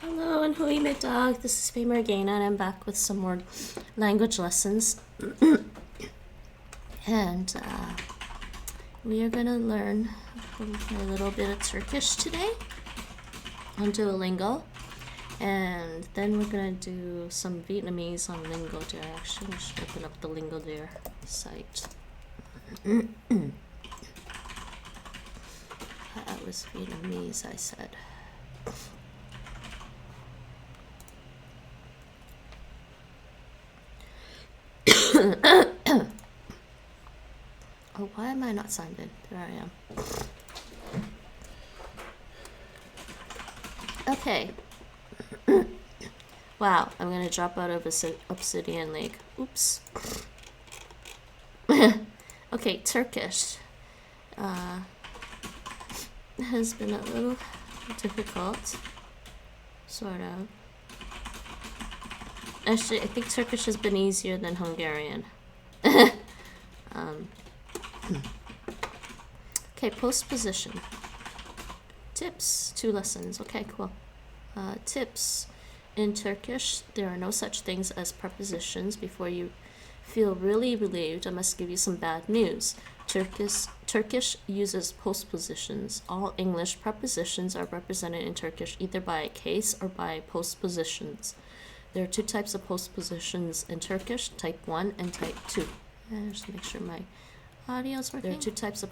Hello and hui my dog. This is Faye Morgana and I'm back with some more language lessons. And we are going to learn a little bit of Turkish today on Duolingo. And then we're going to do some Vietnamese on LingoDeer. Actually, I should open up the LingoDeer site. That was Vietnamese, I said. Oh, why am I not signed in? There I am. Okay. Wow, I'm gonna drop out of Obsidian Lake. Oops. Okay, Turkish. Has been a little difficult. Sort of. Actually, I think Turkish has been easier than Hungarian. Okay, postposition. Tips, 2 lessons. Okay, cool. Tips. In Turkish, there are no such things as prepositions. Before you feel really relieved, I must give you some bad news. Turkish uses postpositions. All English prepositions are represented in Turkish either by a case or by postpositions. There are 2 types of postpositions in Turkish, type 1 and type 2. Just make sure my audio's working. There are 2 types of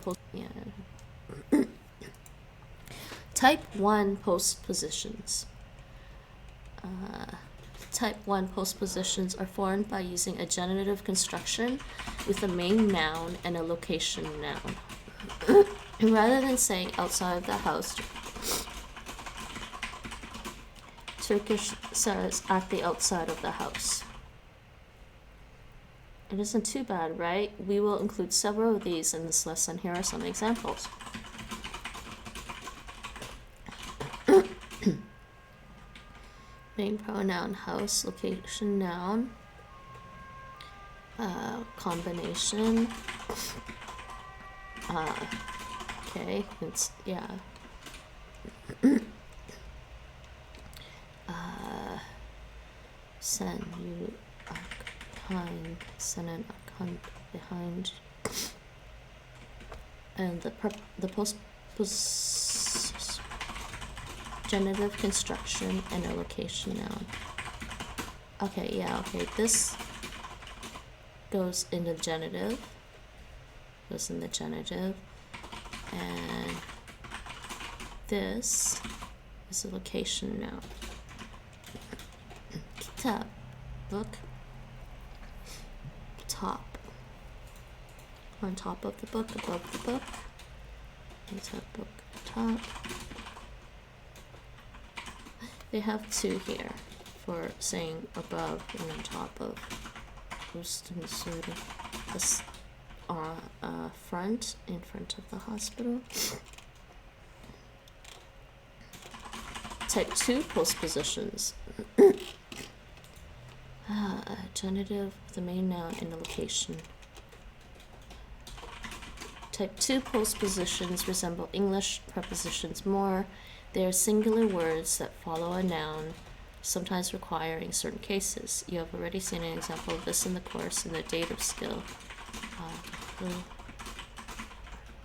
Type 1 postpositions. Type 1 postpositions are formed by using a genitive construction with a main noun and a location noun. Rather than saying outside of the house, Turkish says at the outside of the house. It isn't too bad, right? We will include several of these in this lesson. Here are some examples. Main pronoun house, location noun, combination. Okay, it's sen you behind, sen and behind, and the genitive construction and a location noun. Okay, yeah, okay, this goes in the genitive, and this is a location noun. Kitab, book, top, on top of the book, above the book, inside book, top. They have 2 here for saying above and on top of. Just sort of front, in front of the hospital. Type 2 postpositions. Genitive, the main noun, and the location. Type 2 postpositions resemble English prepositions more. They are singular words that follow a noun, sometimes requiring certain cases. You have already seen an example of this in the course in the dative skill.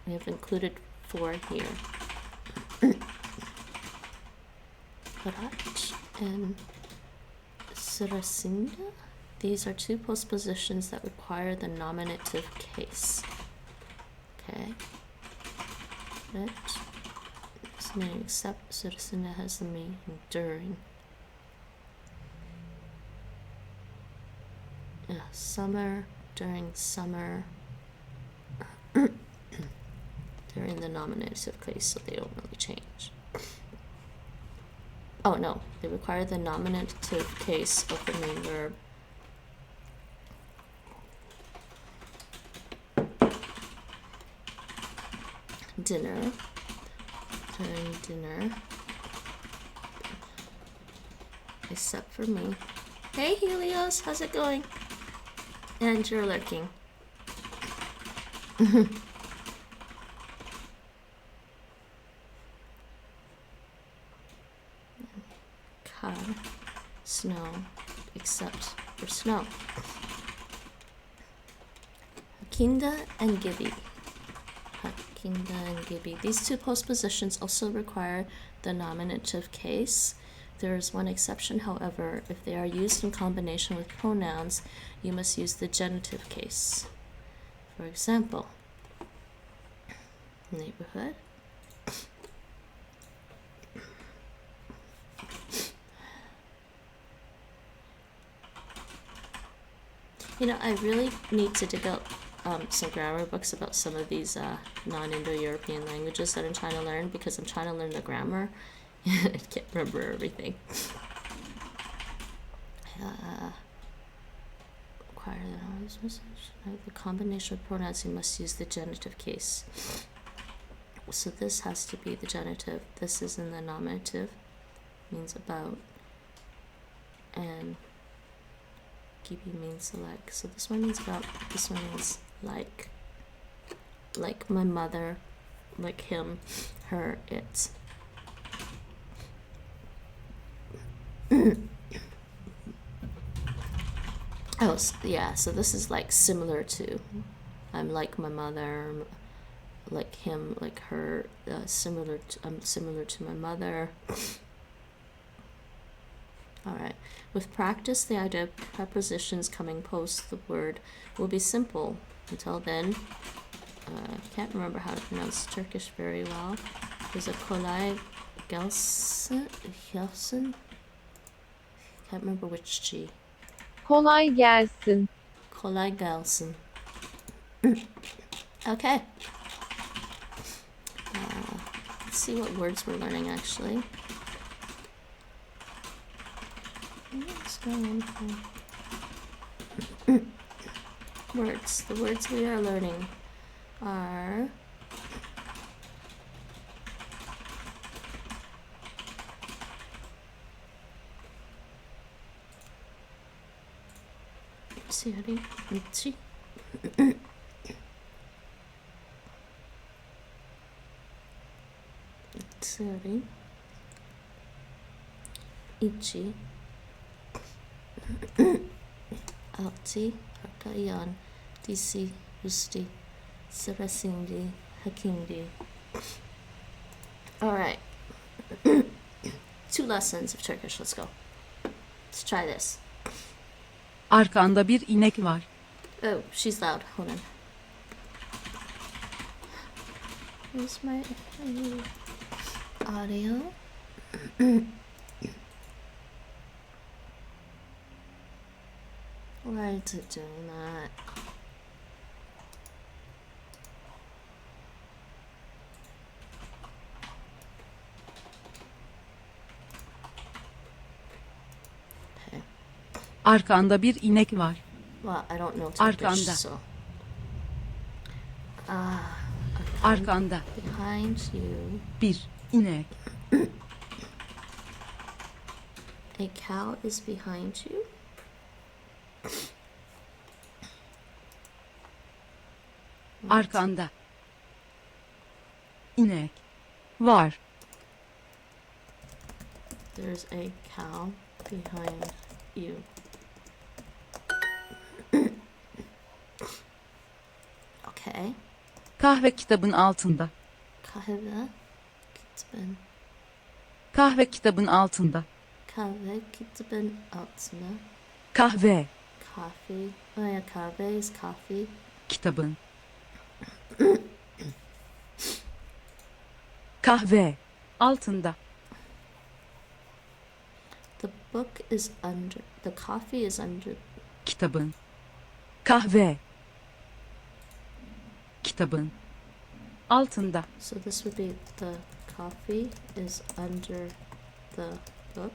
We have included 4 here. Karaç and sırasında. These are 2 postpositions that require the nominative case. Okay. Right. Meaning except sırasında has the meaning during. Yeah, summer, during summer, they're in the nominative case, so they don't really change. Oh no, they require the nominative case of the main verb. Dinner, during dinner, except for me. Hey Helios, how's it going? And you're lurking. except for snow. Hakinda and gibi. Hakinda and gibi. These two postpositions also require the nominative case. There is one exception, however. If they are used in combination with pronouns, you must use the genitive case. For example, neighborhood. You know, I really need to dig up some grammar books about some of these non-Indo-European languages that I'm trying to learn, because I'm trying to learn the grammar. I can't remember everything. Require the combination of pronouns, you must use the genitive case. So this has to be the genitive. This is in the nominative, means about, and gibi means like. So this one means about, this one means like my mother, like him, her, it. Oh, yeah, so this is like similar to, I'm like my mother, like him, like her, similar to, I'm similar to my mother. All right, with practice, the idea of prepositions coming post the word will be simple. Until then, I can't remember how to pronounce Turkish very well. There's a kolay gelsin. Can't remember which G. Kolay gelsin. Kolay gelsin. Okay. Let's see what words we're learning actually. Words. The words we are learning are Seri, içi, seri, içi, altı, arka yan, disi, üstü, sırasında, hakindi. All right. 2 lessons of Turkish. Let's go. Let's try this. Arkanda bir inek var. Oh, she's loud. Hold on. Where's my audio? Why is it doing that? Okay. Arkanda bir inek var. Well, I don't know Turkish, Arkanda. so. Arkanda Behind you. bir inek. A cow is behind you. Arkanda inek var. There's a cow behind you. Okay. Kahve kitabın altında. Kahve kitabın. Kahve kitabın altında. Kahve kitabın altında. Kahve Coffee. Oh yeah, kahve is coffee. kitabın. Kahve altında. The book is under. The coffee is under. Kitabın. Kahve kitabın altında. So this would be the coffee is under the book.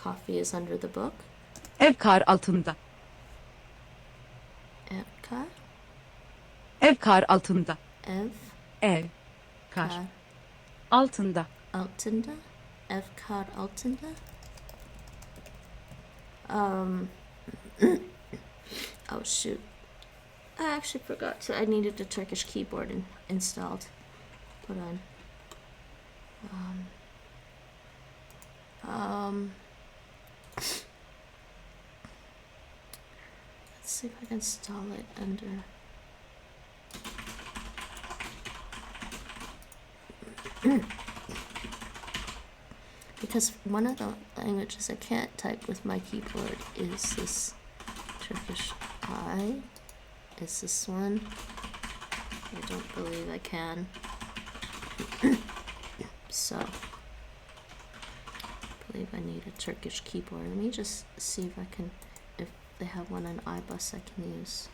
Coffee is under the book. Ev kar altında. Evkar. Ev kar altında. Ev. Ev kar Kar. altında. Altında. Evkar altında. Oh shoot. I actually forgot to. I needed the Turkish keyboard installed. Hold on. see if I can install it under. Because one of the languages I can't type with my keyboard is this Turkish I. Is this one? I don't believe I can. So, I believe I need a Turkish keyboard. Let me just see if I can, if they have one on iBus I can use.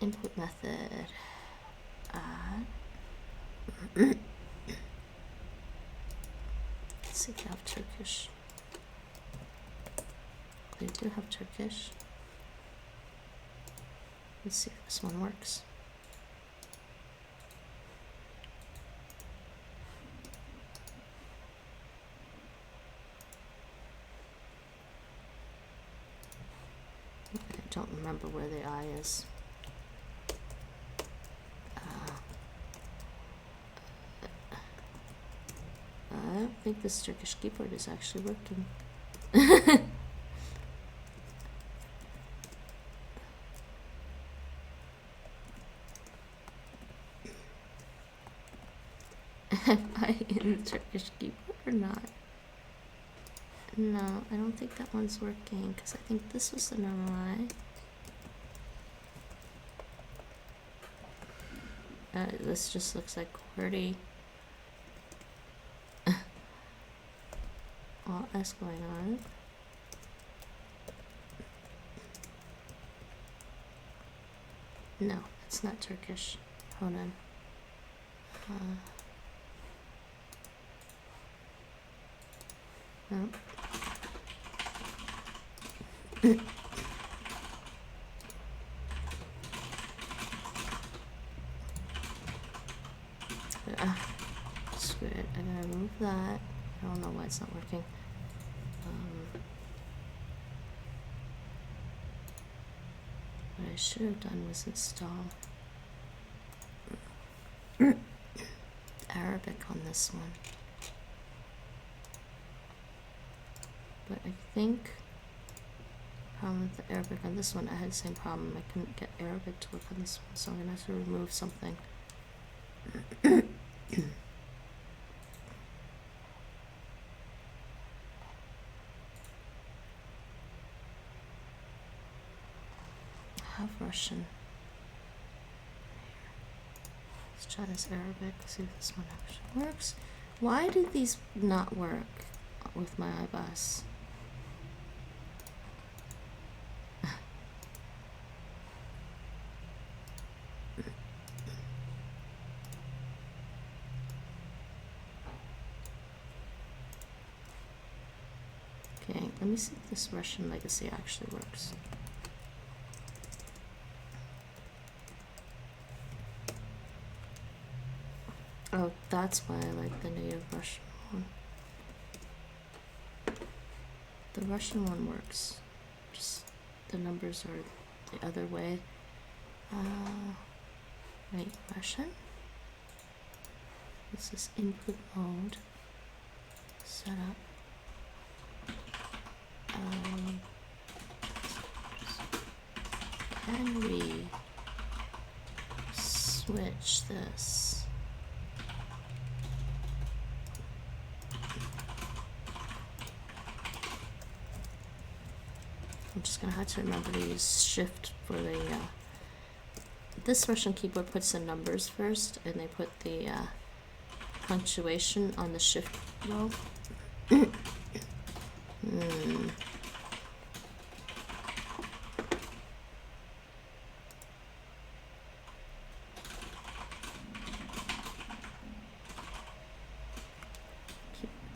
Input method. Let's see if they have Turkish. They do have Turkish. Let's see if this one works. I don't remember where the I is. I don't think this Turkish keyboard is actually working. Am I in the Turkish keyboard or not? No, I don't think that one's working because I think this was the normal I. This just looks like QWERTY. All S going on. No, it's not Turkish. Hold on. No. Screw it. I gotta remove that. I don't know why it's not working. What I should have done was install Arabic on this one. But I think the problem with the Arabic on this one, I had the same problem. I couldn't get Arabic to work on this one, so I'm gonna have to remove something. I have Russian. Let's try this Arabic, see if this one actually works. Why did these not work with my iBus? Okay, let me see if this Russian legacy actually works. Oh, that's why I like the native Russian one. The Russian one works. Just the numbers are the other way. Wait, Russian? This is input mode. Setup. Can we switch this? I'm just gonna have to remember to use shift for the this Russian keyboard puts the numbers first and they put the punctuation on the shift row.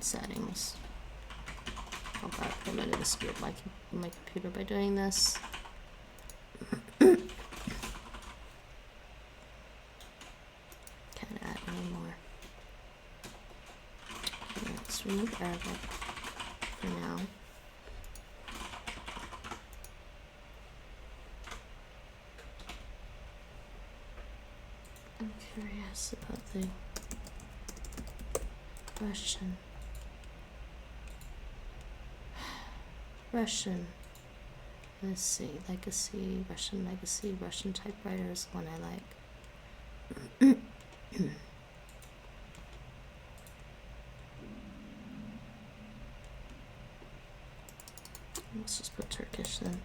Settings. Oh god, I'm going to screw up my computer by doing this. Can't add anymore. Okay, let's remove Arabic for now. I'm curious about the Russian. Let's see, legacy, Russian typewriter is one I like. Let's just put Turkish then.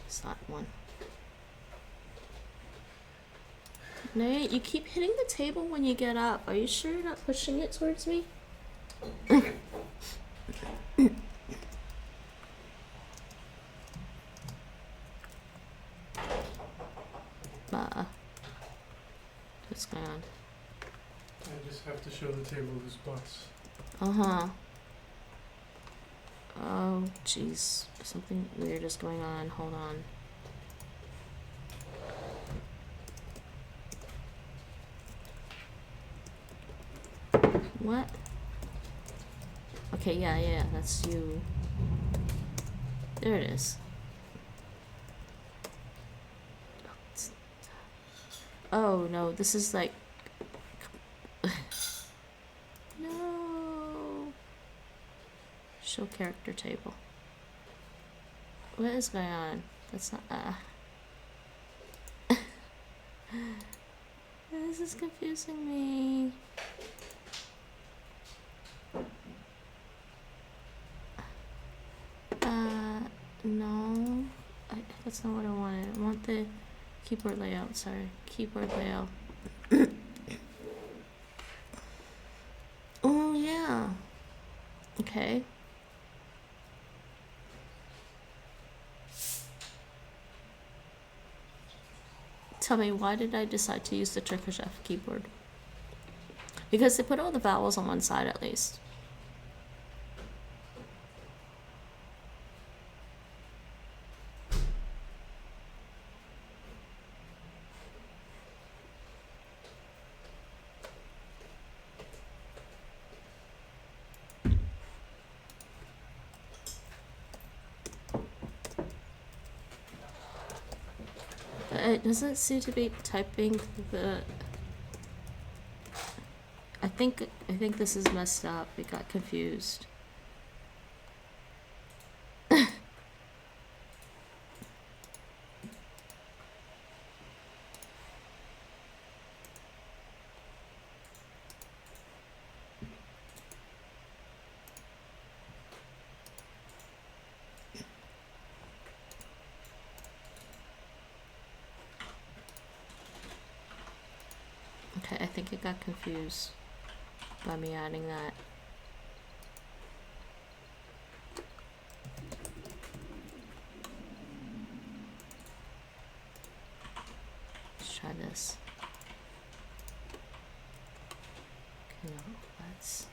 It's that one. Nate, you keep hitting the table when you get up. Are you sure you're not pushing it towards me? What's going on? I just have to show the table the spots. Uh-huh. Oh, jeez. Something weird is going on. Hold on. What? Okay, yeah, that's you. There it is. Oh, no, this is like... No. Show character table. What is going on? That's not... This is confusing me. No. That's not what I wanted. I want the keyboard layout, sorry. Keyboard layout. Oh, yeah. Okay. Tell me, why did I decide to use the Turkish F keyboard? Because they put all the vowels on one side at least. It doesn't seem to be typing the... I think this is messed up. It got confused. Okay, I think it got confused by me adding that. Let's try this. Okay, no, that's...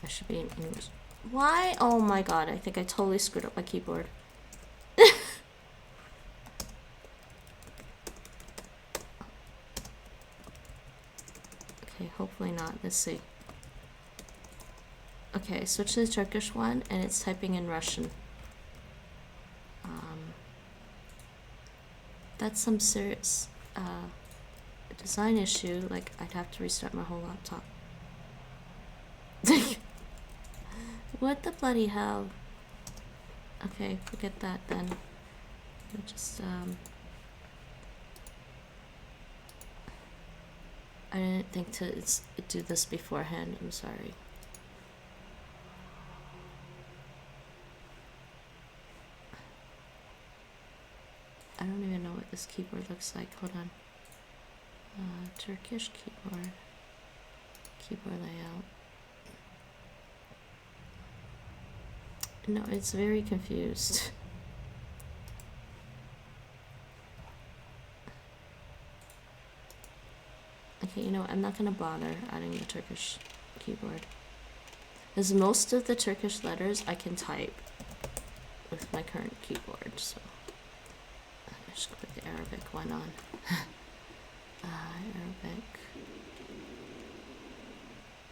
I should be in English. Why? Oh my god, I think I totally screwed up my keyboard. Okay, hopefully not. Let's see. Okay, switch to the Turkish one, and it's typing in Russian. That's some serious design issue. Like, I'd have to restart my whole laptop. What the bloody hell? Okay, forget that then. We'll just I didn't think to do this beforehand. I'm sorry. I don't even know what this keyboard looks like. Hold on. Turkish keyboard. Keyboard layout. No, it's very confused. Okay, you know what? I'm not gonna bother adding the Turkish keyboard. Because most of the Turkish letters I can type with my current keyboard, so I'm just gonna put the Arabic one on. Arabic.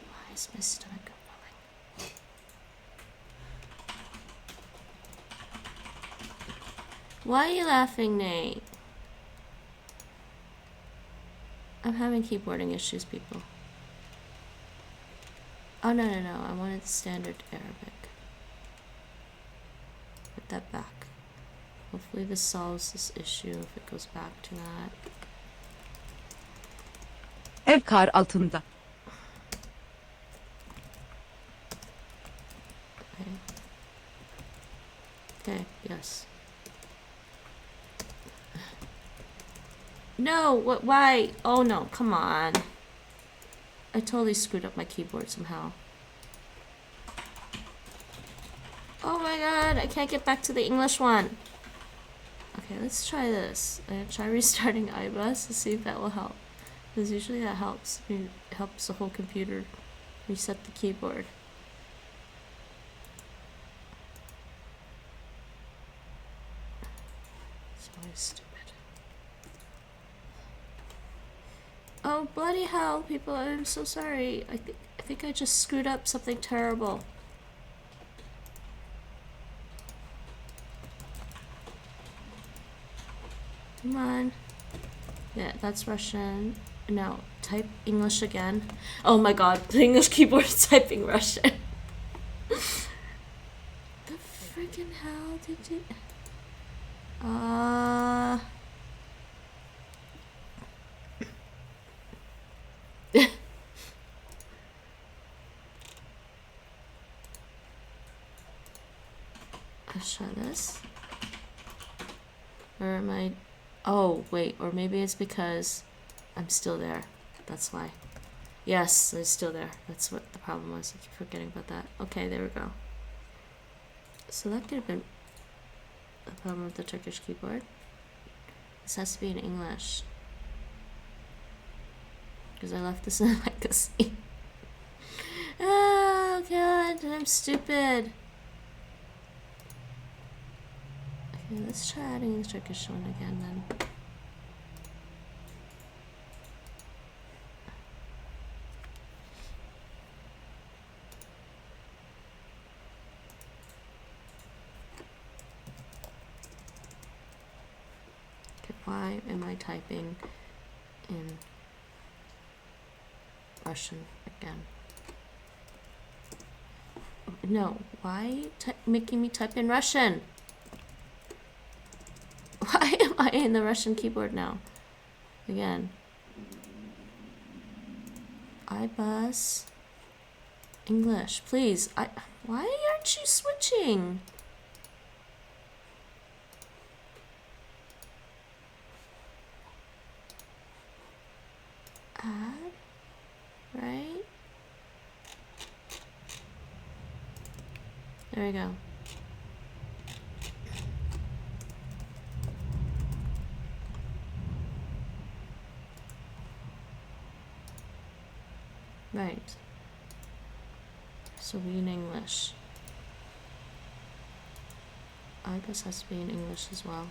Why is my stomach growling? Why are you laughing, Nate? I'm having keyboarding issues, people. Oh, no, no, no. I wanted standard Arabic. Put that back. Hopefully this solves this issue if it goes back to that. Ev kar altında. Okay. Okay, yes. No, what, why? Oh no, come on. I totally screwed up my keyboard somehow. Oh my god, I can't get back to the English one. Okay, let's try this. I'm gonna try restarting iBus to see if that will help. Because usually that helps. It helps the whole computer reset the keyboard. It's always stupid. Oh bloody hell, people! I'm so sorry. I think I just screwed up something terrible. Come on. Yeah, that's Russian. Now type English again. Oh my god, the English keyboard is typing Russian. The freaking hell did you? Let's try this. Or am I? Oh wait, or maybe it's because I'm still there. That's why. Yes, I'm still there. That's what the problem was. I keep forgetting about that. Okay, there we go. So that could have been a problem with the Turkish keyboard. This has to be in English. Because I left this in a legacy. Oh god, I'm stupid. Okay, let's try adding the Turkish one again then. Why am I typing in Russian again? No, why making me type in Russian? Why am I in the Russian keyboard now? Again. iBus English, please. Why aren't you switching? Add, right? There we go. Right. So we in English. I guess has to be in English as well.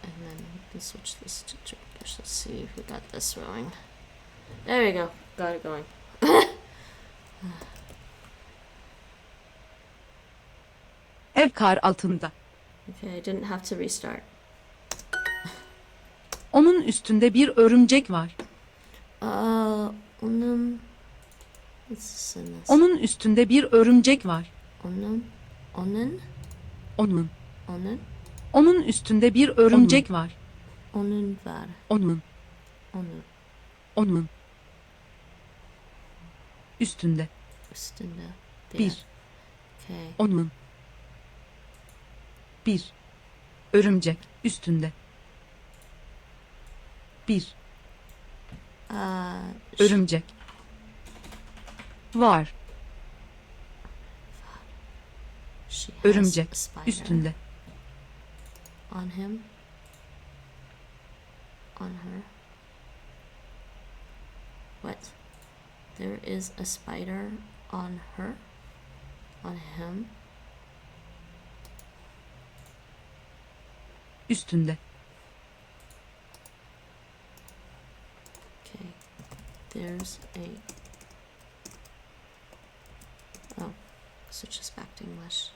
And then we can switch this to Turkish. Let's see if we got this going. There we go. Got it going. Ev kar altında. Okay, I didn't have to restart. Onun üstünde bir örümcek var. Onun... Let's send this. Onun üstünde bir örümcek var. Onun... Onun üstünde bir örümcek var. Onun var. Onun üstünde. Üstünde. Bir. Okay. Onun. Bir. Örümcek üstünde. Bir. Örümcek. Var. She has Örümcek a spider üstünde. on him. On her. What? There is a spider on her? On him? Üstünde. Okay. There's a... Oh. Switch this back to English.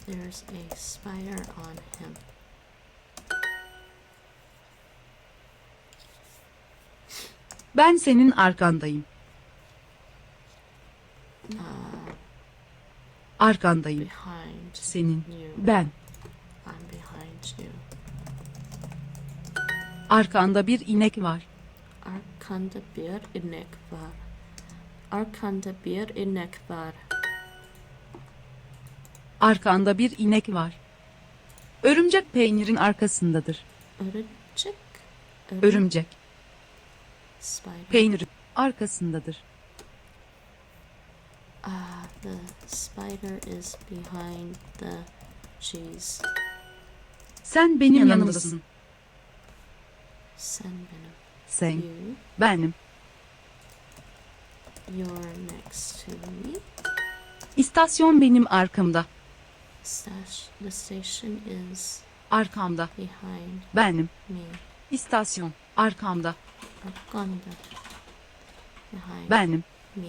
There's a spider on him. Ben senin arkandayım. Arkandayım. Behind Senin. you. Ben. I'm behind you. Arkanda bir inek var. Arkanda bir inek var. Arkanda bir inek var. Arkanda bir inek var. Örümcek peynirin arkasındadır. Örümcek. Örümcek Spider. peynirin arkasındadır. The spider is behind the cheese. Sen benim yanımdasın. Sen benim. Sen You. benim. You're next to me. İstasyon benim arkamda. The station is Arkamda. behind Benim. me. İstasyon arkamda. Arkanda. Behind Benim. me.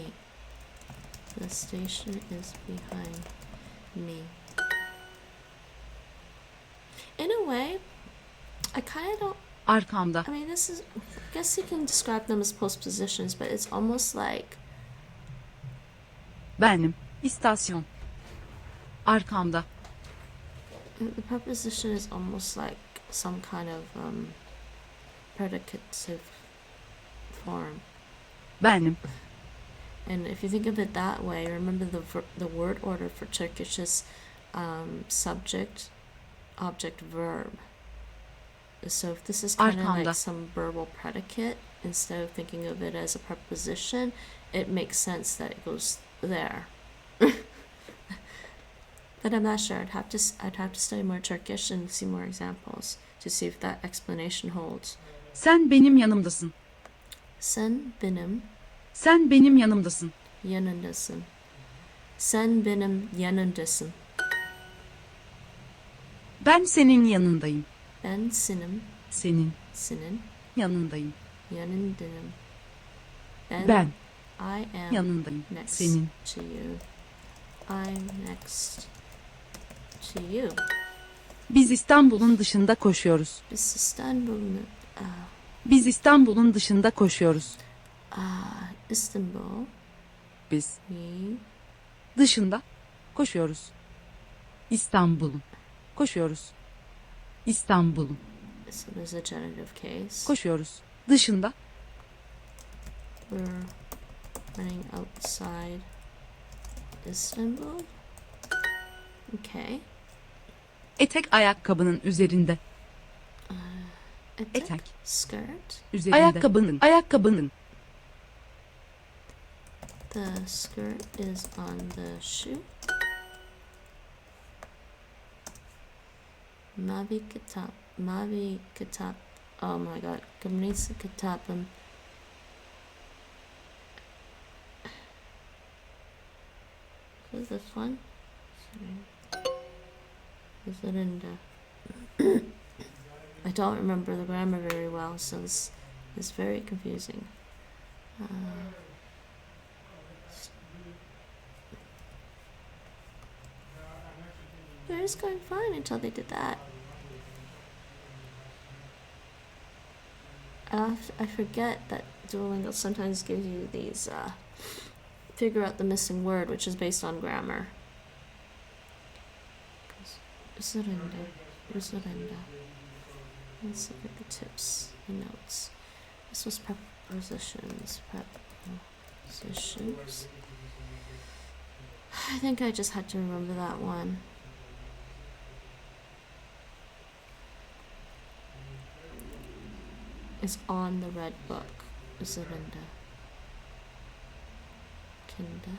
The station is behind me. In a way, I kind of don't. Arkamda. I mean, this is. I guess you can describe them as postpositions, but it's almost like Benim. İstasyon arkamda. the preposition is almost like some kind of predicative form. Benim. And if you think of it that way, remember the word order for Turkish is subject, object, verb. So if this is kind of Arkamda. like some verbal predicate, instead of thinking of it as a preposition, it makes sense that it goes there. But I'm not sure. I'd have to study more Turkish and see more examples to see if that explanation holds. Sen benim yanımdasın. Sen benim Sen benim yanımdasın. yanındasın. Sen benim yanındasın. Ben senin yanındayım. Ben senin Senin yanındayım. yanındayım. Ben I am yanındayım. next Senin. to you. I'm next to you. Biz İstanbul'un dışında koşuyoruz. Biz İstanbul'un Biz İstanbul'un dışında koşuyoruz. İstanbul. Biz We dışında koşuyoruz. İstanbul'un koşuyoruz. İstanbul'un so there's a genitive case. koşuyoruz. Dışında We're running outside Istanbul. Okay. etek ayakkabının üzerinde. Etek. Etek Skirt. üzerinde. Ayakkabının The skirt is on the shoe. Mavi kitap. Oh my god. Kırmızı kitabım. Who's this one? Üzerinde. I don't remember the grammar very well, so this is very confusing. It was going fine until they did that. I forget that Duolingo sometimes gives you these figure out the missing word, which is based on grammar. Üzerinde. Let's look at the tips and notes. This was prepositions. Prepositions. I think I just had to remember that one. It's on the red book. Üzerinde. Kinder.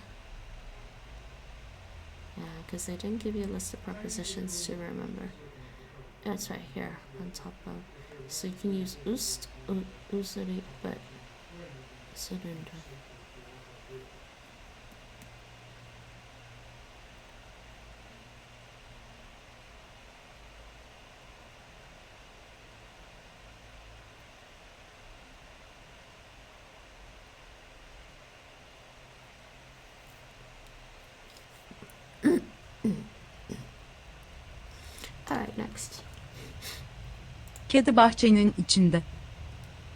Yeah, because they didn't give you a list of prepositions to remember. That's right here on top of. So you can use useri, but üzerinde. Alright, next. Kedi bahçenin içinde.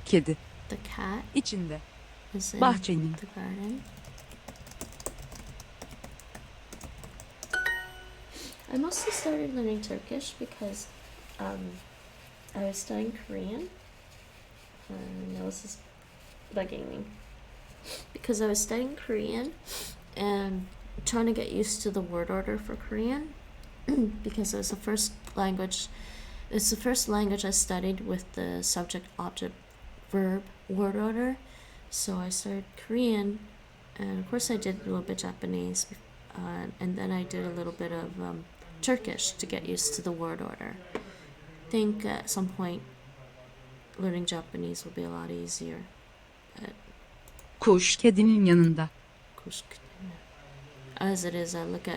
Kedi The cat içinde, is in bahçenin, the garden. I mostly started learning Turkish because I was studying Korean. And this is bugging me. Because I was studying Korean and trying to get used to the word order for Korean because it was the first language. It's the first language I studied with the subject, object, verb word order. So I started Korean, and of course I did a little bit Japanese, and then I did a little bit of Turkish to get used to the word order. I think at some point learning Japanese will be a lot easier. kuş kedinin yanında, As it is, I look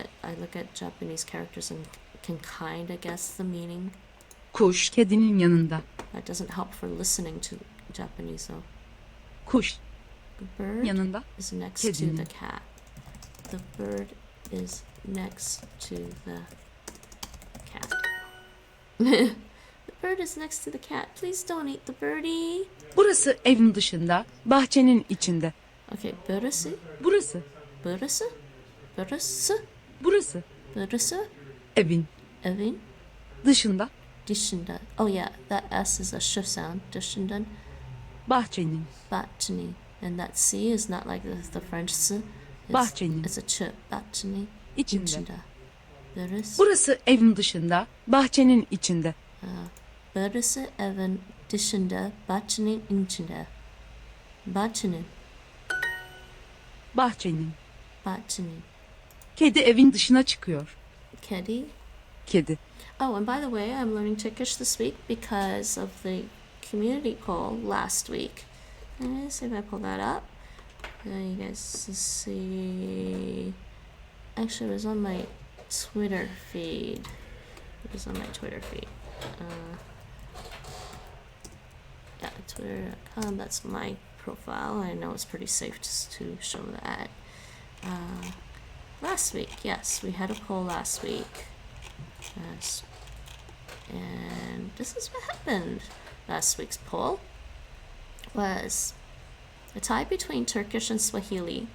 at Japanese characters and can kind of guess the meaning. kuş kedinin yanında, That doesn't help for listening to Japanese though. kuş The bird yanında, is next kedinin. to the cat. The bird is next to the cat. The bird is next to the cat. Please don't eat the birdie. burası evin dışında, bahçenin içinde, Okay, burası, burası, burası, burası, burası, burası, evin evin dışında, dışında. Oh yeah, that S is a sh sound. Dışından, bahçenin, bahçeni. And that C is not like the French S. bahçenin, It's a ch. Bahçeni. içinde. İçinde. Burası, Burası evin dışında, bahçenin içinde, burası evin dışında, bahçenin içinde. Bahçenin, bahçenin. bahçenin. Kedi evin dışına çıkıyor. Kedi. Kedi. Oh, and by the way, I'm learning Turkish this week because of the community call last week. Let's see if I pull that up. You guys can see. Actually, it was on my Twitter feed. It was on my Twitter feed. Yeah, twitter.com. That's my profile. I know it's pretty safe just to show that. Last week, yes, we had a poll last week. Yes. And this is what happened. Last week's poll was a tie between Turkish and Swahili.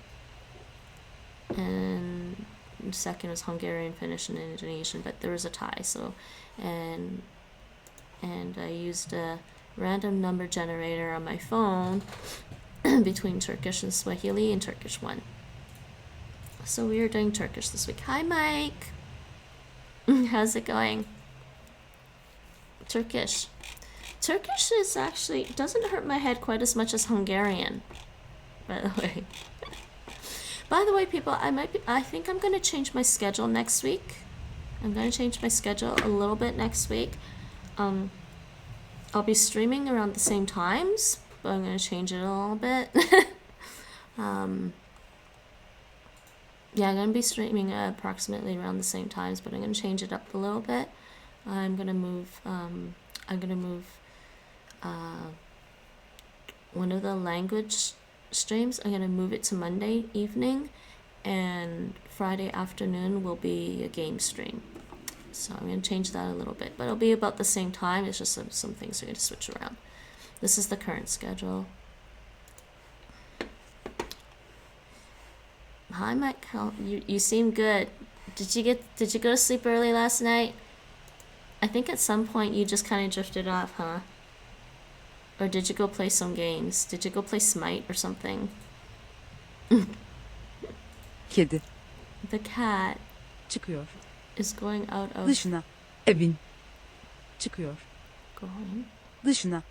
And the second was Hungarian, Finnish, and Indonesian, but there was a tie, so and I used a random number generator on my phone between Turkish and Swahili, and Turkish won. So we are doing Turkish this week. Hi, Mike. How's it going? Turkish. Turkish is actually doesn't hurt my head quite as much as Hungarian, by the way. By the way, people, I think I'm gonna change my schedule next week. I'm gonna change my schedule a little bit next week. I'll be streaming around the same times, but I'm gonna change it a little bit. Yeah, I'm gonna be streaming approximately around the same times, but I'm gonna change it up a little bit. I'm gonna move one of the language streams. I'm gonna move it to Monday evening, and Friday afternoon will be a game stream. So I'm gonna change that a little bit, but it'll be about the same time. It's just some things are gonna switch around. This is the current schedule. Hi, Mike. You seem good. Did you go to sleep early last night? I think at some point you just kind of drifted off, huh? Or did you go play some games? Did you go play Smite or something? Kedi. The cat Çıkıyor. is going out of Dışına. Evin. Çıkıyor. going Dışına.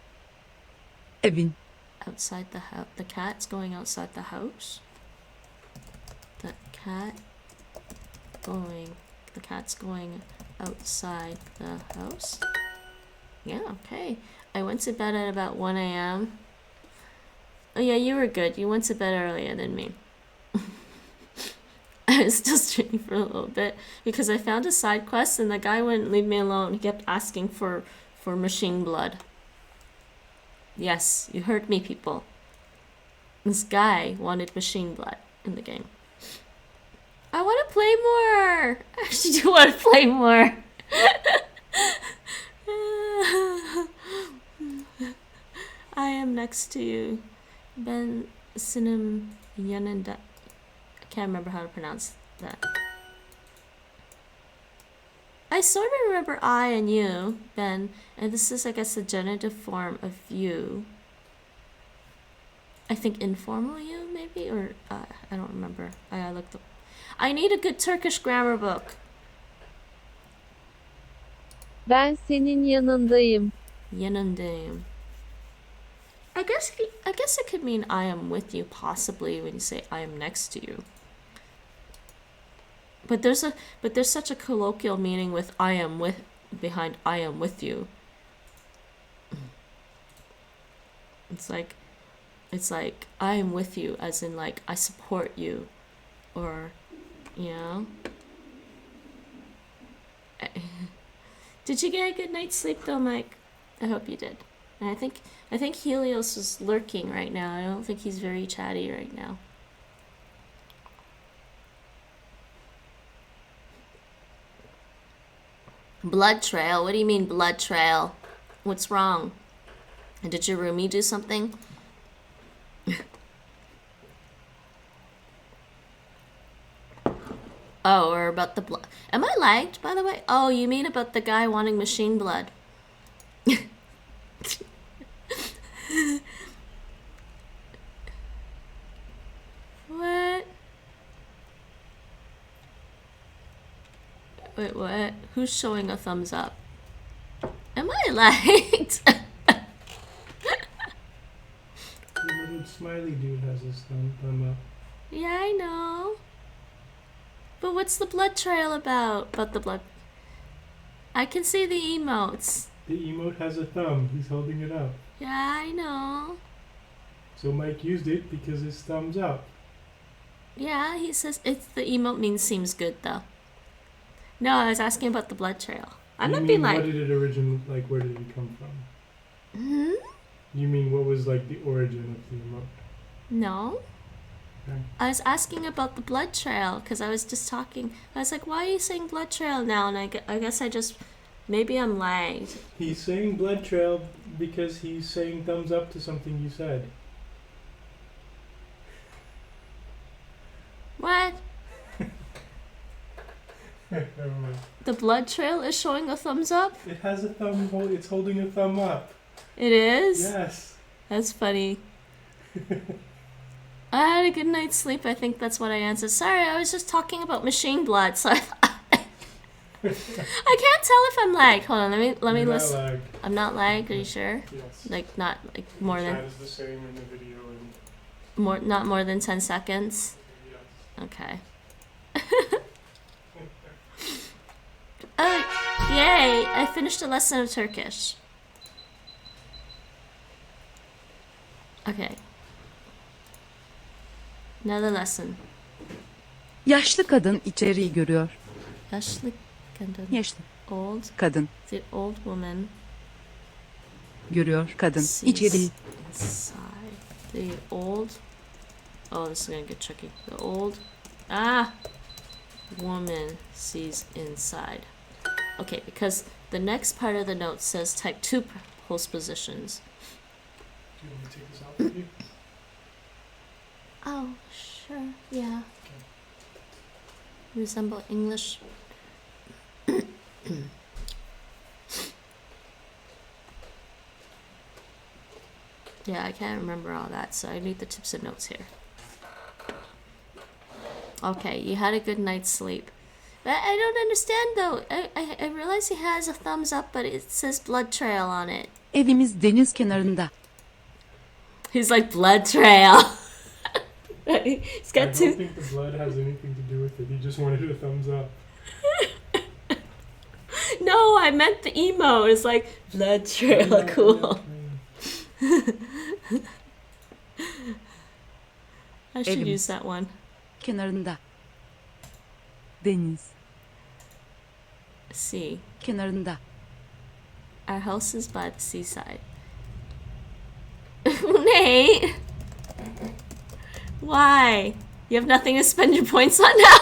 Evin. outside the house. The cat's going outside the house. The cat's going outside the house. Yeah, okay. I went to bed at about 1 a.m. Oh yeah, you were good. You went to bed earlier than me. I was still streaming for a little bit because I found a side quest and the guy wouldn't leave me alone. He kept asking for machine blood. Yes, you heard me, people. This guy wanted machine blood in the game. I want to play more. I actually do want to play more. I am next to you. Ben Sinem Yananda. I can't remember how to pronounce that. I sort of remember I and you, Ben, and this is, I guess, the genitive form of you. I think informal you, maybe, or I don't remember. I looked up. I need a good Turkish grammar book. Ben senin yanındayım. Yanındayım. I guess it could mean I am with you, possibly, when you say I am next to you. But there's such a colloquial meaning with I am with behind I am with you. It's like I am with you, as in like I support you, or you know. Did you get a good night's sleep though, Mike? I hope you did. And I think Helios is lurking right now. I don't think he's very chatty right now. Blood trail? What do you mean blood trail? What's wrong? Did your roomie do something? Oh, or about the blood. Am I lagged, by the way? Oh, you mean about the guy wanting machine blood? What? Wait, what? Who's showing a thumbs up? Am I lagged? The little smiley dude has his thumb up. Yeah, I know. But what's the blood trail about? About the blood... I can see the emotes. The emote has a thumb. He's holding it up. Yeah, I know. So Mike used it because his thumb's up. Yeah, he says it's the emote means seems good though. No, I was asking about the blood trail. I'm not being like... What did it originally, like, where did it come from? Hmm? You mean what was, like, the origin of the emote? No. Okay. I was asking about the blood trail because I was just talking. I was like, why are you saying blood trail now? And I guess I just... Maybe I'm lagged. He's saying blood trail because he's saying thumbs up to something you said. What? Never mind. The blood trail is showing a thumbs up? It has a thumb, it's holding a thumb up. It is? Yes. That's funny. I had a good night's sleep. I think that's what I answered. Sorry, I was just talking about machine blood, so I can't tell if I'm lagged. Hold on, let me listen. Lagged. I'm not lagged, are you sure? Yes. Like not like more than Chat is the same in the video and not more than 10 seconds. yes. Okay. Oh, yay! I finished a lesson of Turkish. Okay. Another lesson. Yaşlı kadın içeriği görüyor. Yaşlı kadın. Yaşlı Old. kadın The old woman görüyor. Kadın sees içeriği. inside. The old. Oh, this is gonna get tricky. The old. Woman sees inside. Okay, because the next part of the note says type 2 postpositions. Do you want me to take this out for you? Oh, sure. Yeah. Resemble English. Yeah, I can't remember all that, so I need the tips and notes here. Okay, you had a good night's sleep. But I don't understand though. I realize he has a thumbs up, but it says blood trail on it. Evimiz deniz kenarında. He's like, blood trail. He's got I two. don't think the blood has anything to do with it. He just wanted a thumbs up. No, I meant the emo. It's like, blood trail, cool. I should Elim. use that one. Kenarında. Deniz Sea. kenarında. Our house is by the seaside. Nate! Why? You have nothing to spend your points on now?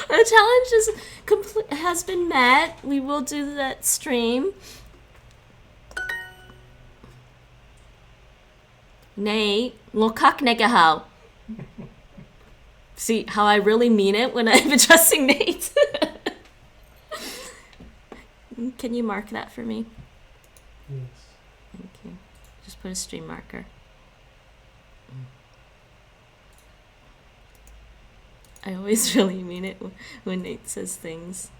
The challenge is has been met. We will do that stream. Nate, lokak negahao. See how I really mean it when I'm addressing Nate? Can you mark that for me? Yes. Thank you. Just put a stream marker. I always really mean it when Nate says things.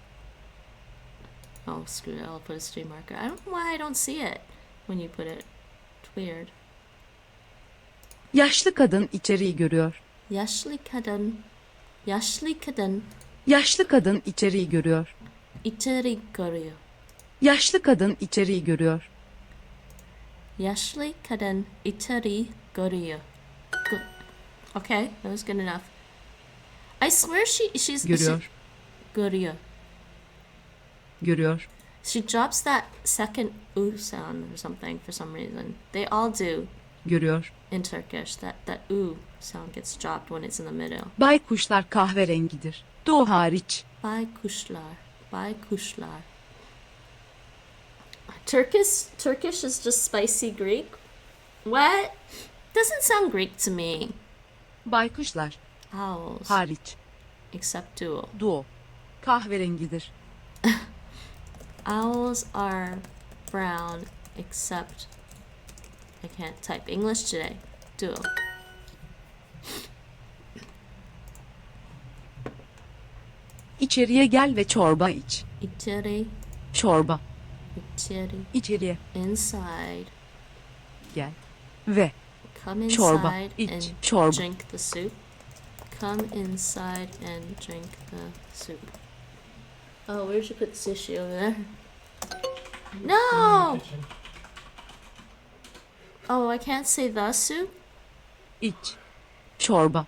Oh, screw it. I'll put a stream marker. I don't know why I don't see it when you put it. It's weird. Yaşlı kadın içeriği görüyor. Yaşlı kadın. Yaşlı kadın. Yaşlı kadın içeriği görüyor. İçeri görüyor. Yaşlı kadın içeriği görüyor. Yaşlı kadın içeri görüyor. Okay, that was good enough. I swear she's Görüyor. görüyor. Görüyor. She drops that second oo sound or something for some reason. They all do Görüyor. in Turkish. That oo sound gets dropped when it's in the middle. Baykuşlar kahverengidir. Doğu hariç. Baykuşlar. Baykuşlar. Turkish is just spicy Greek. What? Doesn't sound Greek to me. Baykuşlar Owls. hariç. Except duo. Doğu. Kahverengidir. Owls are brown except I can't type English today. Duo. İçeriye gel ve çorba iç. İçeri. Çorba. İçeri. İçeriye Inside. gel ve Come çorba inside iç. and Çorba. drink the soup. Come inside and drink the soup. Oh, where'd you put the sushi over there? No! Kitchen. Oh, I can't say the soup? İç. Çorba.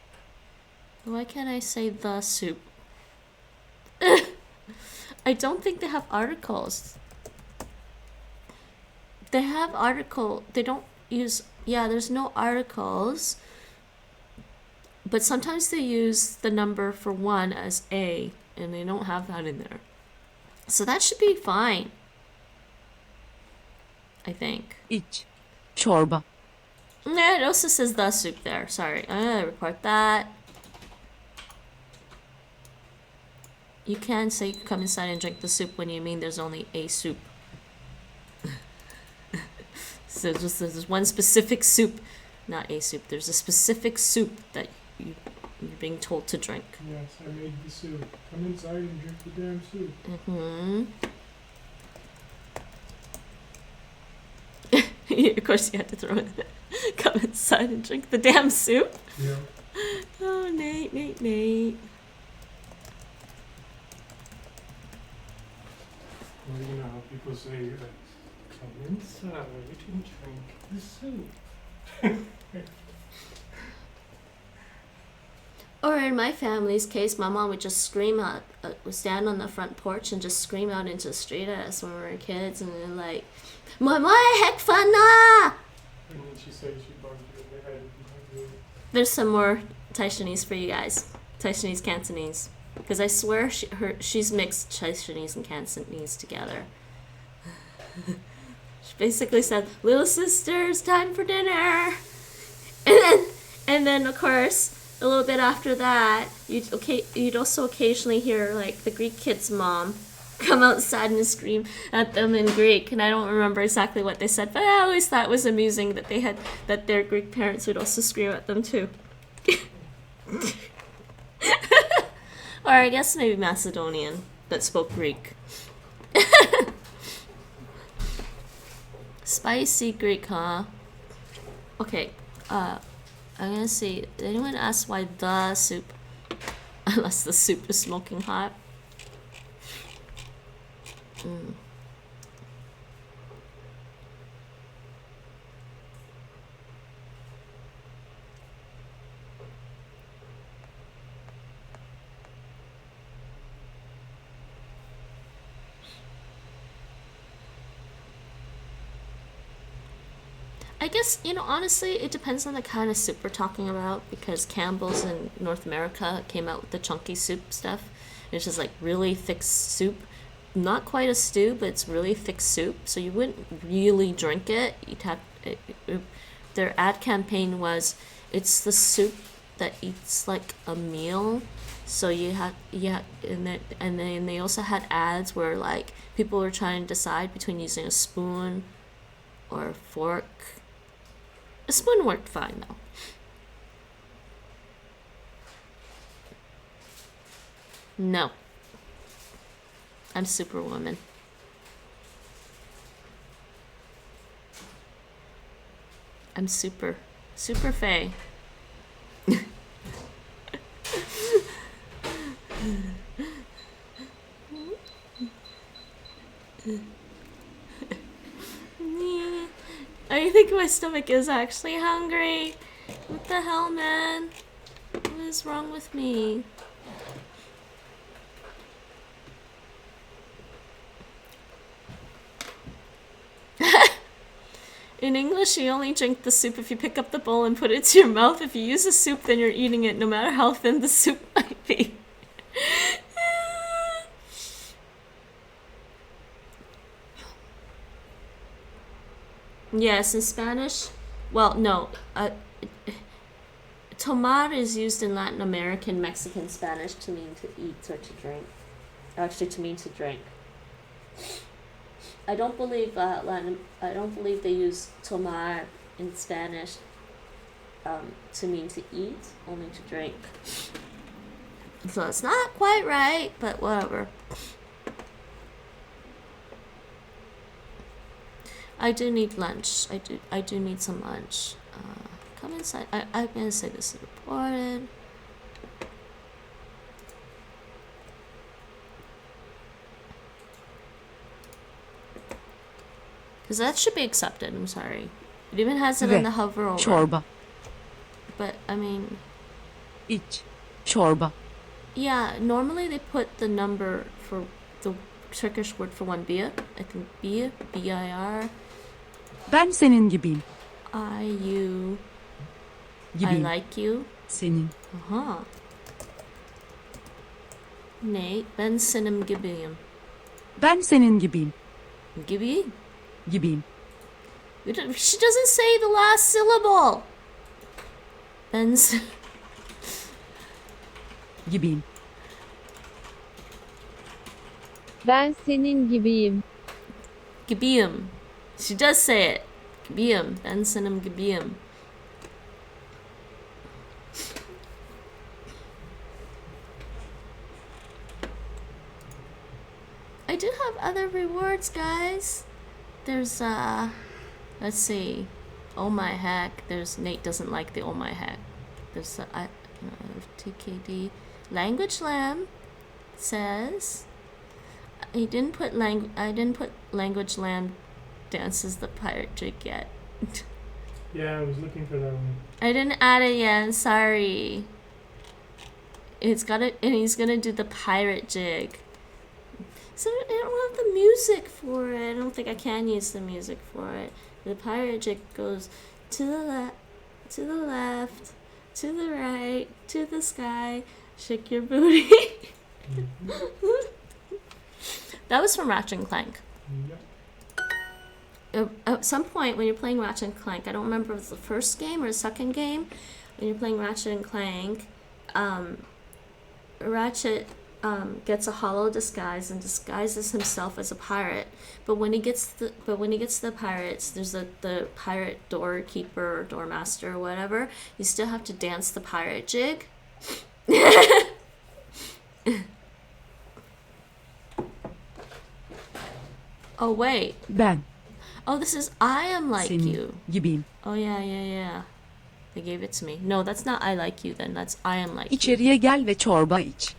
Why can't I say the soup? I don't think they have articles. They have article. They don't use. Yeah, there's no articles. But sometimes they use the number for one as a, and they don't have that in there. So that should be fine. I think. İç. Çorba. Nah, it also says the soup there. Sorry. I'm gonna report that. You can say come inside and drink the soup when you mean there's only a soup. So just there's one specific soup, not a soup. There's a specific soup that you're being told to drink. Yes, I made the soup. Come inside and drink the damn soup. Of course, you had to throw it. Come inside and drink the damn soup. Yeah. Oh, Nate. Well, you know how people say, come inside and drink the soup. Or in my family's case, my mom would just scream out, would stand on the front porch and just scream out into the street at us when we were kids, and then like, "Mama, heck fun na!" And then she said she bumped you in the head. There's some more Taishanese for you guys. Taishanese, Cantonese. Because I swear she's mixed Taishanese and Cantonese together. She basically said, "Little sisters, time for dinner." And then of course, a little bit after that, you'd also occasionally hear like the Greek kid's mom come outside and scream at them in Greek, and I don't remember exactly what they said, but I always thought it was amusing that their Greek parents would also scream at them too. Or I guess maybe Macedonian that spoke Greek. Spicy Greek, huh? Okay, I'm gonna see. Did anyone ask why the soup? Unless the soup is smoking hot. I guess, honestly, it depends on the kind of soup we're talking about, because Campbell's in North America came out with the chunky soup stuff. It's just like really thick soup. Not quite a stew, but it's really thick soup, so you wouldn't really drink it. You'd have their ad campaign was, it's the soup that eats like a meal. So and then they also had ads where like people were trying to decide between using a spoon or a fork. A spoon worked fine though. No. I'm Superwoman. I'm super Faye. I think my stomach is actually hungry. What the hell, man? What is wrong with me? In English, you only drink the soup if you pick up the bowl and put it to your mouth. If you use a soup, then you're eating it, no matter how thin the soup might be. Yes, in Spanish. Well, no. Tomar is used in Latin American, Mexican Spanish to mean to eat or to drink. Actually, to mean to drink. I don't believe they use tomar in Spanish to mean to eat, only to drink. So it's not quite right, but whatever. I do need lunch. I do need some lunch. Come inside. I'm gonna say this is reported. Because that should be accepted, I'm sorry. It even has it in the hover over. Çorba. But, I mean... İç. Çorba. Yeah, normally they put the number for the Turkish word for one, bir. I think bir, B-I-R. Ben senin gibiyim. I Gibiyim. like you. Senin. Aha. Ne? Ben senin gibiyim. Ben senin gibiyim. Gibi? Gibiyim. She doesn't say the last syllable. Ben Gibiyim. Ben senin gibiyim. Gibiyim. She does say it. Gibiyim. Ben senin gibiyim. I do have other rewards, guys. There's let's see. Oh my heck. There's Nate doesn't like the oh my heck. There's TKD. Language Lamb says I didn't put Language Lamb dances the pirate jig yet. Yeah, I was looking for that one. I didn't add it yet. Sorry. It's got it, and he's gonna do the pirate jig. So I don't have the music for it. I don't think I can use the music for it. The pirate jig goes to the left, to the right, to the sky. Shake your booty. That was from Ratchet and Clank. Yep. At some point when you're playing Ratchet and Clank, I don't remember if it was the first game or the second game, when you're playing Ratchet and Clank, Ratchet gets a hollow disguise and disguises himself as a pirate. But when he gets to the pirates, there's the pirate doorkeeper or doormaster or whatever. You still have to dance the pirate jig. Oh wait. Ben. Oh, this is I am like Senin you. gibiyim. Oh yeah. They gave it to me. No, that's not I like you then. That's I am like you. İçeriye gel ve çorba iç.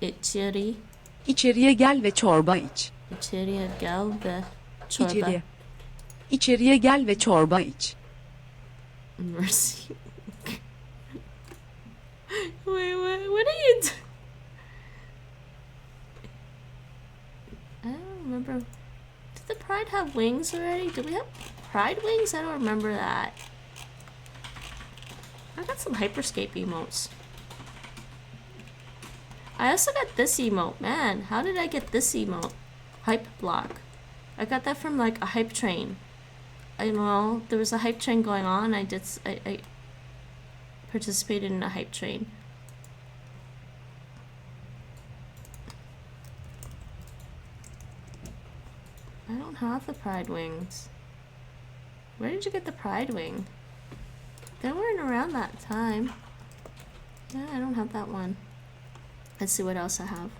İçeri. İçeriye gel ve çorba iç. İçeriye gel ve çorba. İçeriye. İçeriye gel ve çorba iç. Mercy. Wait, what are you doing? I don't remember. Did the Pride have wings already? Did we have Pride wings? I don't remember that. I got some Hyperscape emotes. I also got this emote. Man, how did I get this emote? Hype block. I got that from like a hype train. I don't know. There was a hype train going on. I participated in a hype train. I don't have the pride wings. Where did you get the pride wing? They weren't around that time. Yeah, I don't have that one. Let's see what else I have.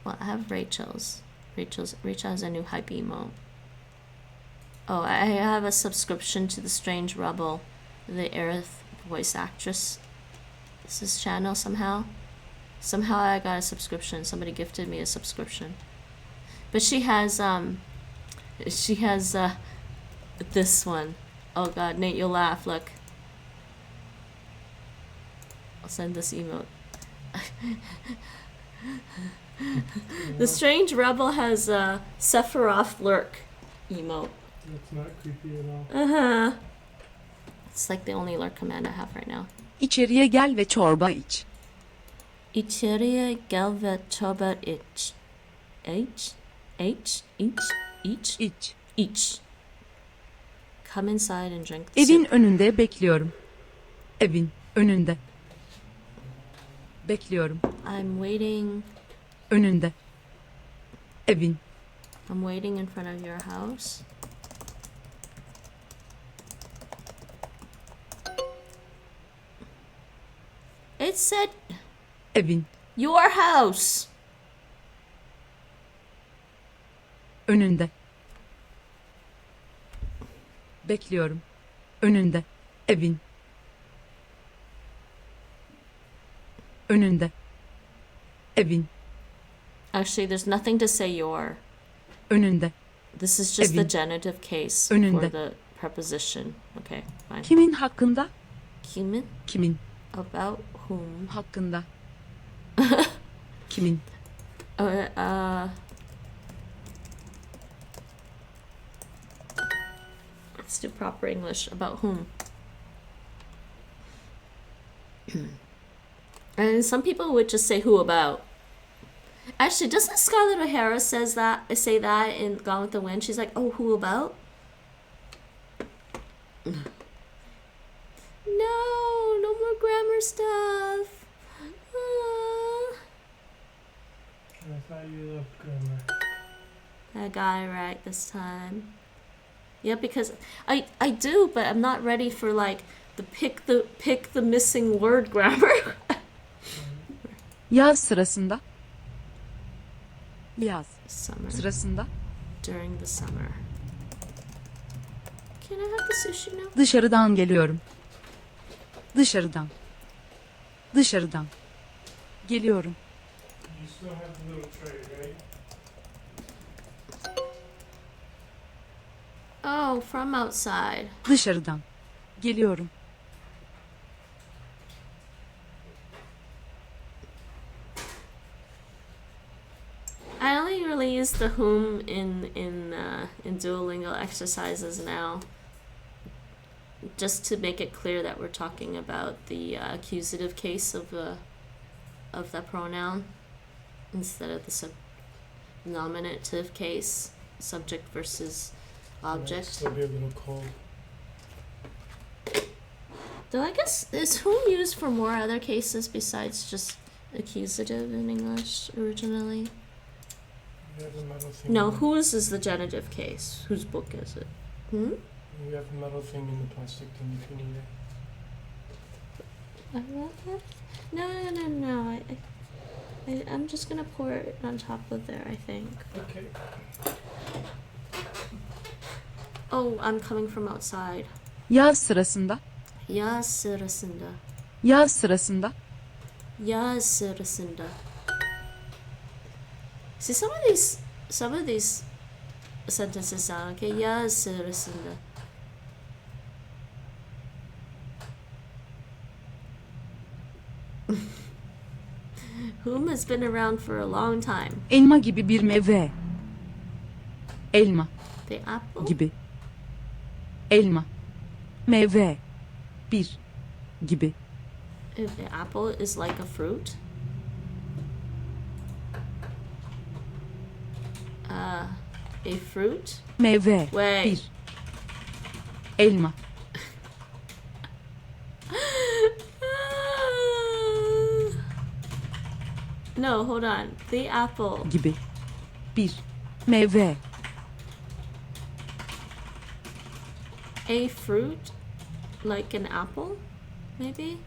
Well, I have Rachel's. Rachel has a new hype emote. Oh, I have a subscription to the Strange Rebel, the Aerith voice actress. This channel somehow. Somehow I got a subscription. Somebody gifted me a subscription. But she has this one. Oh god, Nate, you'll laugh. Look. I'll send this emote. The Strange Rebel has a Sephiroth lurk emote. That's not creepy at all. Uh-huh. It's like the only lurk command I have right now. İçeriye gel ve çorba iç. İçeriye gel ve çorba iç. İç. Come inside and drink the Evin soup. önünde bekliyorum. Evin önünde. Bekliyorum. I'm waiting. Önünde. Evin. I'm waiting in front of your house. It said Evin. your house. Önünde. Bekliyorum. Önünde. Evin. Önünde. Evin. Actually, there's nothing to say your. Önünde. This is just the Evin. genitive case Önünde. for the preposition. Okay, fine. Kimin hakkında? Kimin? Kimin About whom? hakkında? Kimin? Let's do proper English. About whom? And some people would just say who about. Actually, doesn't Scarlett O'Hara say that in Gone with the Wind? She's like, oh, who about? No more grammar stuff. I thought you loved grammar. I got it right this time. Yeah, because I do, but I'm not ready for like the pick the missing word grammar. Yaz sırasında. Yaz Summer. sırasında. During the summer. Can I have the sushi now? Dışarıdan geliyorum. Dışarıdan. Dışarıdan. Geliyorum. You still have the little tray, right? Oh, from outside. Dışarıdan. Geliyorum. I only really use the whom in Duolingo exercises now, just to make it clear that we're talking about the accusative case of the pronoun instead of the nominative case, subject versus object. Still be a little cold. Though I guess is whom used for more other cases besides just accusative in English originally? You have a metal thing. No, whose is the genitive case? Whose book is it? Hmm? You have a metal thing in the plastic thing if you need it. No. I'm just gonna pour it on top of there, I think. Okay. Oh, I'm coming from outside. Yaz sırasında. Yaz sırasında. Yaz sırasında. Yaz sırasında. See, some of these sentences sound okay. Yaz sırasında. Whom has been around for a long time. Elma gibi bir meyve. Elma The apple. gibi. Elma. Meyve. Bir. Gibi. If the apple is like a fruit. A fruit? Meyve. Wait. 1. Elma. No, hold on. The apple. Gibi. 1. Meyve. A fruit? Like an apple? Maybe?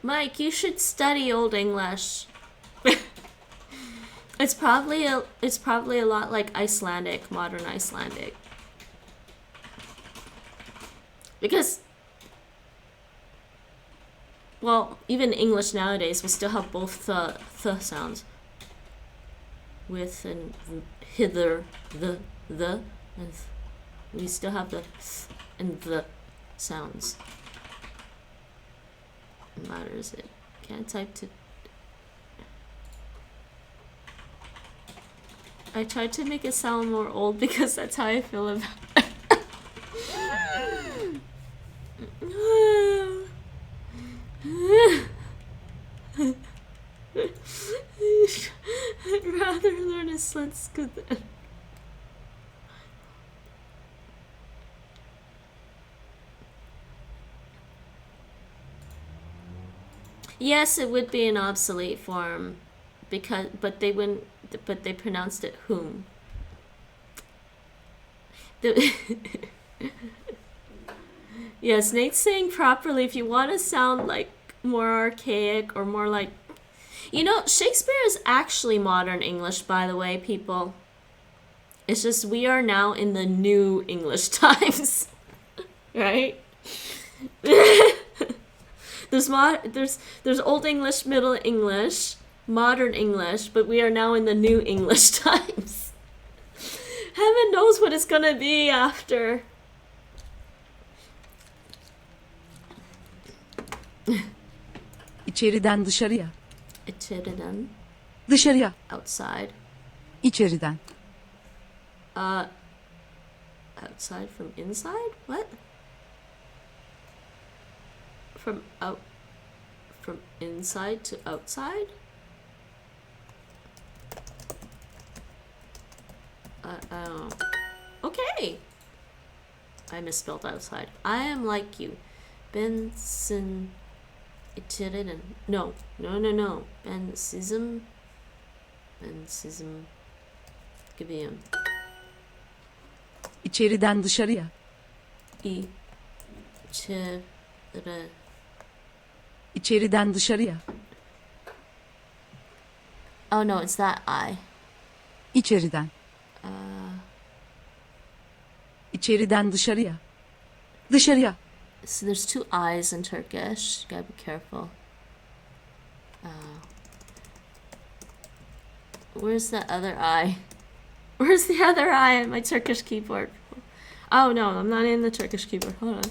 Mike, you should study Old English. It's probably a lot like Icelandic, modern Icelandic. Because, well, even English nowadays we still have both th sounds. With and hither, the, and we still have the th and the sounds. Matters it. Can't type to. I tried to make it sound more old because that's how I feel about it. I'd rather learn a svenska than. Yes, it would be an obsolete form, because but they pronounced it whom. Yes, Nate's saying properly. If you want to sound like more archaic or more like, you know, Shakespeare is actually modern English, by the way, people. It's just we are now in the new English times, right? There's Old English, Middle English, Modern English, but we are now in the new English times. Heaven knows what it's gonna be after. İçeriden dışarıya. İçeriden. Dışarıya. Outside. İçeriden. Outside from inside? What? From inside to outside? I don't know. Okay. I misspelled outside. I am like you. Benson. İçeriden. No. Bensizm. Gibiyim. İçeriden dışarıya. İçeriden dışarıya. Oh no, it's that I. İçeriden. İçeriden dışarıya. Dışarıya. So there's two I's in Turkish. You gotta be careful. Where's the other I? Where's the other I on my Turkish keyboard? Oh no, I'm not in the Turkish keyboard. Hold on.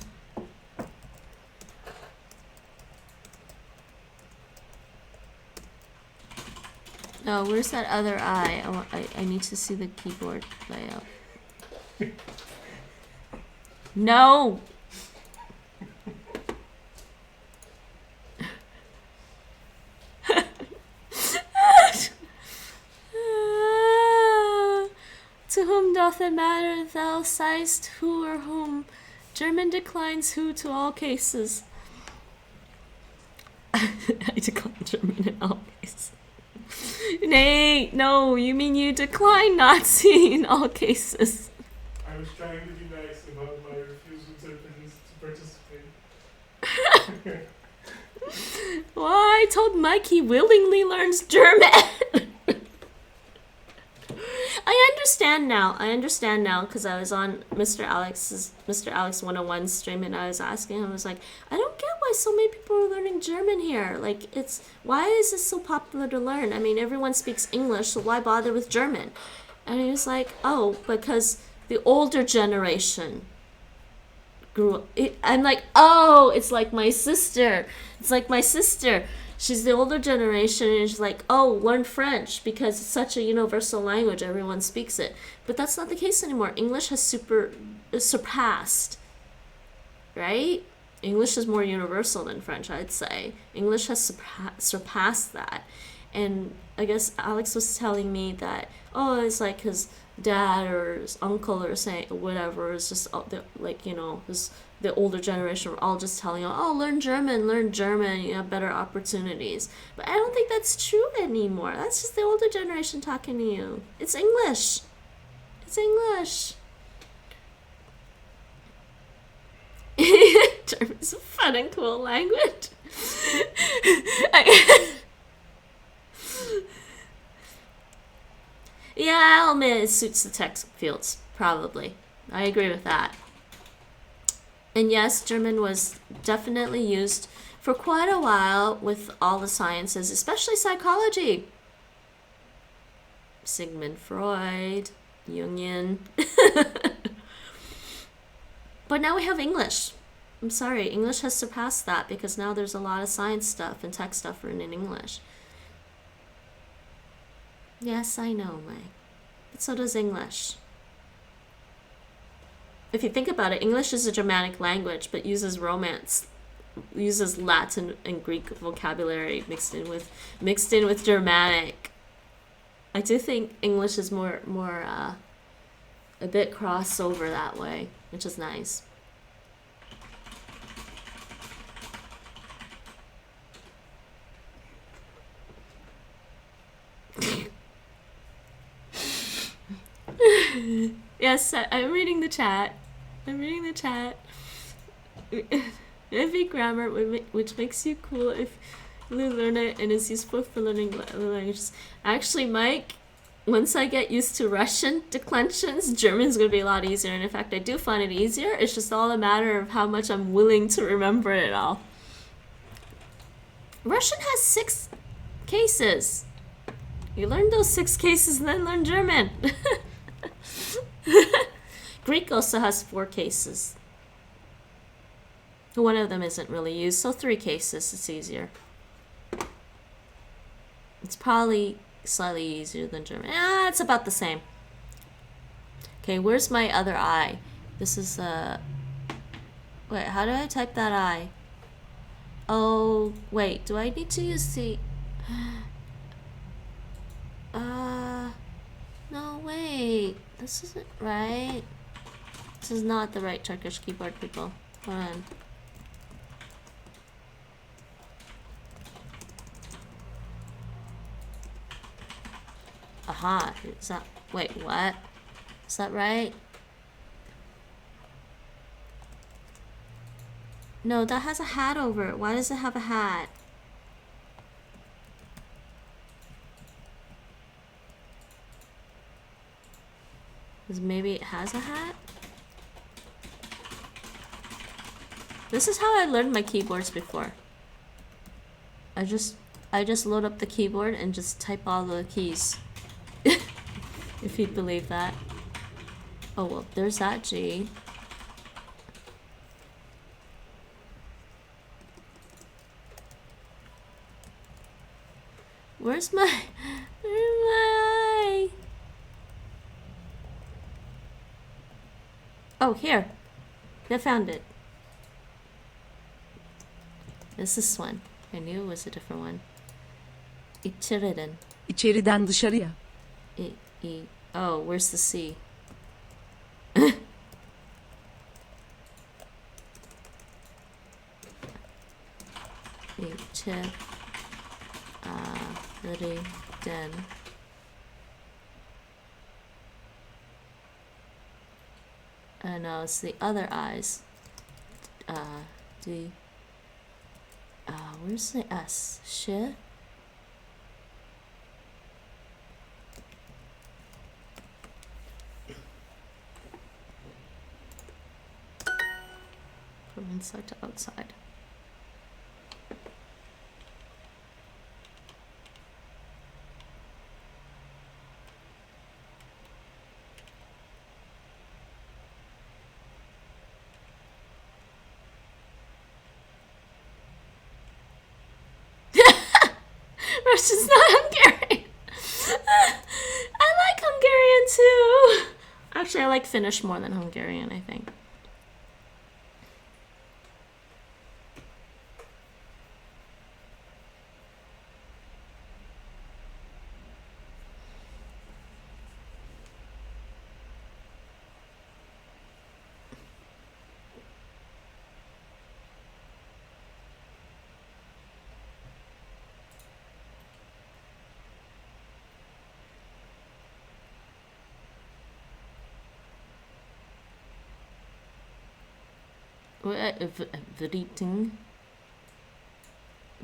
No, where's that other I? I need to see the keyboard layout. No! To whom doth it matter, thou sayest who or whom? German declines who to all cases. I decline German in all cases. Nate, no, you mean you decline Nazi in all cases. I was trying to be nice about my refusal to participate. Well, I told Mike he willingly learns German. I understand now because I was on Mr. Alex 101 stream and I was asking him, I was like, I don't get why so many people are learning German here. Like, why is this so popular to learn? I mean, everyone speaks English, so why bother with German? And he was like, oh, because the older generation I'm like, oh, it's like my sister. It's like my sister. She's the older generation, and she's like, oh, learn French because it's such a universal language. Everyone speaks it. But that's not the case anymore. English has surpassed, right? English is more universal than French, I'd say. English has surpassed that. And I guess Alex was telling me that, oh, it's like his dad or his uncle or saying whatever is just like, the older generation were all just telling him, oh, learn German, you have better opportunities. But I don't think that's true anymore. That's just the older generation talking to you. It's English. It's English. German's a fun and cool language. Yeah, I'll admit it suits the tech fields, probably. I agree with that. And yes, German was definitely used for quite a while with all the sciences, especially psychology. Sigmund Freud, Jungian. But now we have English. I'm sorry, English has surpassed that because now there's a lot of science stuff and tech stuff written in English. Yes, I know, Mike. But so does English. If you think about it, English is a Germanic language, but uses Latin and Greek vocabulary mixed in with Germanic. I do think English is more a bit crossover that way, which is nice. Yes, I'm reading the chat. Epic grammar, which makes you cool if you learn it and is useful for learning languages. Actually, Mike, once I get used to Russian declensions, German's going to be a lot easier. And in fact, I do find it easier. It's just all a matter of how much I'm willing to remember it all. Russian has 6 cases. You learn those 6 cases and then learn German. Greek also has 4 cases. One of them isn't really used, so 3 cases, it's easier. It's probably slightly easier than German. It's about the same. Okay, where's my other I? This is, wait, how do I type that I? Oh, wait, do I need to use the... No, wait. This isn't right. This is not the right Turkish keyboard, people. Hold on. Aha. Is that... Wait, what? Is that right? No, that has a hat over it. Why does it have a hat? Because maybe it has a hat? This is how I learned my keyboards before. I just load up the keyboard and just type all the keys. If you'd believe that. Oh well, there's that G. Where's my eye? Oh, here. I found it. It's this one. I knew it was a different one. İçeriden. İçeriden dışarıya. Oh, where's the C? İçeriden. No, it's the other eyes. Where's the S? Shit. From inside to outside. Russian's not Hungarian. I like Hungarian too. Actually, I like Finnish more than Hungarian, I think.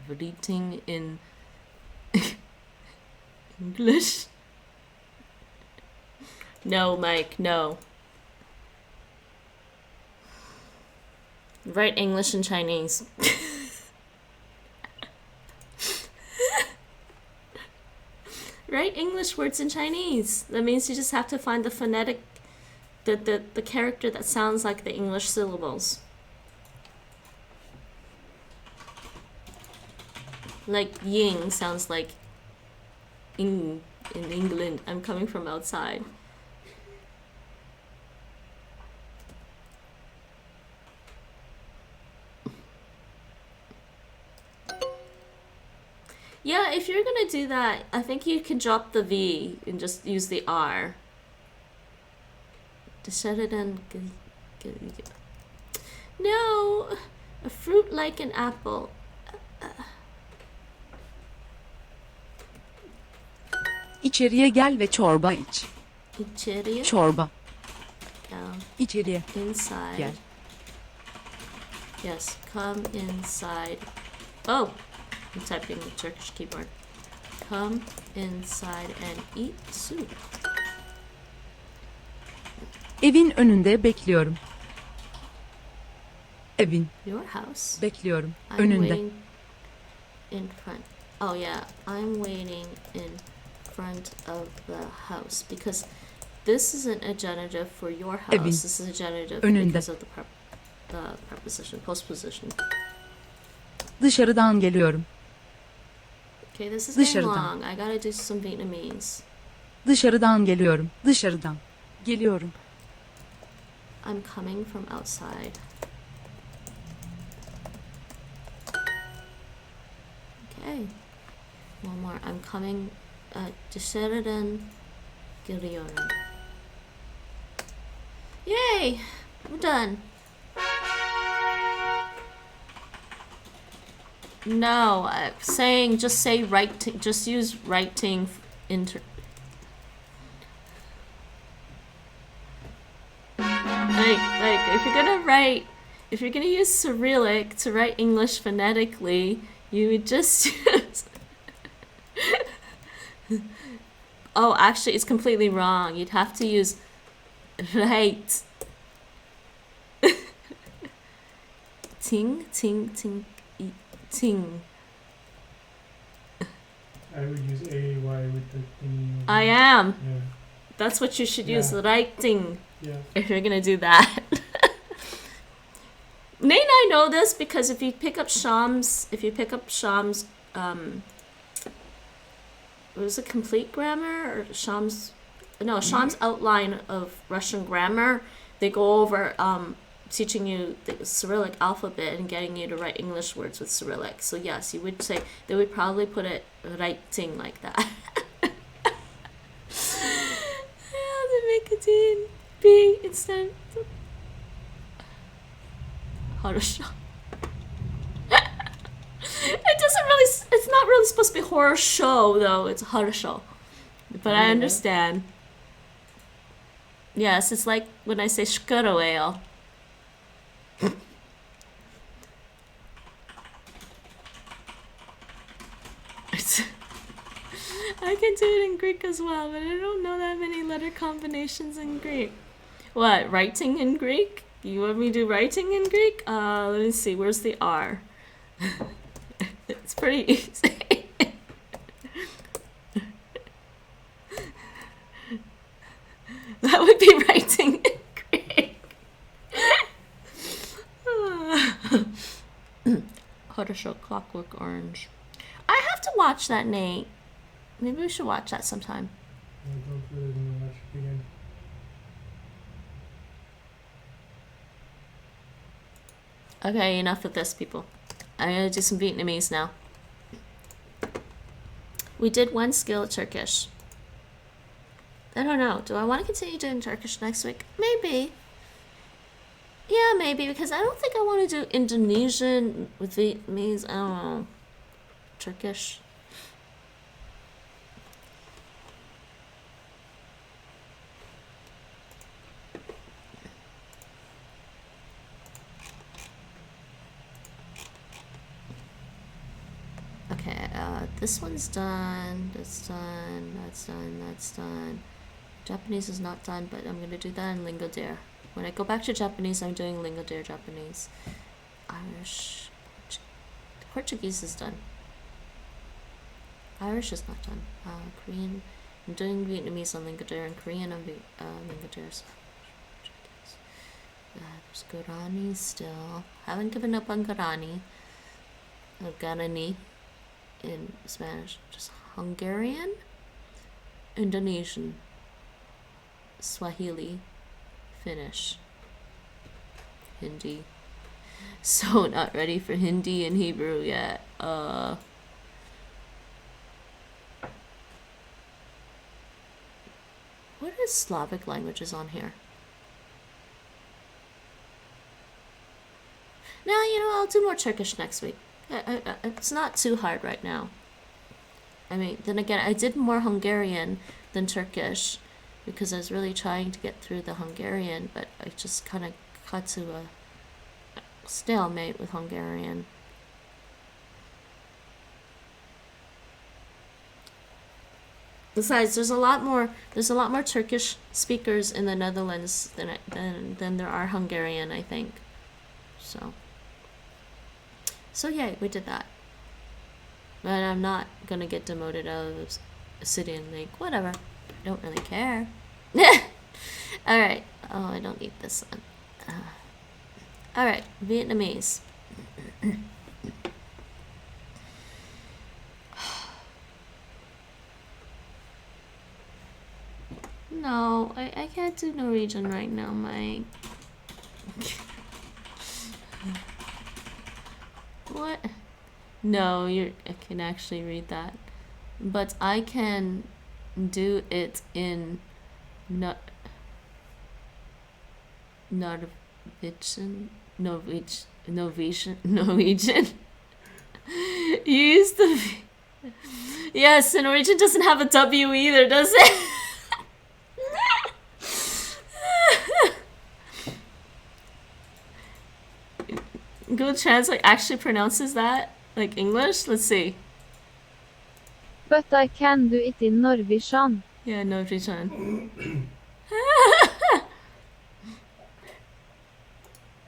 Vreeting in English? No, Mike, no. Write English and Chinese. Write English words in Chinese. That means you just have to find the phonetic, the character that sounds like the English syllables. Like ying sounds like in England. I'm coming from outside. Yeah, if you're gonna do that, I think you can drop the V and just use the R. No, a fruit like an apple. İçeriye gel ve çorba iç. İçeriye. Çorba. Yeah. İçeriye. Inside. Gel. Yes, come inside. Oh, I'm typing the Turkish keyboard. Come inside and eat soup. Evin önünde bekliyorum. Evin. Your house. Bekliyorum. I'm Önünde. waiting in front. Oh yeah, I'm waiting in front of the house because this isn't a genitive for your house. Evin. This is a genitive Önünde. because of the preposition, postposition. Dışarıdan geliyorum. Okay, this is getting Dışarıdan. long. I gotta do some Vietnamese. Dışarıdan geliyorum. Dışarıdan. Geliyorum. I'm coming from outside. Okay. One more. I'm coming. Dışarıdan geliyorum. Yay! We're done. No, saying just say writing. Just use writing like if you're gonna use Cyrillic to write English phonetically, you would just use. Oh, actually, it's completely wrong. You'd have to use right. Ting, ting, ting, ting. I would use AY with the thingy. I am. Yeah. That's what you should Yeah. use, writing, Yeah. if you're gonna do that. Nate and I know this because if you pick up Sham's, was it complete grammar or Sham's outline of Russian grammar, they go over teaching you the Cyrillic alphabet and getting you to write English words with Cyrillic. So yes, you would say, they would probably put it writing like that. The nicotine B instead. Хорошо. It's not really supposed to be horror show though, it's хорошо. But I understand. Yes, it's like when I say shkoroel. I can do it in Greek as well, but I don't know that many letter combinations in Greek. What, writing in Greek? You want me to do writing in Greek? Let me see, where's the R? It's pretty easy. That would be writing in Greek. How to show Clockwork Orange. I have to watch that, Nate. Maybe we should watch that sometime. I don't really know much again. Okay, enough of this, people. I'm gonna do some Vietnamese now. We did one skill Turkish. I don't know. Do I want to continue doing Turkish next week? Maybe. Yeah, maybe, because I don't think I want to do Indonesian with Vietnamese. I don't know. Turkish. Okay, this one's done. That's done. That's done. That's done. Japanese is not done, but I'm gonna do that in LingoDeer. When I go back to Japanese, I'm doing LingoDeer Japanese. Irish. Portuguese is done. Irish is not done. Korean. I'm doing Vietnamese on LingoDeer and Korean on LingoDeer. There's Guarani still. Haven't given up on Guarani. Guarani in Spanish. Just Hungarian, Indonesian, Swahili, Finnish, Hindi. So not ready for Hindi and Hebrew yet. What is Slavic languages on here? No, you know, I'll do more Turkish next week. It's not too hard right now. I mean, then again, I did more Hungarian than Turkish because I was really trying to get through the Hungarian, but I just kind of got to a stalemate with Hungarian. Besides, there's a lot more Turkish speakers in the Netherlands than there are Hungarian, I think. So yeah, we did that. But I'm not gonna get demoted out of the city and like whatever. I don't really care. Alright. Oh, I don't need this one. Alright, Vietnamese. No, I can't do Norwegian right now, Mike. What? No, I can actually read that. But I can do it in Norwegian. Use the yes, and Norwegian doesn't have a W either, does it? Google Translate actually pronounces that like English. Let's see. But I can do it in Norwegian. Yeah, Norwegian.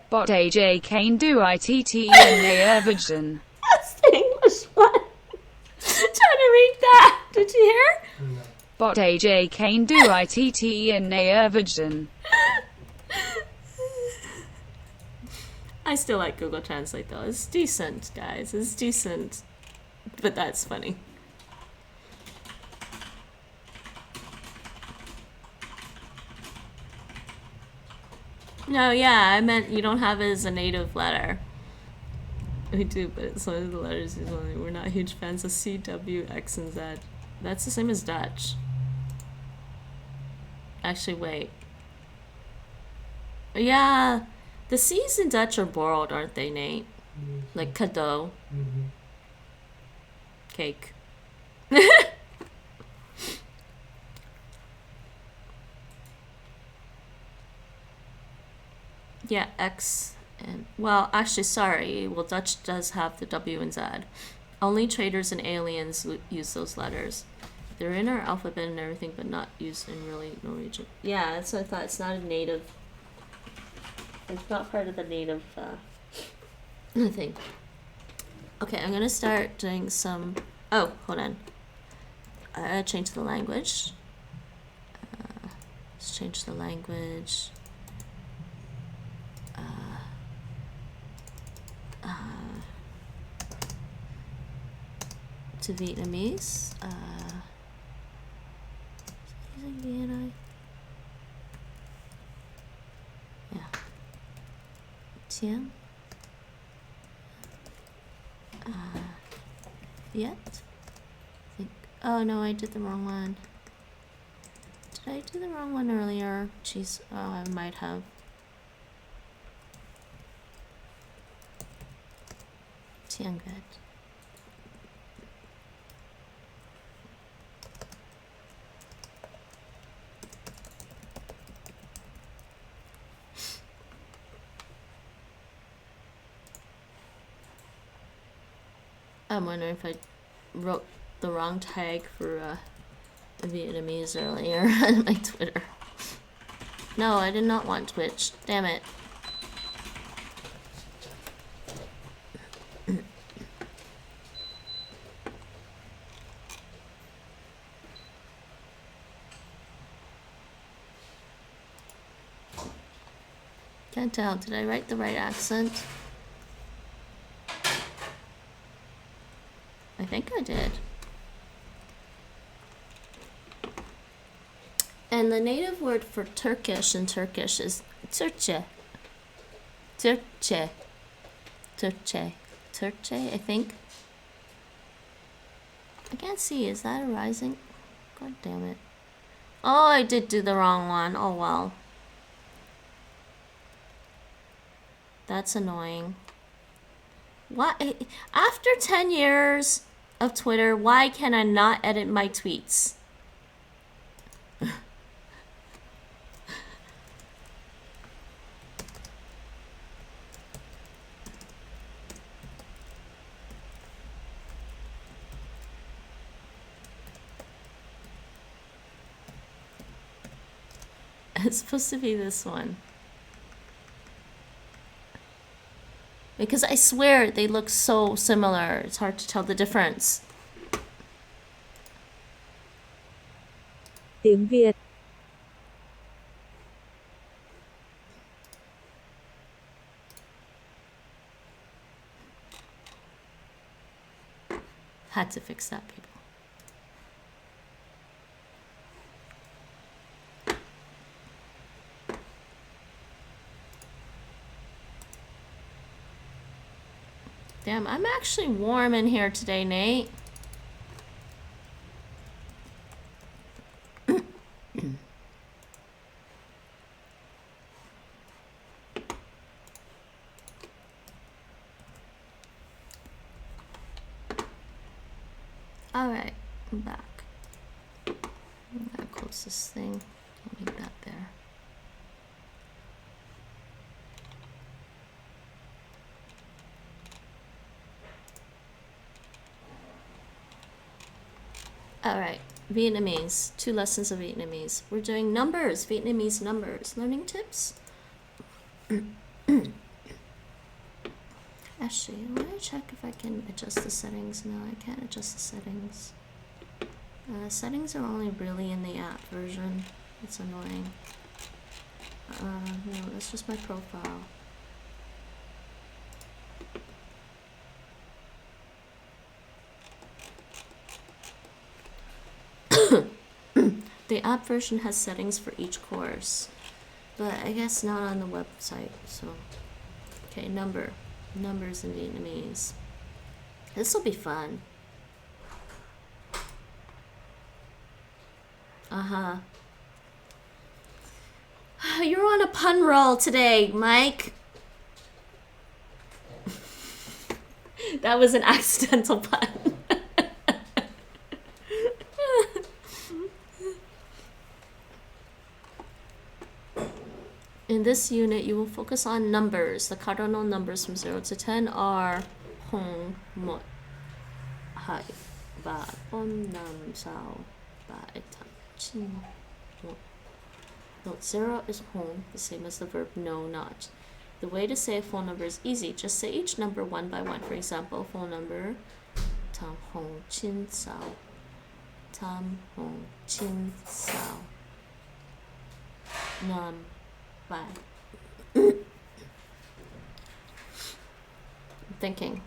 But AJ Kane do ITTENA That's the English one. Trying to read that. Did you hear? No. But AJ Kane do ITTENA I still like Google Translate though. It's decent, guys. It's decent. But that's funny. No, yeah, I meant you don't have it as a native letter. We do, but it's one of the letters is only. We're not huge fans of C, W, X, and Z. That's the same as Dutch. Actually, wait. Yeah, the C's in Dutch are borrowed, aren't they, Nate? Yes. Like cadeau, Mm-hmm. cake. Yeah, X and well, actually, sorry. Well, Dutch does have the W and Z. Only traders and aliens use those letters. They're in our alphabet and everything, but not used in really Norwegian. Yeah, that's what I thought. It's not a native. It's not part of the native thing. Okay, I'm gonna start doing some. Oh, hold on. I change the language. Let's change the language. to Vietnamese. Using VNI. Yeah. Tien. Viet. I think. Oh no, I did the wrong one. Did I do the wrong one earlier? Jeez. Oh, I might have. Tien Viet. I'm wondering if I wrote the wrong tag for Vietnamese earlier on my Twitter. No, I did not want Twitch. Damn it. Can't tell. Did I write the right accent? I think I did. And the native word for Turkish in Turkish is Türkçe. Türkçe. Türkçe. Türkçe, I think. I can't see. Is that a rising? God damn it. Oh, I did do the wrong one. Oh well. That's annoying. Why? After 10 years of Twitter, why can I not edit my tweets? It's supposed to be this one. Because I swear they look so similar. It's hard to tell the difference. Tiếng Việt. Had to fix that, people. Damn, I'm actually warm in here today, Nate. Alright, I'm back. I'm gonna close this thing. I'll make that there. Alright, Vietnamese. 2 lessons of Vietnamese. We're doing numbers, Vietnamese numbers. Learning tips? Actually, let me check if I can adjust the settings. No, I can't adjust the settings. Settings are only really in the app version. It's annoying. No, that's just my profile. The app version has settings for each course, but I guess not on the website, so. Okay, numbers in Vietnamese. This will be fun. Uh-huh. You're on a pun roll today, Mike. That was an accidental pun. In this unit, you will focus on numbers. The cardinal numbers from 0 to 10 are Hong, Mot, Hai, Ba, Om, Nam, Sao, Ba, Etam, Chin, Mot. Note 0 is Hong, the same as the verb no, not. The way to say a phone number is easy. Just say each number one by one. For example, phone number Tam, Hong, Chin, Sao. Tam, Hong, Chin, Sao. Nam, Ba. I'm thinking.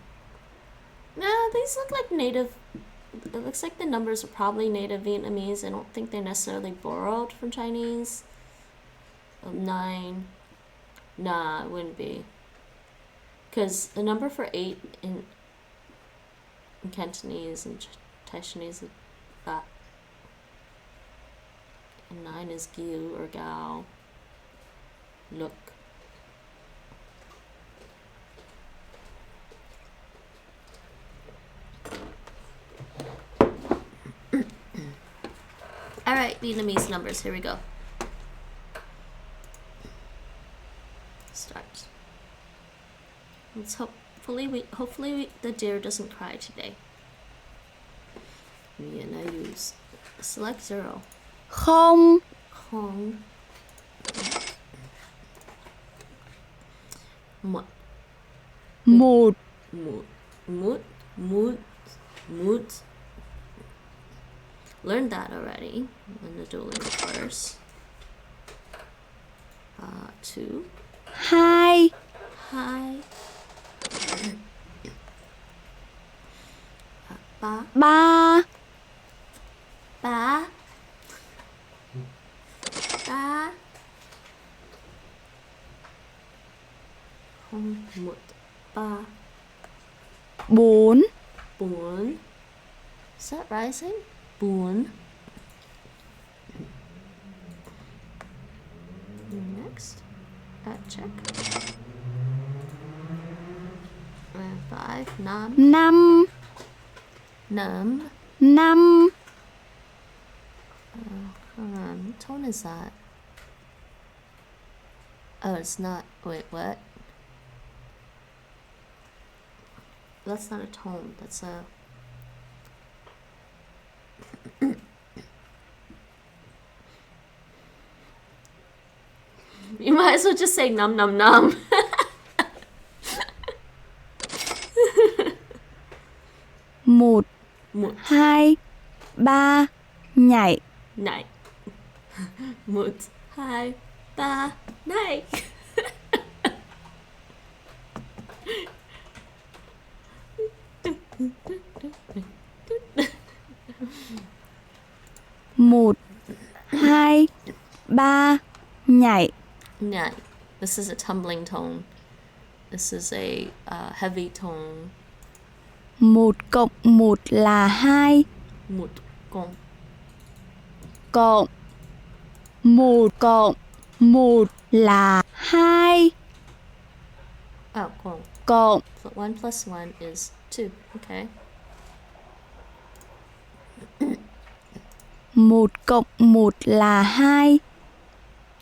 No, these look like native it looks like the numbers are probably native Vietnamese. I don't think they're necessarily borrowed from Chinese. 9. Nah, it wouldn't be. Because the number for 8 in Cantonese and Taishanese is Ba. And 9 is Giu or Gao. Look. Alright, Vietnamese numbers, here we go. Start. Let's hopefully the deer doesn't cry today. Me and I use select 0. Không. Hong. Mut. Một. Mut. Learned that already in the Duolingo course. 2. Hai. Hi. 3. Ba. 3. Không một 3. Bốn. 4. Is that rising? 4. Next. Check. 5. 5. Năm. 5. Năm. Hold on. What tone is that? Oh, it's not. Wait, what? That's not a tone. That's a. You might as well just say num num num. Một. Một. Hai. Ba. Nhảy. Này. 1, 2, 3, này. Một. Hai. Ba. Nhảy. Này. This is a tumbling tone. This is a heavy tone. 1 cộng 1 là 2. 1 cộng Cộng 1 cộng 1 là 2. Oh, cộng. Cộng So 1 plus 1 is 2. Okay. 1 cộng 1 là 2.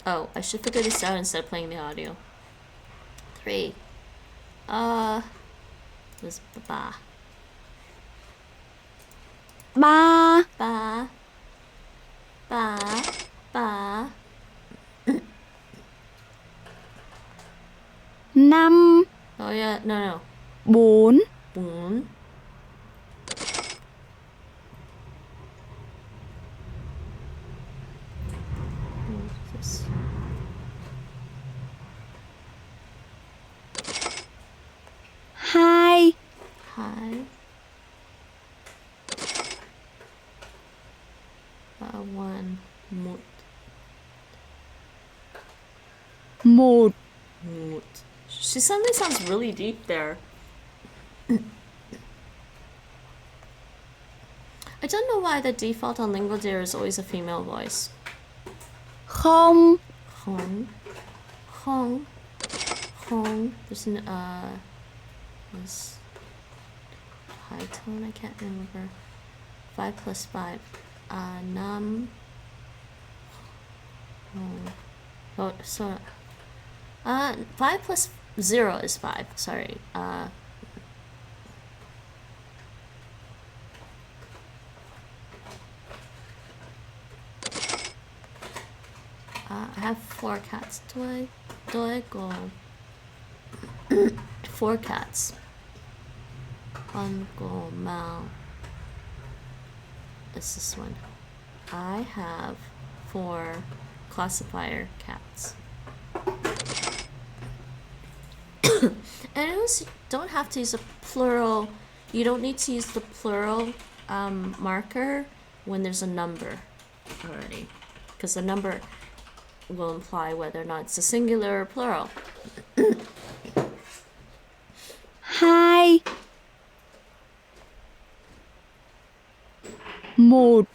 Oh, I should figure this out instead of playing the audio. 3. Was ba. 3. Ba. Ba. Ba. 5. Oh yeah, no. 4. 4. Hai. 2. 1. 1. 1. She suddenly sounds really deep there. I don't know why the default on LingoDeer is always a female voice. Không. Hong. There's an this high tone, I can't remember. 5 plus 5. Nam. Oh, so 5 plus 0 is 5. Sorry. I have 4 cats. Do I go? 4 cats. Go Mao. It's this one. I have 4 classifier cats. And I don't have to use a plural. You don't need to use the plural marker when there's a number already, because the number will imply whether or not it's a singular or plural. 2 1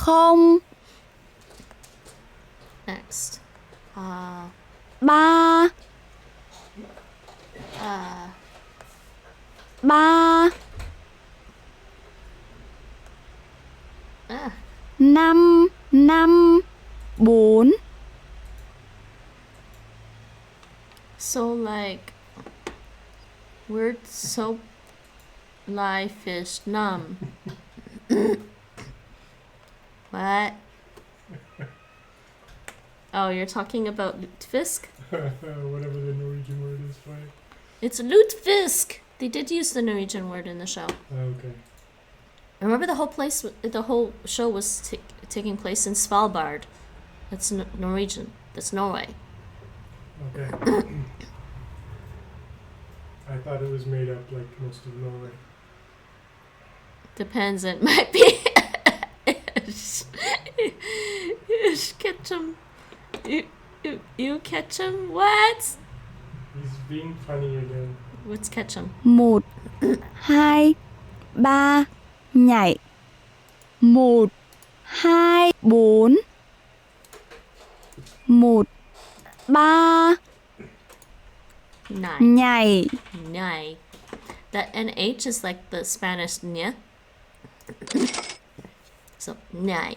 0 Next. 3 3 Ah, 5 5 4 so like word soap lie fish num. What? Oh, you're talking about lutefisk? Whatever the Norwegian word is for it. It's lutefisk. They did use the Norwegian word in the show. Okay. Remember the whole show was taking place in Svalbard. That's Norwegian. That's Norway. Okay. I thought it was made up like most of Norway. Depends. It might be. Ketchum. You Ketchum? What? He's being funny again. What's Ketchum? 1 2 3 nhảy 1 2 4 1 3 Nine. nhảy Nye. That NH is like the Spanish ñ. So, nye.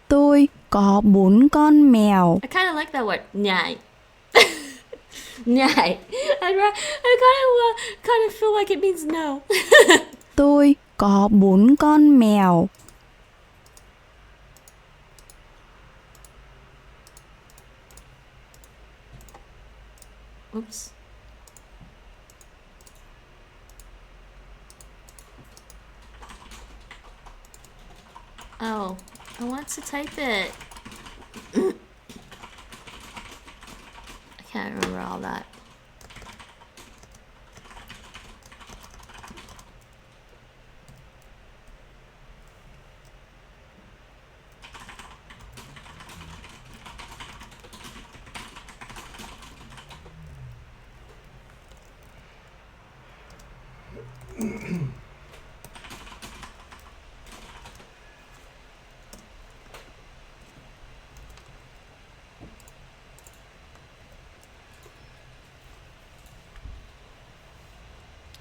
Tôi có 4 con mèo. I kind of like that word. Nye. Nye. I kind of feel like it means no. Tôi có 4 con mèo. Oops. Oh, I want to type it. I can't remember all that.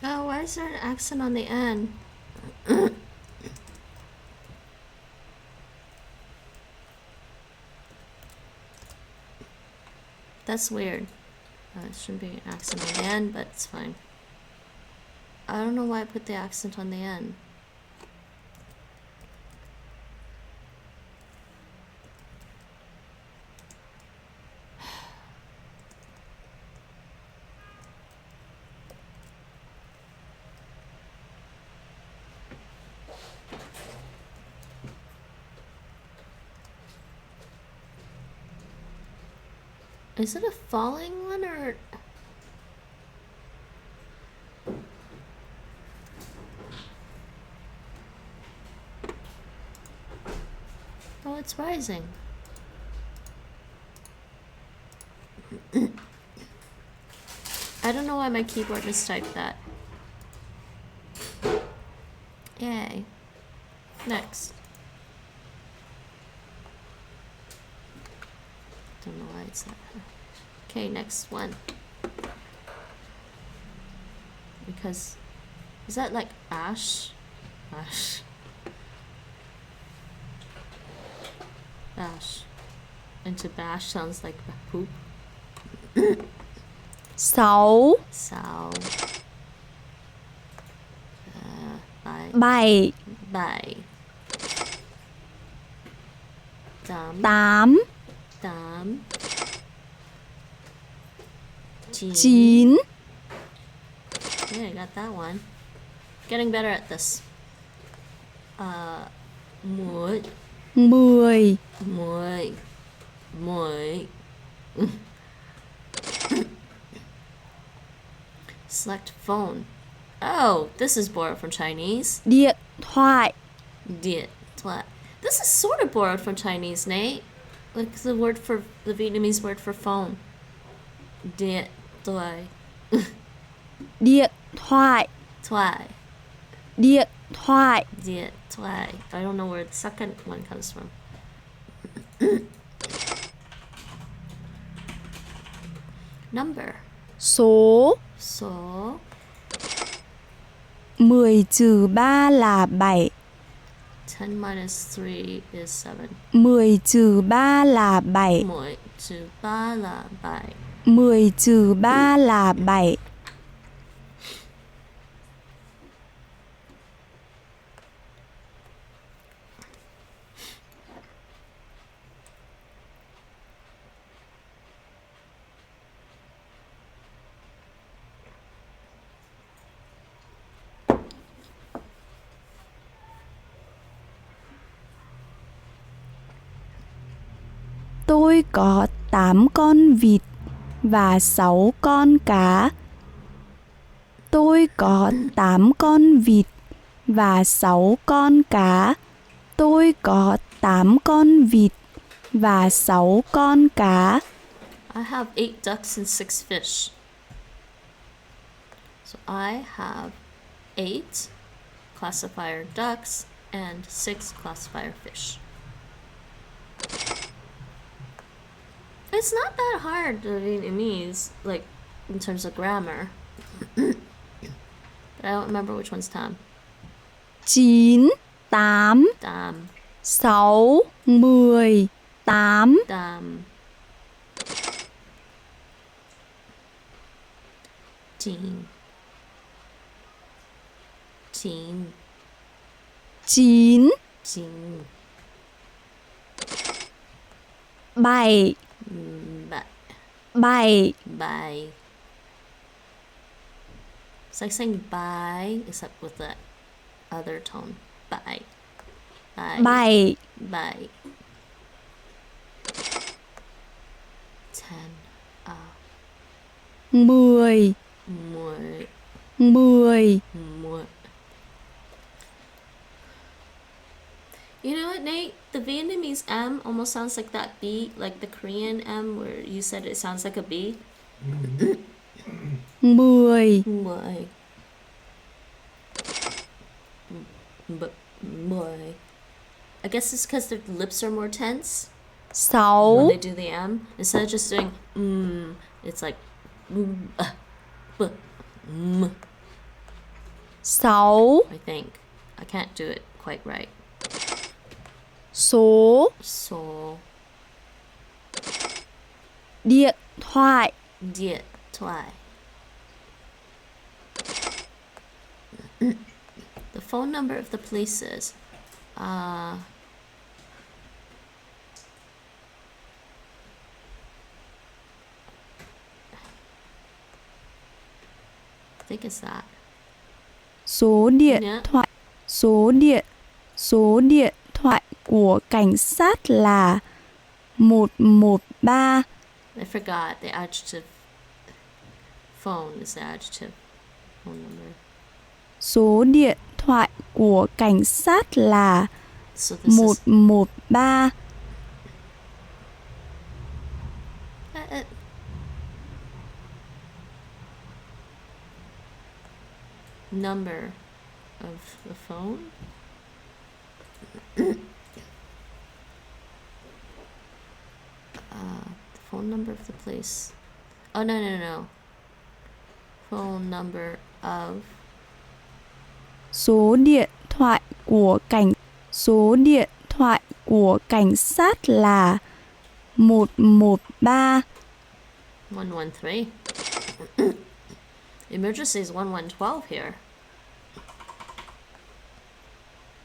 Oh, why is there an accent on the N? That's weird. It shouldn't be an accent on the N, but it's fine. I don't know why I put the accent on the N. Is it a falling one or? Oh, it's rising. I don't know why my keyboard just typed that. Yay. Next. Don't know why it's that. Okay, next one. Because is that like ash? Ash. Bash. And to bash sounds like poop. 6 Sao. Bye. 7 Bye. Tám. 8 Tám. Chín. 9 Yeah, I got that one. Getting better at this. Muối. 10 Muối. Muối. Select phone. Oh, this is borrowed from Chinese. Điện thoại. Điện thoại. This is sort of borrowed from Chinese, Nate. Like the Vietnamese word for phone. Điện thoại. Điện thoại. Thoại. Điện thoại. Điện thoại. I don't know where the second one comes from. Number. Số. Số. 10 trừ 3 là 7. 10 minus 3 is 7. 10 trừ 3 là 7. 10 trừ 3 là 7. 10 trừ 3 là 7. Tôi có 8 con vịt và 6 con cá. Tôi có 8 con vịt và 6 con cá. Tôi có 8 con vịt và 6 con cá. I have 8 ducks and 6 fish. So I have 8 classifier ducks and 6 classifier fish. It's not that hard to Vietnamese, like in terms of grammar. But I don't remember which one's Tom. 9, 8, Tam, 6, 10, 8. tam. Teen. Teen. 9, Teen. 7, Bye. 7. Bye. It's like saying bye, except with the other tone. Bye. Bye. 7. Bye. 10. 10, 10. 10. 10. You know what, Nate? The Vietnamese M almost sounds like that B, like the Korean M, where you said it sounds like a B. 10, 10. Boy. I guess it's because their lips are more tense when 6, they do the M. Instead of just doing it's like b, 6. I think. I can't do it quite right. Số. So, Điện thoại. điện thoại. The phone number of the places. I think it's that. Số điện Yeah. thoại. Số điện thoại của cảnh sát là 113. I forgot the adjective. Phone is the adjective. Phone number. Số điện thoại của cảnh sát là So this is 113. number of the phone. The phone number of the place. Oh, no. Phone number of. Số điện thoại của cảnh sát là 113. 113. Emergency is 1112 here.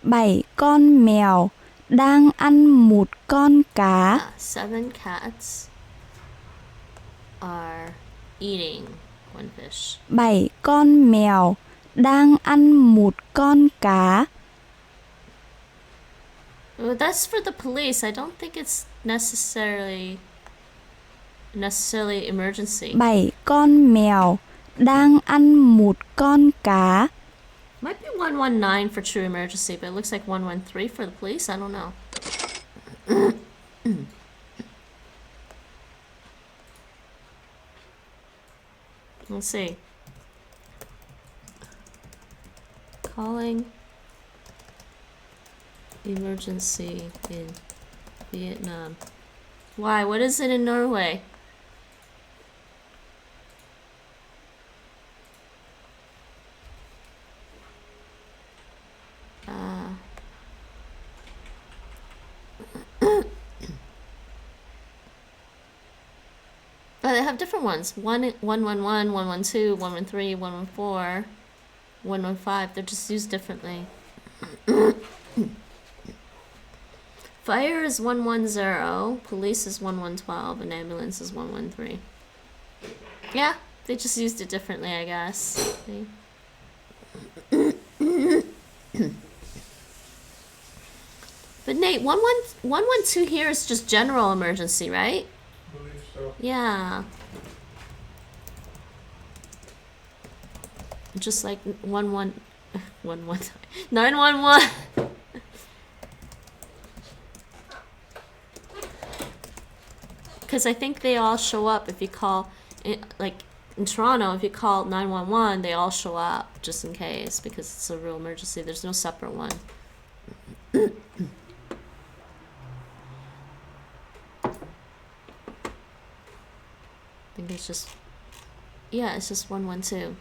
7 con mèo đang ăn một con cá. 7 cats are eating one fish. 7 con mèo đang ăn một con cá. Well, that's for the police. I don't think it's necessarily emergency. 7 con mèo đang ăn một con cá. Might be 119 for true emergency, but it looks like 113 for the police. I don't know. Let's see. Calling emergency in Vietnam. Why? What is it in Norway? But they have different ones. 111, 112, 113, 114, 115. They're just used differently. Fire is 110, police is 1112, and ambulance is 113. Yeah, they just used it differently, I guess. See? But Nate, 112 here is just general emergency, right? I believe so. Yeah. Just like 911. Because I think they all show up if you call, like in Toronto, if you call 911, they all show up just in case because it's a real emergency. There's no separate one. I think it's just, yeah, it's just 112.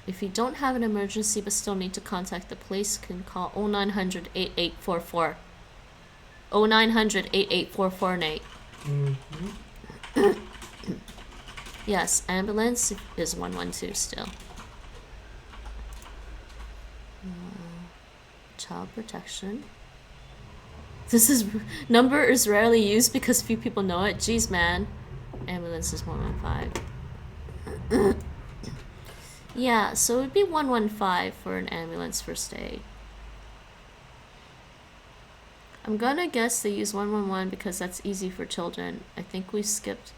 If you don't have an emergency but still need to contact the police, can call 0900 8844. 0900 8844, Nate. Mm-hmm. Yes, ambulance is 112 still. Child protection. This number is rarely used because few people know it. Jeez, man. Ambulance is 115. Yeah, so it would be 115 for an ambulance first aid. I'm gonna guess they use 111 because that's easy for children. I think we skipped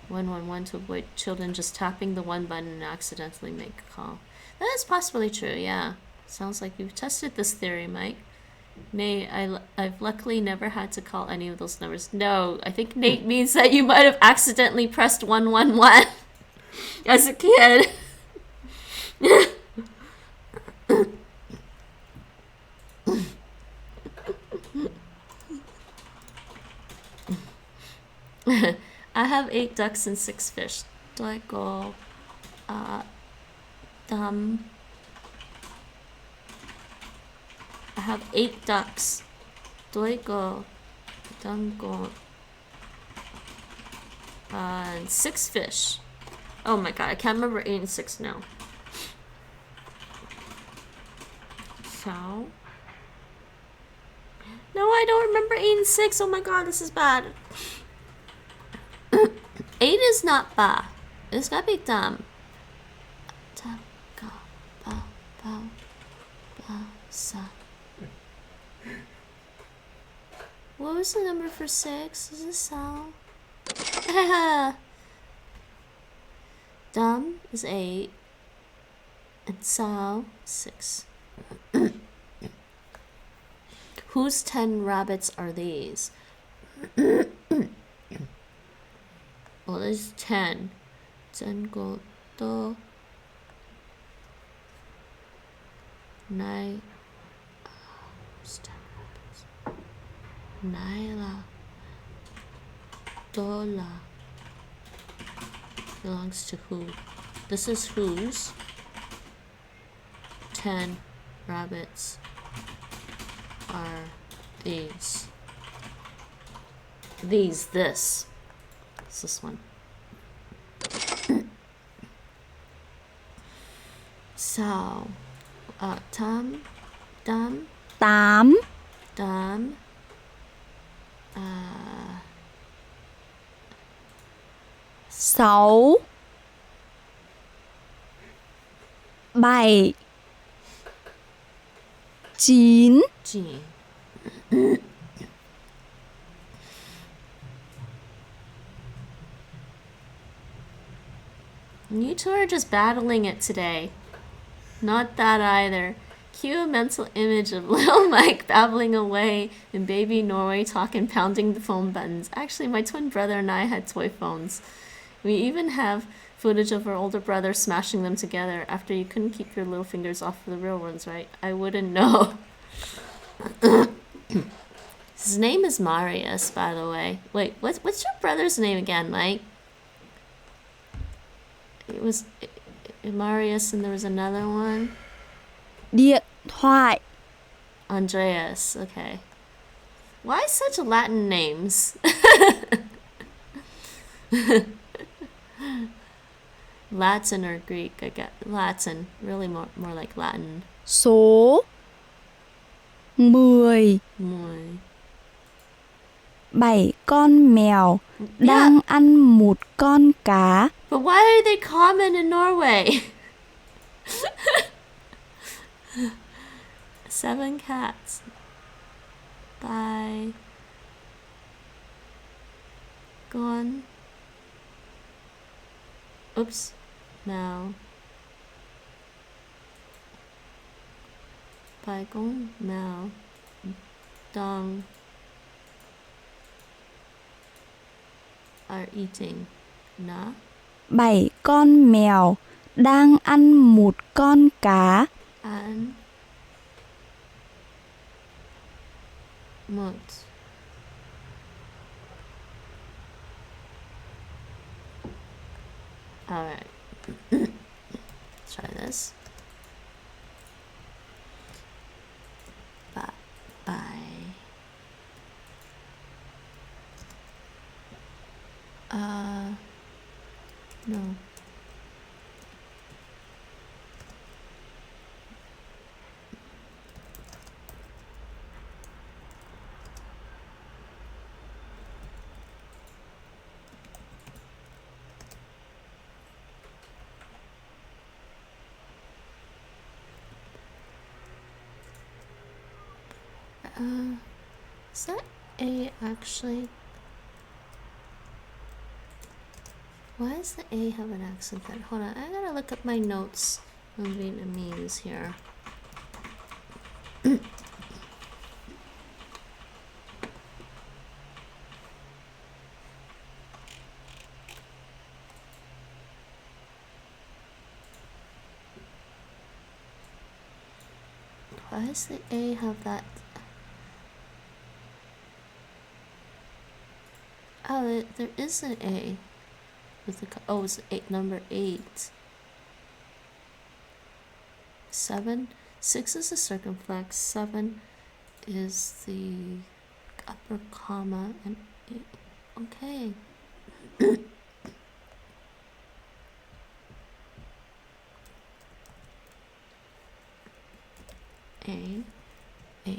111 to avoid children just tapping the one button and accidentally make a call. That is possibly true, yeah. Sounds like you've tested this theory, Mike. Nate, I've luckily never had to call any of those numbers. No, I think Nate means that you might have accidentally pressed 111 as a kid. I have 8 ducks and 6 fish. Do I go, I have 8 ducks. Do I go, and 6 fish. Oh my god, I can't remember 8 and 6 now. So, no, I don't remember 8 and 6. Oh my god, this is bad. 8 is not ba. It's gotta be dum. Dum, go, ba, ba, ba, sa. What was the number for 6? Is it sao? Dum is 8. And sao, 6. Whose 10 rabbits are these? Well, there's 10. 10 go to 9. Who's 10 rabbits? Naila. Dola. Belongs to who? This is whose 10 rabbits are these. This. It's this one. So, tam, 8 dam, 6 7 9 Gene. You two are just battling it today. Not that either. Cue a mental image of little Mike babbling away and baby Norway talking, pounding the phone buttons. Actually, my twin brother and I had toy phones. We even have footage of our older brother smashing them together after you couldn't keep your little fingers off of the real ones, right? I wouldn't know. His name is Marius, by the way. Wait, what's your brother's name again, Mike? It was Marius and there was another one. Điện thoại. Andreas, okay. Why such Latin names? Latin or Greek, I get Latin, really more like Latin. Số 10. 7 con mèo đang ăn một con cá. But why are they common in Norway? 7 cats. Bye. Gone. Oops. Now. Bye gone. Now. Dong. Are eating. Nah. 7 con mèo đang ăn một con cá. And mut. Alright. Let's try this. Bye. No. Is that A actually? Why does the A have an accent there? Hold on, I gotta look up my notes on Vietnamese here. Why does the A have that? Oh, there is an A. With the oh, it's number 8. 7. 6 is the circumflex. 7 is the upper comma, and 8. Okay. A, 8.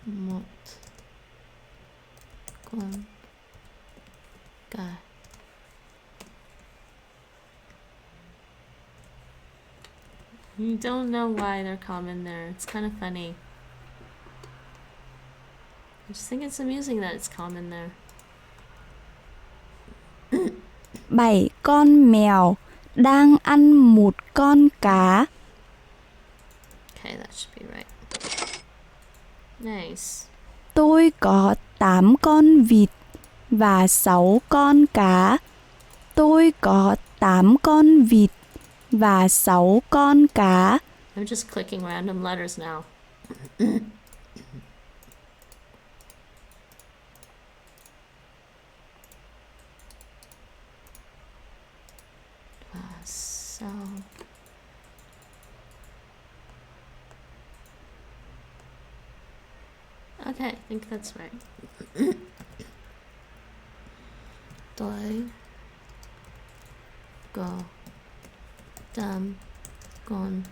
Mot. Con. Ga. You don't know why they're common there. It's kind of funny. I just think it's amusing that it's common there. 7 con mèo đang ăn một con cá. Okay, that should be right. Nice. Tôi có 8 con vịt và 6 con cá. Tôi có 8 con vịt và 6 con cá. I'm just clicking random letters now. So okay, I think that's right. Tôi có 8 con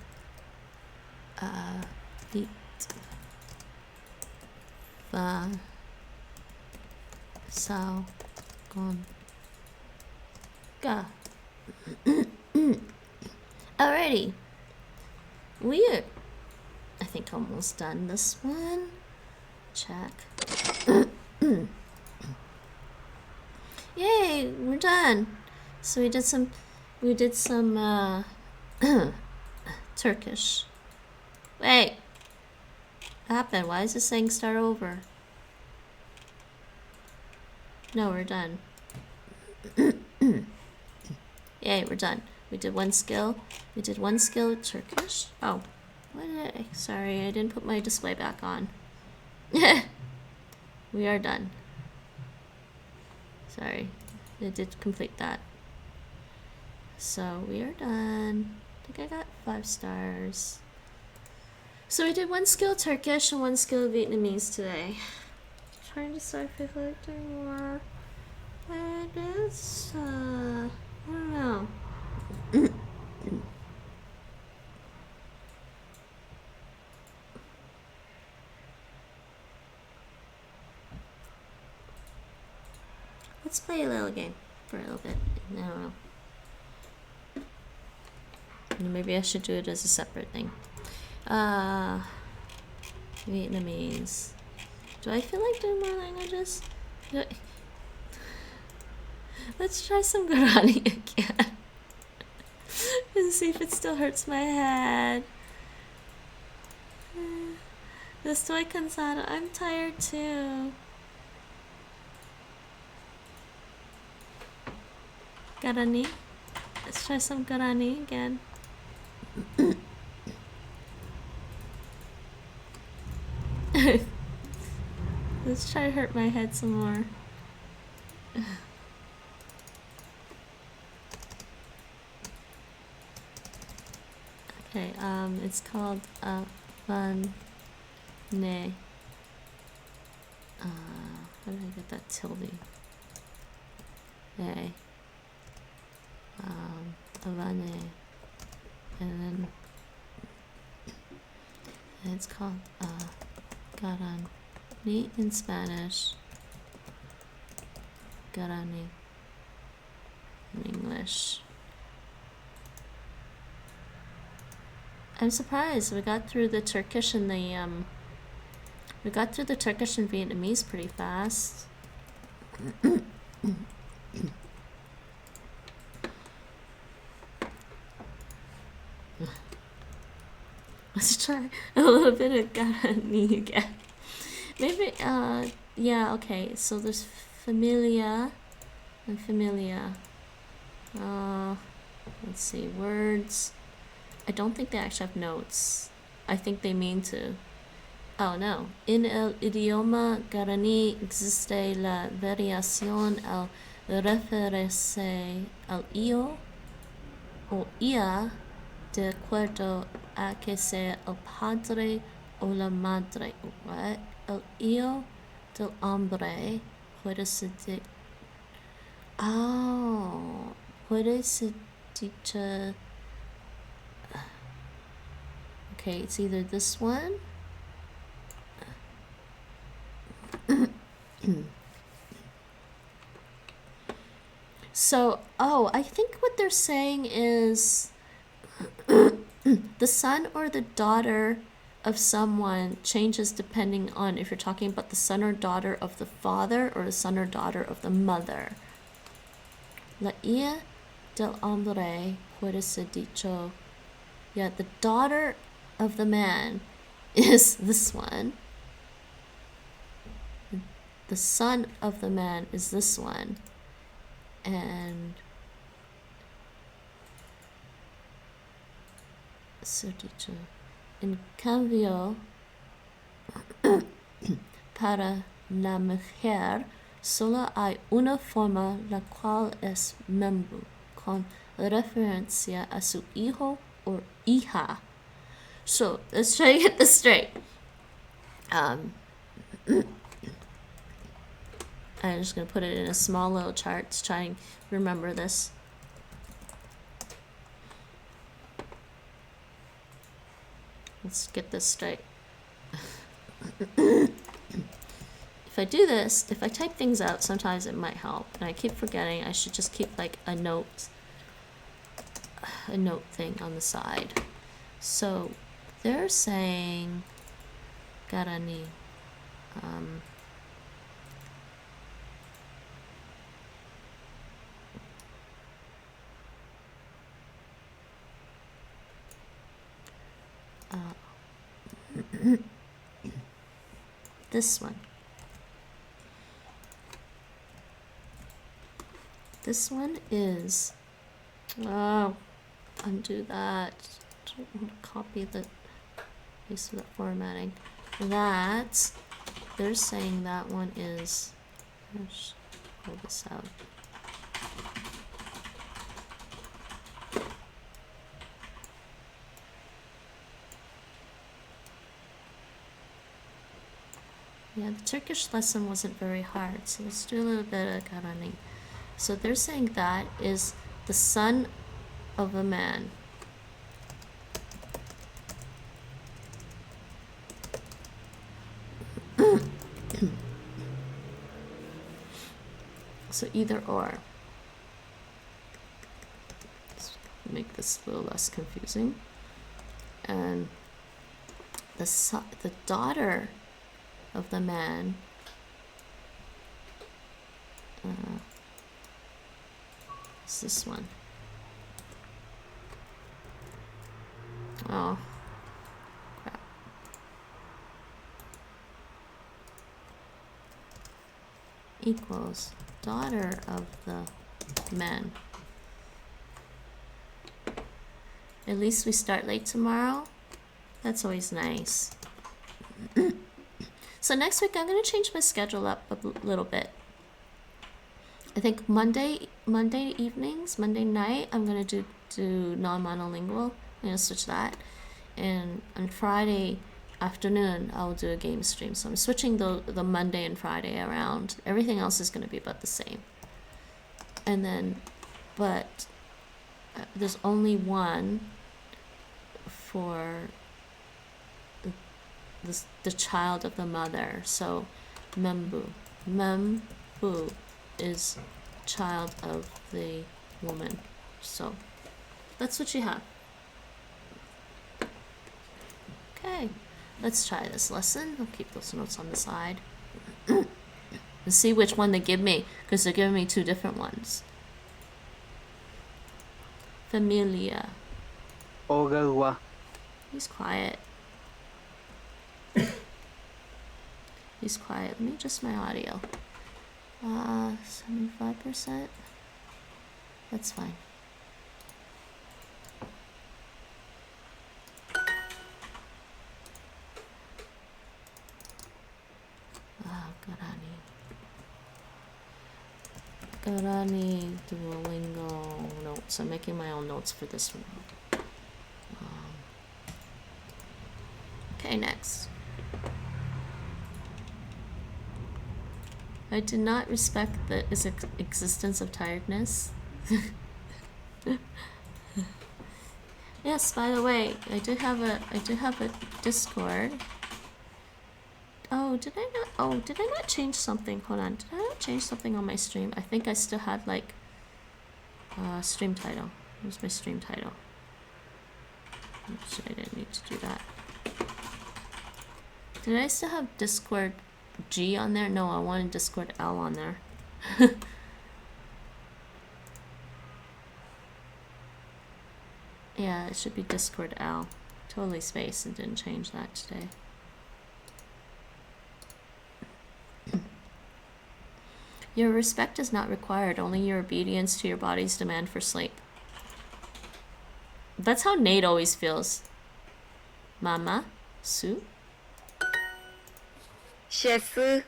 vịt và 6 con cá. Alrighty. We're, I think, almost done this one. Check. Yay, we're done. So we did some Turkish. Wait. What happened? Why is it saying start over? No, we're done. Yay, we're done. We did one skill. We did one skill Turkish. Oh, what did I? Sorry, I didn't put my display back on. We are done. Sorry, I did complete that. So we are done. I think I got 5 stars. So we did one skill Turkish and one skill Vietnamese today. Trying to decide if I feel like doing more. And it's, I don't know. Let's play a little game for a little bit. I don't know. Maybe I should do it as a separate thing. Vietnamese. Do I feel like doing more languages? Let's try some Guarani again. And see if it still hurts my head. Estoy cansado. I'm tired too. Guarani. Let's try some Guarani again. Let's try to hurt my head some more. Okay, it's called avañe'ẽ. How did I get that tilde? Okay. Avañe'ẽ. And then it's called Guarani in Spanish, Guarani in English. I'm surprised we got through the Turkish and the Turkish and Vietnamese pretty fast. Let's try a little bit of Guarani again. Maybe, yeah, okay, so there's familia and familia. Let's see, words. I don't think they actually have notes. I think they mean to. Oh no. En el idioma Guarani existe la variación al referirse al io o ella de acuerdo a que sea el padre o la madre. What? El io del hombre puede ser puede ser dicho. Okay, it's either this one. So, I think what they're saying is the son or the daughter of someone changes depending on if you're talking about the son or daughter of the father or the son or daughter of the mother. La hija del hombre puede ser dicho. Yeah, the daughter of the man is this one. The son of the man is this one. And so dicho. En cambio, para la mujer solo hay una forma la cual es miembro con referencia a su hijo or hija. So let's try to get this straight. I'm just gonna put it in a small little chart to try and remember this. Let's get this straight. If I do this, if I type things out, sometimes it might help. And I keep forgetting I should just keep like a note. a note thing on the side. So they're saying Guarani. This one. This one is, oh, undo that. Don't want to copy the piece of the formatting. That, they're saying that one is, let's pull this out. Yeah, the Turkish lesson wasn't very hard, so let's do a little bit of Guarani. So they're saying that is the son of a man. So either or. Let's make this a little less confusing. And the daughter of the man is this one. Oh, crap. Equals daughter of the man. At least we start late tomorrow. That's always nice. So next week I'm going to change my schedule up a little bit. I think Monday evenings, Monday night, I'm going to do non-monolingual. I'm going to switch that. And on Friday afternoon, I'll do a game stream. So I'm switching the Monday and Friday around. Everything else is going to be about the same. And then, but there's only one for the child of the mother. So membu is child of the woman. So that's what you have. Okay, let's try this lesson. I'll keep those notes on the side and see which one they give me, because they're giving me two different ones. Familia. He's quiet. He's quiet. Let me adjust my audio. 75%. That's fine. Guarani, Duolingo notes. I'm making my own notes for this one. Okay, next. I do not respect the existence of tiredness. Yes, by the way, I do have a Discord. Oh, did I not change something? Hold on. Did I not change something on my stream? I think I still had like stream title. Where's my stream title? Oops, I didn't need to do that. Did I still have Discord G on there? No, I wanted Discord L on there. Yeah, it should be Discord L. Totally spaced and didn't change that today. Your respect is not required, only your obedience to your body's demand for sleep. That's how Nate always feels. Mama, Sue? Chefu.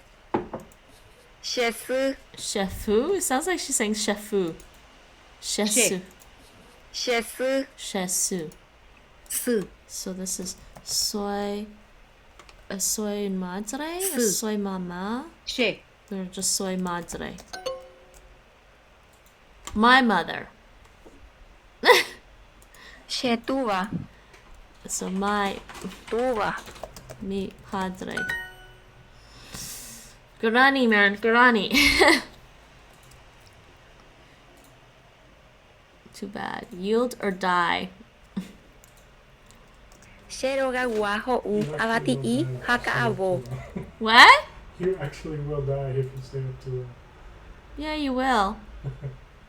Chefu. Chefu? It sounds like she's saying chefu. Chefu. Chefu. Chefu. Su. So this is soy madre? Or Su. soy mama? She. Or just soy madre? My mother. Che tuva. So my, Tuva. mi padre. Guarani, man, Guarani. Too bad. Yield or die. Sheroga wa ho'u avañe'ẽ ha ka'avo. What? You actually will die if you stay up too long. Yeah, you will.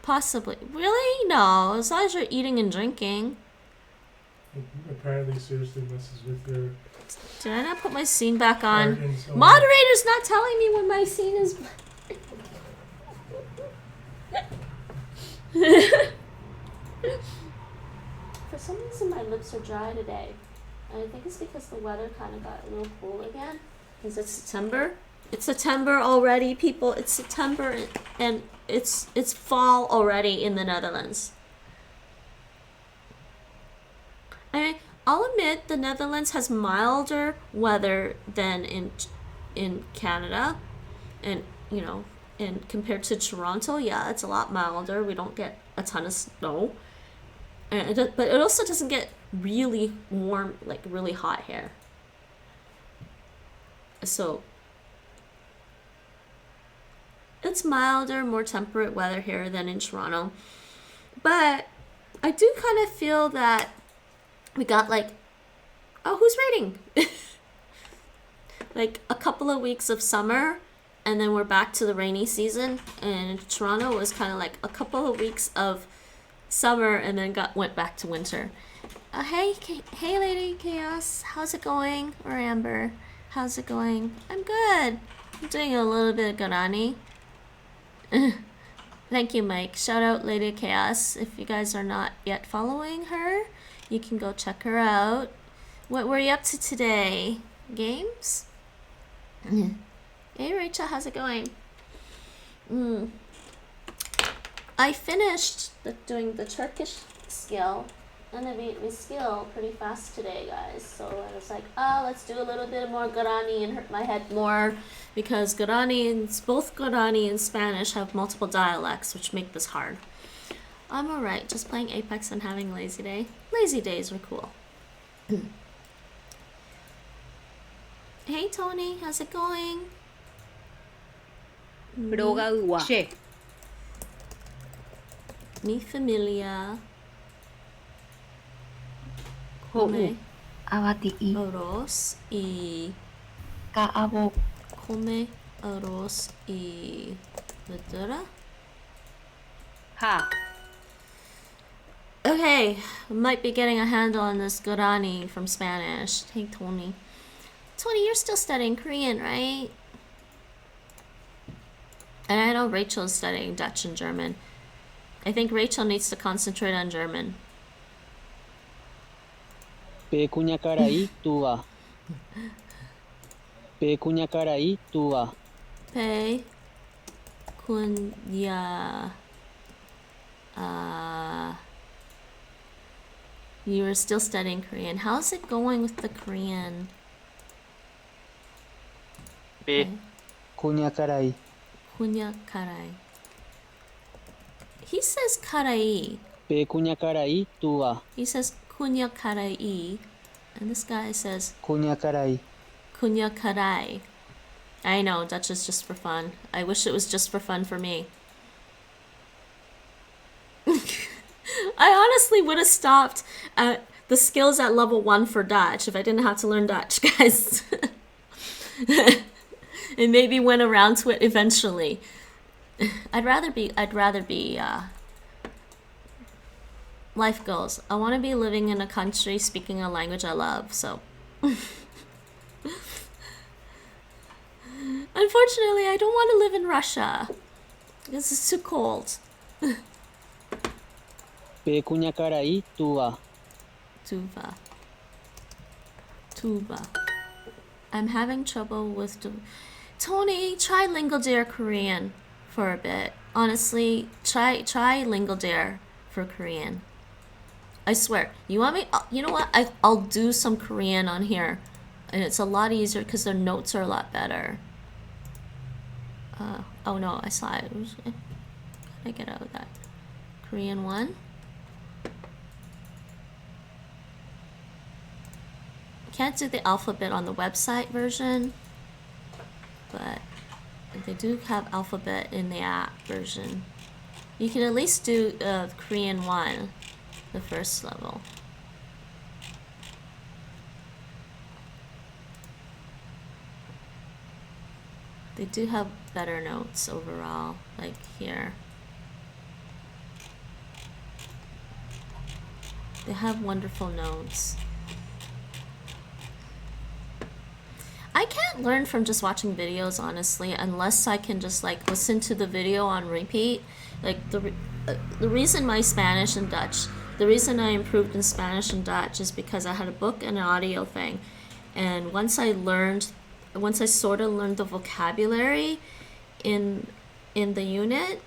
Possibly. Really? No. As long as you're eating and drinking. It apparently seriously messes with your Did I not put my scene back on? organs. Moderator's not telling me when my scene is. For some reason, my lips are dry today. And I think it's because the weather kind of got a little cool again. Is it September? It's September already, people. It's September and it's fall already in the Netherlands. I'll admit the Netherlands has milder weather than in Canada, and and compared to Toronto, yeah, it's a lot milder. We don't get a ton of snow, and but it also doesn't get really warm, like really hot here. So it's milder, more temperate weather here than in Toronto. But I do kind of feel that we got who's rating? Like a couple of weeks of summer, and then we're back to the rainy season. And Toronto was kind of like a couple of weeks of summer, and then went back to winter. Hey, Lady Chaos, how's it going? Or Amber, how's it going? I'm good. I'm doing a little bit of Guarani. Thank you, Mike. Shout out Lady Chaos. If you guys are not yet following her, you can go check her out. What were you up to today? Games? Hey, Rachel, how's it going? I finished doing the Turkish skill and the Vietnamese skill pretty fast today, guys. So I was like, let's do a little bit more Guarani and hurt my head more, because both Guarani and Spanish have multiple dialects, which make this hard. I'm alright, just playing Apex and having lazy day. Lazy days were cool. Hey Tony, how's it going? Che. Mi familia. Ho'u. Avañe'ẽ Arroz y ka'avo. come arroz y verdura. Ha. Okay, might be getting a handle on this Guarani from Spanish. Hey Tony. Tony, you're still studying Korean, right? And I know Rachel's studying Dutch and German. I think Rachel needs to concentrate on German. Pecuña caraí tua. Pecuña caraí tua. Pe kunya. You are still studying Korean. How's it going with the Korean? Cuña caraí. Kunya karai. He says karai. Pecuña caraí tua. He says kunya karai. And this guy says Cuña caraí. kunya karai. I know, Dutch is just for fun. I wish it was just for fun for me. I honestly would have stopped at the skills at level 1 for Dutch if I didn't have to learn Dutch, guys. And maybe went around to it eventually. I'd rather be life goals. I want to be living in a country speaking a language I love, so unfortunately I don't want to live in Russia. This is too cold. Pecuña caraí tua. Tuva. I'm having trouble with Tony, try LingoDeer Korean for a bit. Honestly, try LingoDeer for Korean. I swear. You want me? You know what? I'll do some Korean on here, and it's a lot easier because their notes are a lot better. Oh no, I saw it. How did I get out of that? Korean 1. Can't do the alphabet on the website version, but they do have alphabet in the app version. You can at least do Korean 1, the first level. They do have better notes overall, like here. They have wonderful notes. I can't learn from just watching videos, honestly, unless I can just like listen to the video on repeat. Like the reason my Spanish and Dutch, the reason I improved in Spanish and Dutch is because I had a book and an audio thing. And once I sort of learned the vocabulary in the unit,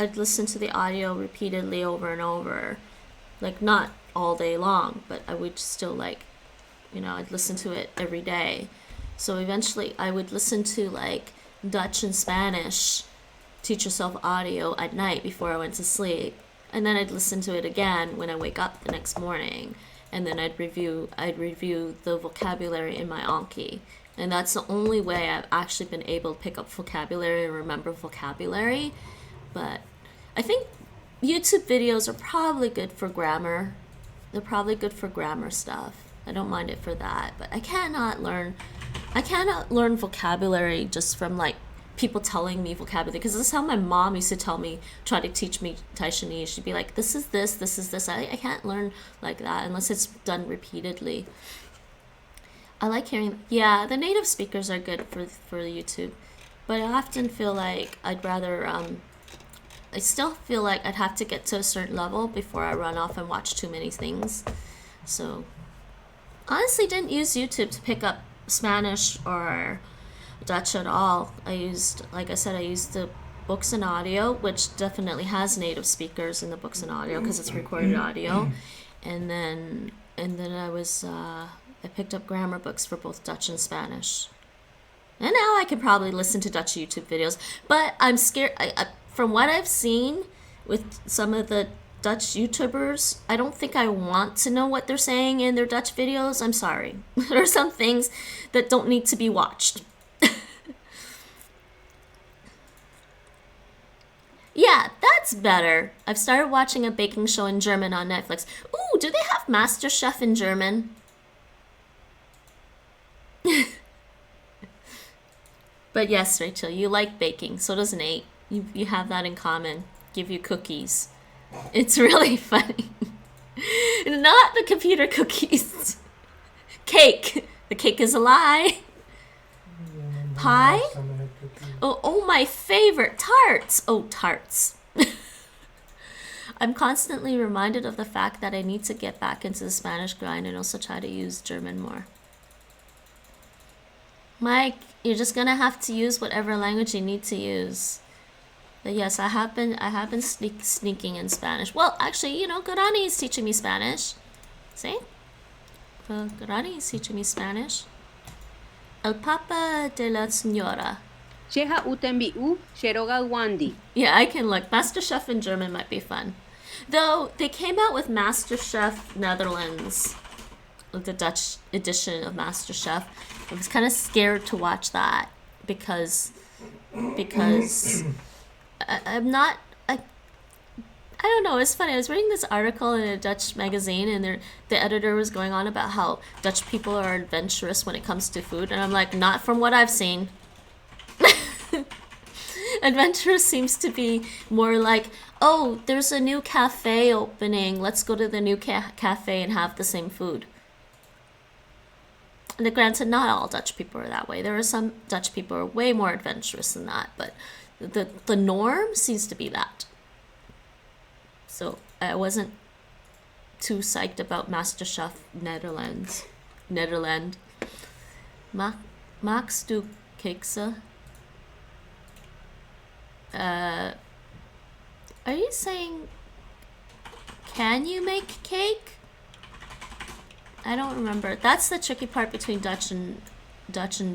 I'd listen to the audio repeatedly over and over. Like not all day long, but I would still like, you know, I'd listen to it every day. So eventually I would listen to like Dutch and Spanish teach yourself audio at night before I went to sleep. And then I'd listen to it again when I wake up the next morning. And then I'd review the vocabulary in my Anki. And that's the only way I've actually been able to pick up vocabulary and remember vocabulary. But I think YouTube videos are probably good for grammar. They're probably good for grammar stuff. I don't mind it for that. But I cannot learn vocabulary just from like people telling me vocabulary, because this is how my mom used to try to teach me Taishanese. She'd be like, this is this. I can't learn like that unless it's done repeatedly. I like hearing, yeah, the native speakers are good for YouTube, but I often feel like I'd rather, I still feel like I'd have to get to a certain level before I run off and watch too many things. So, honestly didn't use YouTube to pick up Spanish or Dutch at all. I used, like I said, I used the books and audio, which definitely has native speakers in the books and audio because it's recorded audio. And then I picked up grammar books for both Dutch and Spanish. And now I can probably listen to Dutch YouTube videos, but I'm scared. From what I've seen with some of the Dutch YouTubers, I don't think I want to know what they're saying in their Dutch videos. I'm sorry. There are some things that don't need to be watched. Yeah, that's better. I've started watching a baking show in German on Netflix. Ooh, do they have MasterChef in German? But yes, Rachel, you like baking. So does Nate. You have that in common. Give you cookies. It's really funny. Not the computer cookies. Cake. The cake is a lie. Pie? Oh, my favorite. Tarts. Oh, tarts. I'm constantly reminded of the fact that I need to get back into the Spanish grind and also try to use German more. Mike, you're just gonna have to use whatever language you need to use. But yes, I have been sneaking in Spanish. Well, actually, you know, Guarani is teaching me Spanish. See? Guarani is teaching me Spanish. El Papa de la Señora. Sheha utembiu, sheroga wandi. Yeah, I can look. MasterChef in German might be fun. Though, they came out with MasterChef Netherlands, the Dutch edition of MasterChef. I was kind of scared to watch that because I'm not, I don't know, it's funny. I was reading this article in a Dutch magazine and the editor was going on about how Dutch people are adventurous when it comes to food. And I'm like, not from what I've seen. Adventurous seems to be more like, oh, there's a new cafe opening. Let's go to the new cafe and have the same food. And granted, not all Dutch people are that way. There are some Dutch people who are way more adventurous than that, but the norm seems to be that. So I wasn't too psyched about MasterChef Netherlands. Max du Kekse? Are you saying, can you make cake? I don't remember. That's the tricky part between Dutch and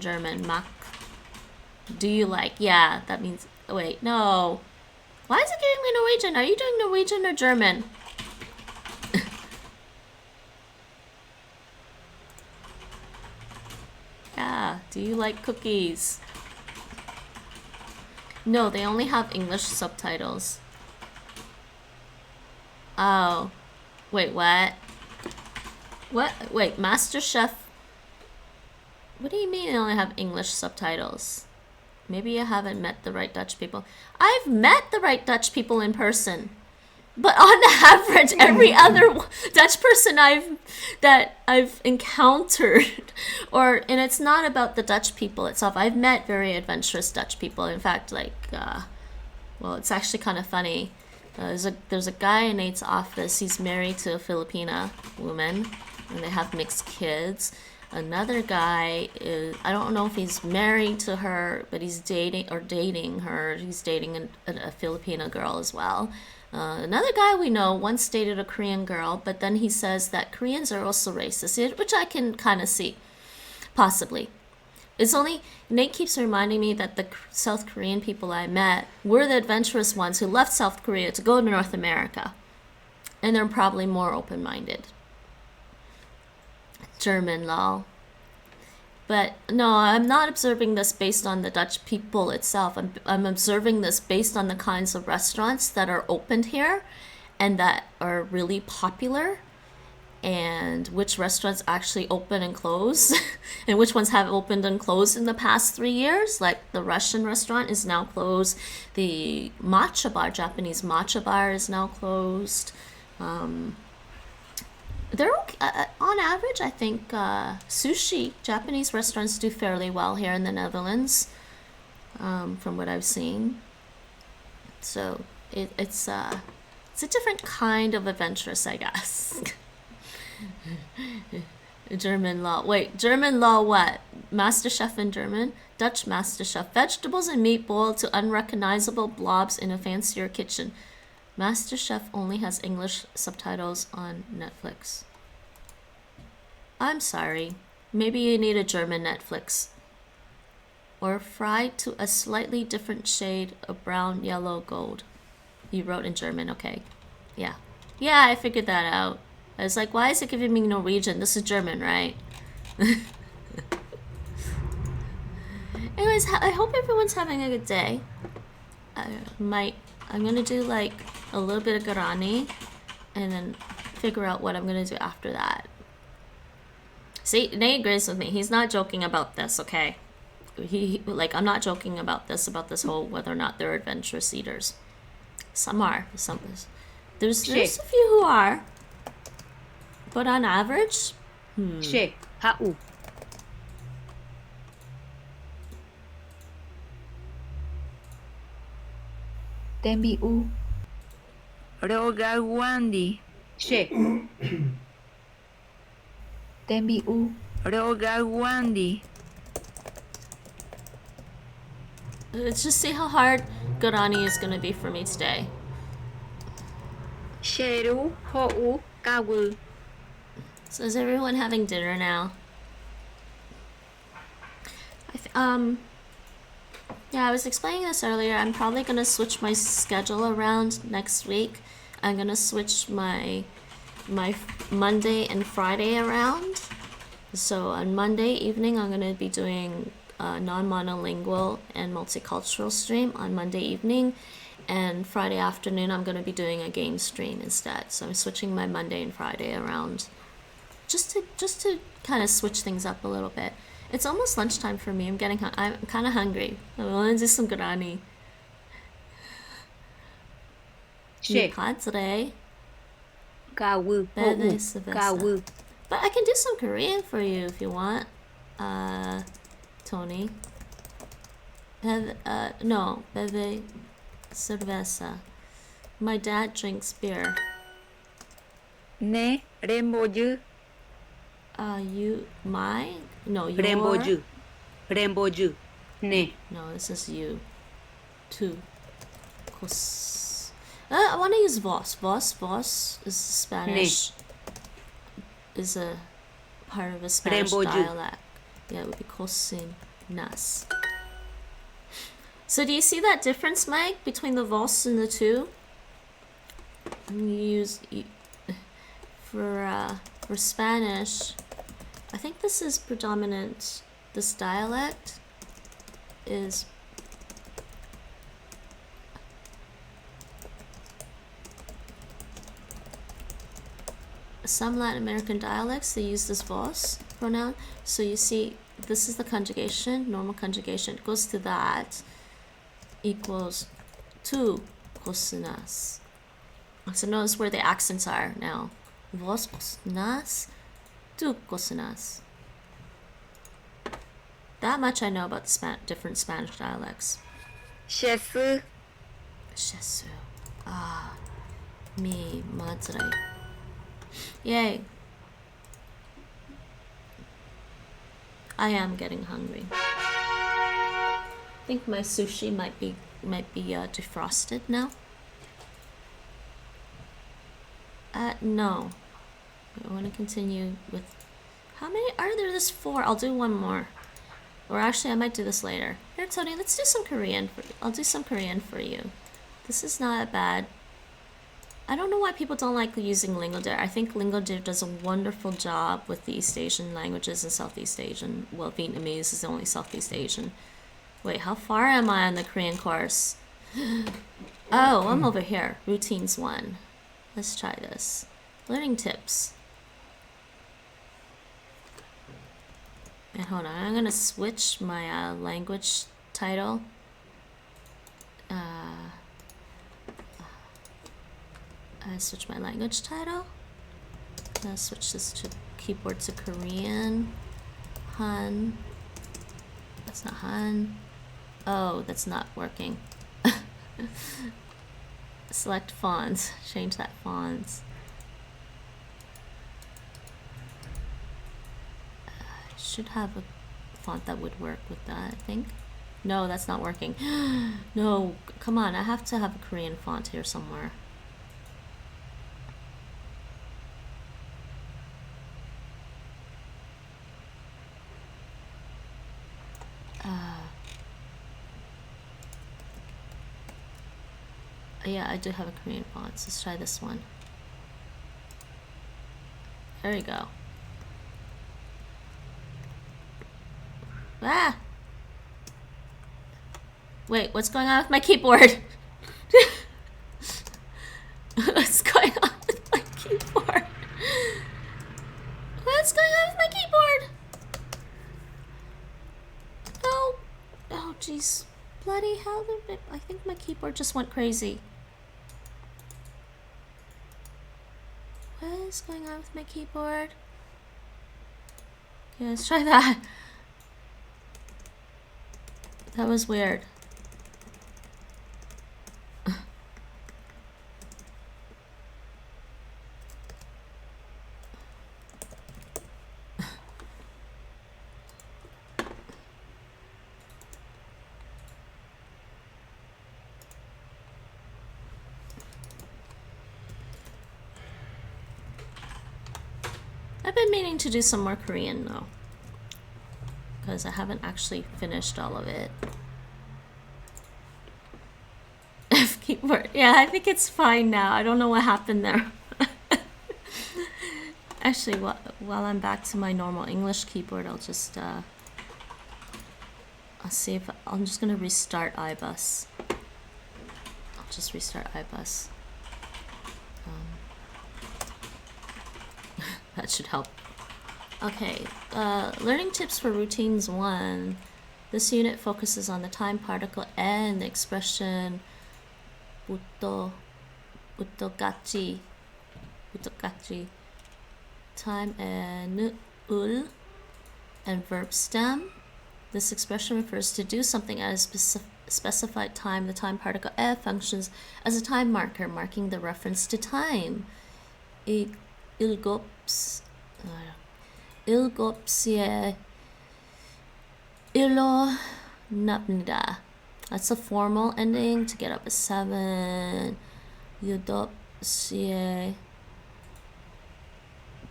German. Mac. Do you like? Yeah, that means. Wait, no. Why is it giving me Norwegian? Are you doing Norwegian or German? Yeah. Do you like cookies? No, they only have English subtitles. Oh. Wait, what? What? Wait, Master Chef. What do you mean you only have English subtitles? Maybe you haven't met the right Dutch people. I've met the right Dutch people in person. But on average, every other Dutch person I've encountered, and it's not about the Dutch people itself. I've met very adventurous Dutch people. In fact, well, it's actually kind of funny. There's a guy in Nate's office. He's married to a Filipina woman, and they have mixed kids. Another guy is, I don't know if he's married to her, but he's dating her. He's dating a Filipina girl as well. Another guy we know once dated a Korean girl, but then he says that Koreans are also racist, which I can kind of see, possibly. It's only, Nate keeps reminding me that the South Korean people I met were the adventurous ones who left South Korea to go to North America. And they're probably more open-minded. German, lol. But no, I'm not observing this based on the Dutch people itself. I'm observing this based on the kinds of restaurants that are opened here and that are really popular, and which restaurants actually open and close and which ones have opened and closed in the past 3 years. Like the Russian restaurant is now closed. The matcha bar, Japanese matcha bar, is now closed. They're okay. On average, I think sushi, Japanese restaurants do fairly well here in the Netherlands, from what I've seen. So it's a different kind of adventurous, I guess. German law. Wait, German law what? Master Chef in German? Dutch Master Chef. Vegetables and meat boiled to unrecognizable blobs in a fancier kitchen. Master Chef only has English subtitles on Netflix. I'm sorry. Maybe you need a German Netflix. Or fried to a slightly different shade of brown, yellow, gold. You wrote in German, okay. Yeah. Yeah, I figured that out. I was like, why is it giving me Norwegian? This is German, right? Anyways, I hope everyone's having a good day. I'm gonna do like a little bit of Guarani and then figure out what I'm gonna do after that. See, Nate agrees with me. He's not joking about this, okay? I'm not joking about this whole whether or not they're adventurous eaters. Some are. There's a few who are. But on average, Tên bị u. Rogawandi. Tên bị u. Rogawandi. Let's just see how hard Guarani is gonna be for me today. Sheru ho kawu. So is everyone having dinner now? Yeah, I was explaining this earlier. I'm probably gonna switch my schedule around next week. I'm gonna switch my Monday and Friday around. So on Monday evening, I'm gonna be doing a non-monolingual and multicultural stream on Monday evening, and Friday afternoon I'm gonna be doing a game stream instead. So I'm switching my Monday and Friday around, just to kind of switch things up a little bit. It's almost lunchtime for me. I'm kind of hungry. I want to do some Guarani. Padre. Kawu. Kawu. But I can do some Korean for you if you want, Tony. No, bebe cerveza. My dad drinks beer. Ne rainbow ju. You, my? No, your? Rainbow ju. Rainbow ju. Ne. No, this is you. Two. Cos. I want to use vos. Vos is Spanish. Is a part of a Spanish dialect. Yeah, it would be cosin nas. So do you see that difference, Mike, between the vos and the two? I'm gonna use for Spanish. I think this is predominant. This dialect is some Latin American dialects, they use this vos pronoun. So you see, this is the conjugation, normal conjugation. It goes to that equals tu cocinas. So notice where the accents are now. Vos cocinas, tu cocinas. That much I know about the different Spanish dialects. Shesu. Shesu. Ah, mi madre. Yay. I am getting hungry. I think my sushi might be defrosted now. No. I want to continue with. How many are there? There's 4. I'll do one more. Or actually, I might do this later. Here, Tony, let's do some Korean. I'll do some Korean for you. This is not bad. I don't know why people don't like using LingoDeer. I think LingoDeer does a wonderful job with the East Asian languages and Southeast Asian. Well, Vietnamese is the only Southeast Asian. Wait, how far am I on the Korean course? Oh, I'm over here. Routines 1. Let's try this. Learning tips. And hold on, I'm gonna switch my language title. I switch my language title. I'm gonna switch this to keyboard to Korean. Han. That's not Han. Oh, that's not working. Select fonts. Change that fonts. Should have a font that would work with that, I think. No, that's not working. No, come on, I have to have a Korean font here somewhere. Yeah, I do have a Korean font, so let's try this one. There we go. Ah! Wait, what's going on with my keyboard? What's going on with my keyboard? What's going on with my keyboard? Oh, oh, jeez. Bloody hell, I think my keyboard just went crazy. What is going on with my keyboard? Okay, let's try that. That was weird. I've been meaning to do some more Korean though, because I haven't actually finished all of it. F keyboard. Yeah, I think it's fine now. I don't know what happened there. Actually, while I'm back to my normal English keyboard, I'll just I'll see if I'm just gonna restart iBus. I'll just restart iBus. That should help. Okay, learning tips for routines 1. This unit focuses on the time particle and the expression 부터같이 time and ul and verb stem. This expression refers to do something at a specified time. The time particle e functions as a time marker, marking the reference to time. 일곱 시에 일어납니다. That's a formal ending. To get up at 7. 여덟 시에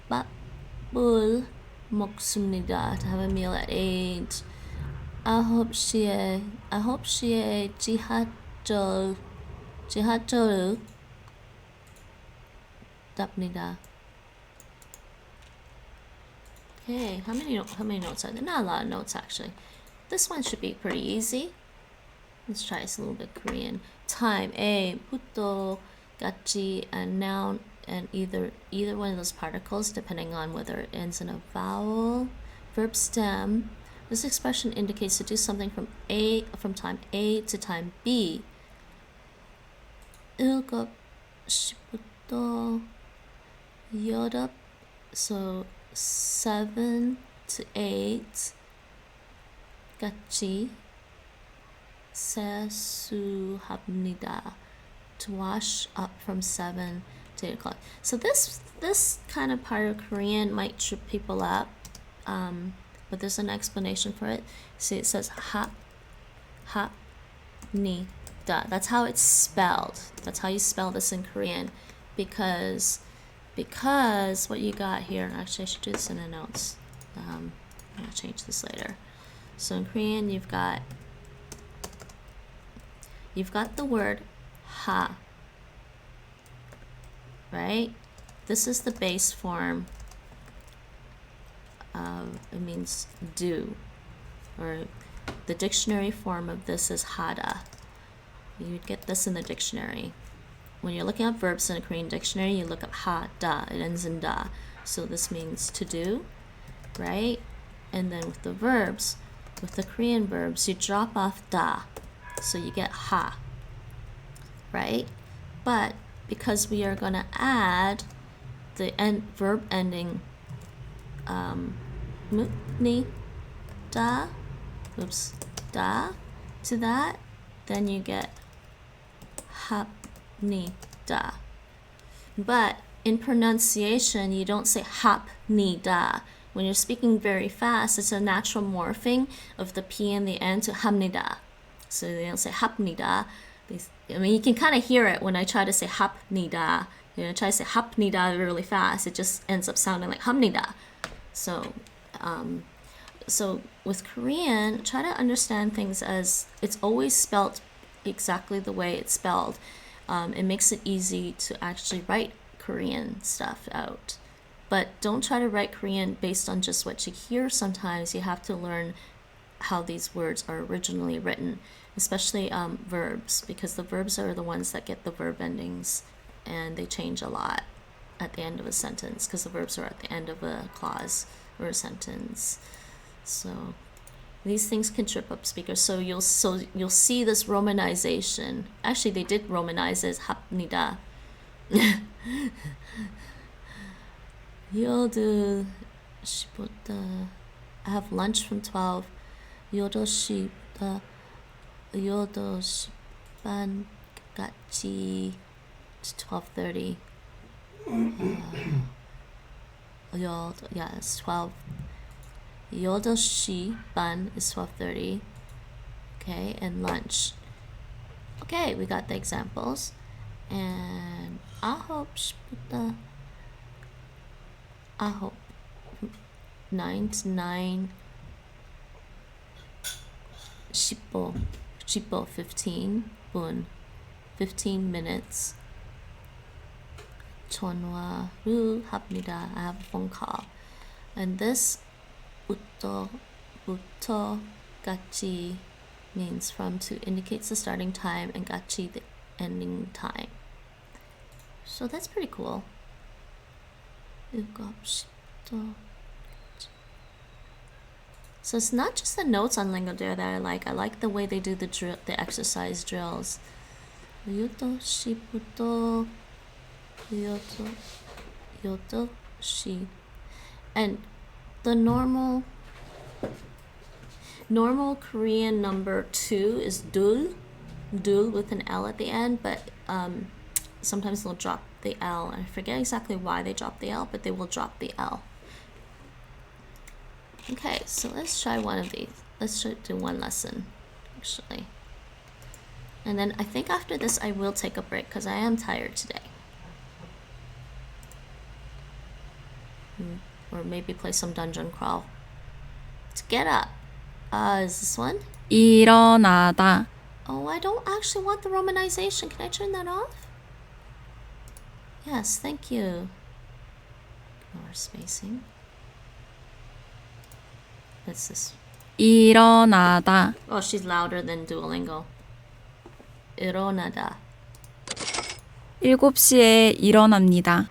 밥을 먹습니다. To have a meal at 8. 아홉 시에 지하철을 탑니다. Okay, how many notes are there? Not a lot of notes actually. This one should be pretty easy. Let's try this a little bit Korean. Time, a, 부터, 같이, a noun, and either one of those particles, depending on whether it ends in a vowel, verb stem. This expression indicates to do something from time A to time B. 7시부터 8, so 7 to 8 같이 세수합니다. To wash up from 7 to 8 o'clock. So this kind of part of Korean might trip people up, but there's an explanation for it. See, it says ni da. That's how it's spelled. That's how you spell this in Korean, because what you got here. Actually, I should do this in the notes. I'm gonna change this later. So in Korean, you've got the word ha, right? This is the base form. It means do, or the dictionary form of this is hada. You'd get this in the dictionary. When you're looking up verbs in a Korean dictionary, you look up ha, da. It ends in da. So this means to do, right? And then with the verbs, with the Korean verbs, you drop off da. So you get ha, right? But because we are going to add the verb ending ni, da, da to that, then you get hap, ni, da. But in pronunciation, you don't say hap, ni, da. When you're speaking very fast, it's a natural morphing of the P and the N to hamnida. So they don't say hapnida. I mean, you can kind of hear it when I try to say hapnida. You know, try to say hapnida really fast. It just ends up sounding like hamnida. So, so with Korean, try to understand things as it's always spelled exactly the way it's spelled. It makes it easy to actually write Korean stuff out. But don't try to write Korean based on just what you hear. Sometimes you have to learn how these words are originally written, especially verbs, because the verbs are the ones that get the verb endings, and they change a lot at the end of a sentence because the verbs are at the end of a clause or a sentence. So these things can trip up speakers. So you'll see this romanization. Actually, they did romanize it as hapnida. I have lunch from 12. 8시부터 8시 반까지 12:30. Yeah, it's 12. 8시 반 is 12:30. Okay, and lunch. Okay, we got the examples. And 9시부터 9 to 9. 10분, 15 분, 15 minutes. 전화를 합니다. I have a phone call. And this 부터까지 means from to indicates the starting time and 같이 the ending time. So that's pretty cool. 7시부터. So it's not just the notes on LingoDeer that I like. I like the way they do the exercise drills. 8시부터 8시. And the normal Korean number 2 is dul with an L at the end, but sometimes they'll drop the L. I forget exactly why they drop the L, but they will drop the L. Okay, so let's try one of these. Let's do one lesson, actually. And then I think after this I will take a break because I am tired today. Or maybe play some dungeon crawl. To get up. Is this one? 일어나다. Oh, I don't actually want the romanization. Can I turn that off? Yes, thank you. More spacing. What's this? 일어나다. Oh, she's louder than Duolingo. 일어나다. 7시에 일어납니다.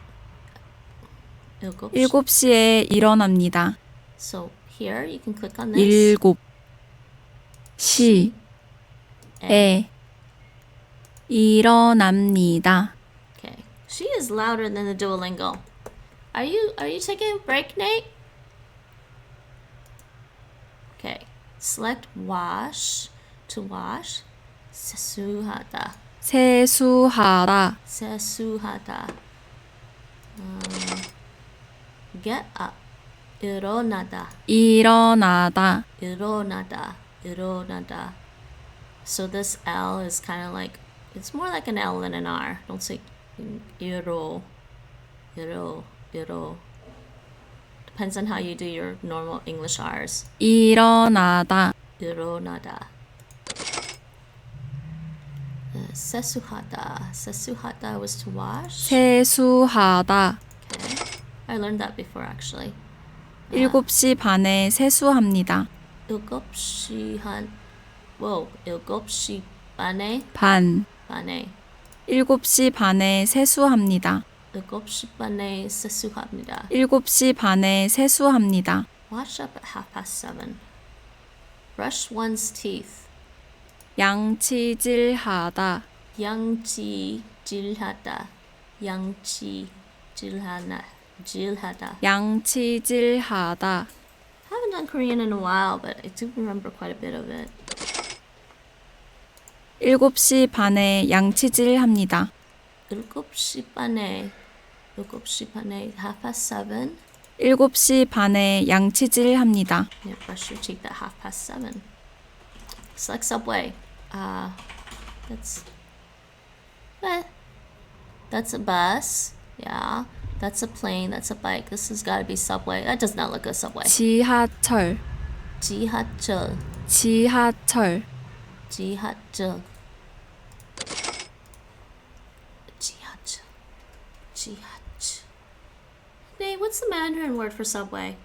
7시. 7시에 일어납니다. So here you can click on this. 7시에 일어납니다. Okay. She is louder than the Duolingo. Are you taking a break, Nate? Okay. Select wash to wash. 세수하다. 세수하다. 세수하다. Get up. 일어나다. 일어나다. 일어나다. 일어나다. So this L is kind of like, it's more like an L than an R. Don't say 일어. Depends on how you do your normal English R's. 일어나다. 일어나다. 세수하다. 세수하다 was to wash. 세수하다. Okay. I learned that before actually. 7시 반에 세수합니다. 7시 반에. 반에. 7시 반에 세수합니다. 7시 반에 세수합니다. 7시 반에 세수합니다. Wash up at 7:30. Brush one's teeth. 양치질하다. 양치질하다. 질하다. 양치질하다. Haven't done Korean in a while, but I do remember quite a bit of it. 7시 반에 양치질합니다. 7시 반에 7:30. 7시 반에 양치질합니다. Yeah, brush your teeth at 7:30. Select subway. That's a bus. Yeah. That's a plane. That's a bike. This has got to be subway. That does not look like a subway. 지하철. 지하철. 지하철. 지하철. Hey, what's the Mandarin word for subway?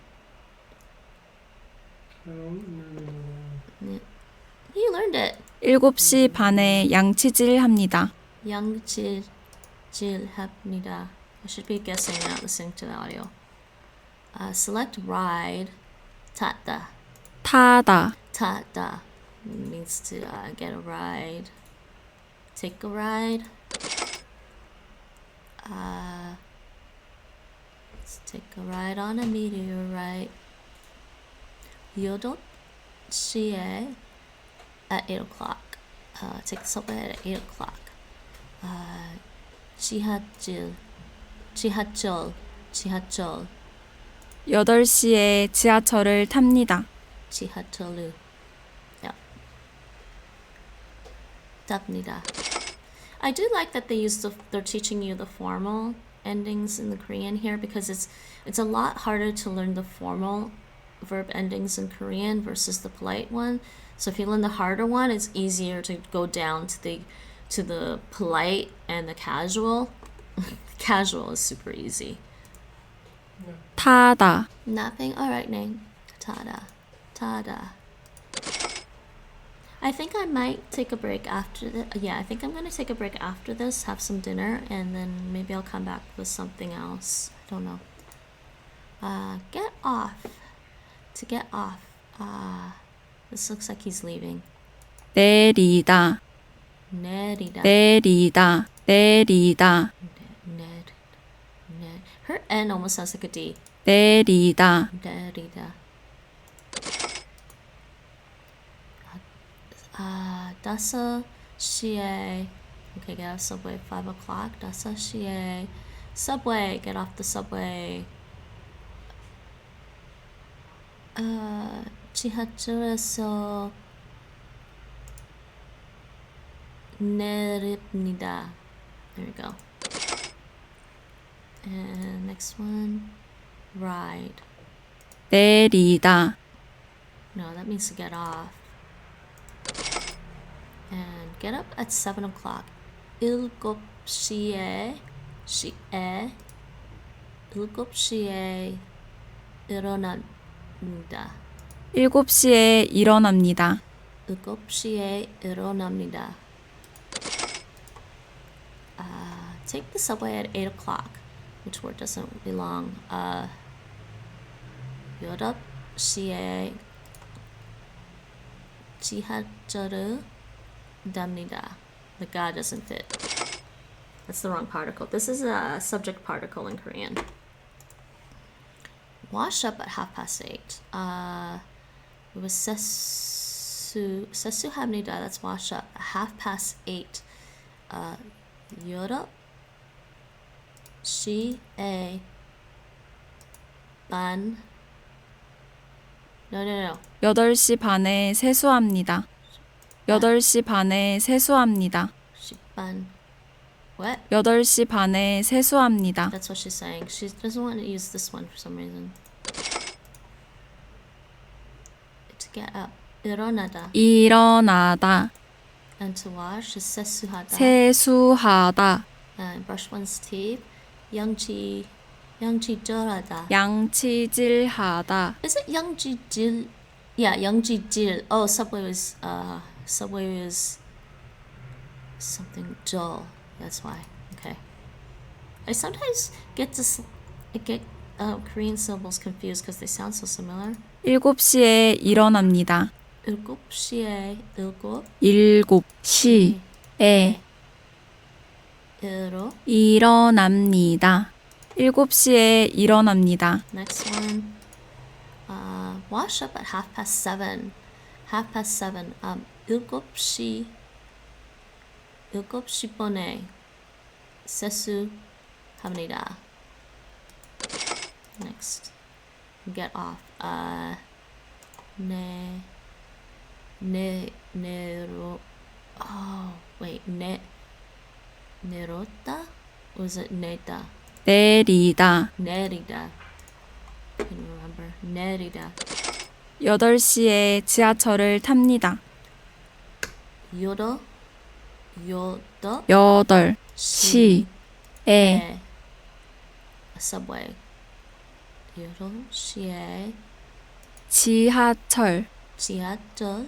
You learned it. 7시 반에 양치질합니다. 양치질합니다. I should be guessing, not listening to the audio. Select ride. 타다. 타다. 타다 means to get a ride. Take a ride. Let's take a ride on a meteorite. 8시에 at 8 o'clock. Take the subway at 8 o'clock. 지하철. 8시에 지하철을 탑니다. 지하철을. Yeah. 탑니다. I do like that they're teaching you the formal endings in the Korean here, because it's a lot harder to learn the formal verb endings in Korean versus the polite one. So if you learn the harder one, it's easier to go down to the polite and the casual. Casual is super easy. 타다. Nothing. All right, name. Tada. I think I might take a break after this. Yeah, I think I'm gonna take a break after this, have some dinner, and then maybe I'll come back with something else. I don't know. Get off. To get off. This looks like he's leaving. 내리다. 내리다. 내리다. 내리다. Her N almost sounds like a D. 내리다. 내리다. 5시에. Okay, get off subway. 5 o'clock. 5시에. Subway. Get off the subway. 지하철에서 내립니다. There we go. And next one, ride. 내리다. No, that means to get off. And get up at 7 o'clock. 7시에 일어납니다. 7시에 일어납니다. 7시에 일어납니다. take the subway at 8 o'clock. Which word doesn't belong? 8시에 지하철을 답니다. The ga doesn't fit. That's the wrong particle. This is a subject particle in Korean. Wash up at 8:30. It was 세수합니다. That's wash up. 8:30. 8시에 반. No. 8시 반에 세수합니다. 8시 반에 세수합니다. 10반. What? 8시 반에 세수합니다. That's what she's saying. She doesn't want to use this one for some reason. To get up. 일어나다. 일어나다. And to wash is 세수하다. 세수하다. And brush one's teeth. 양치질하다. 양치질하다. Is it 양치질? Yeah, 양치질. Oh, subway was something dull. That's why. Okay. I sometimes get Korean syllables confused because they sound so similar. 7시에 일어납니다. 7시에 7시에 일어납니다. 7시에 일어납니다. Next one. Wash up at 7:30. 7:30. 7시 번에 세수합니다. Next. Get off. 내렸다? Or was it 내다? 내리다. 내리다. I can't remember. 내리다. 8시에 지하철을 탑니다. 8시에 subway. 8시에 지하철을 지하철을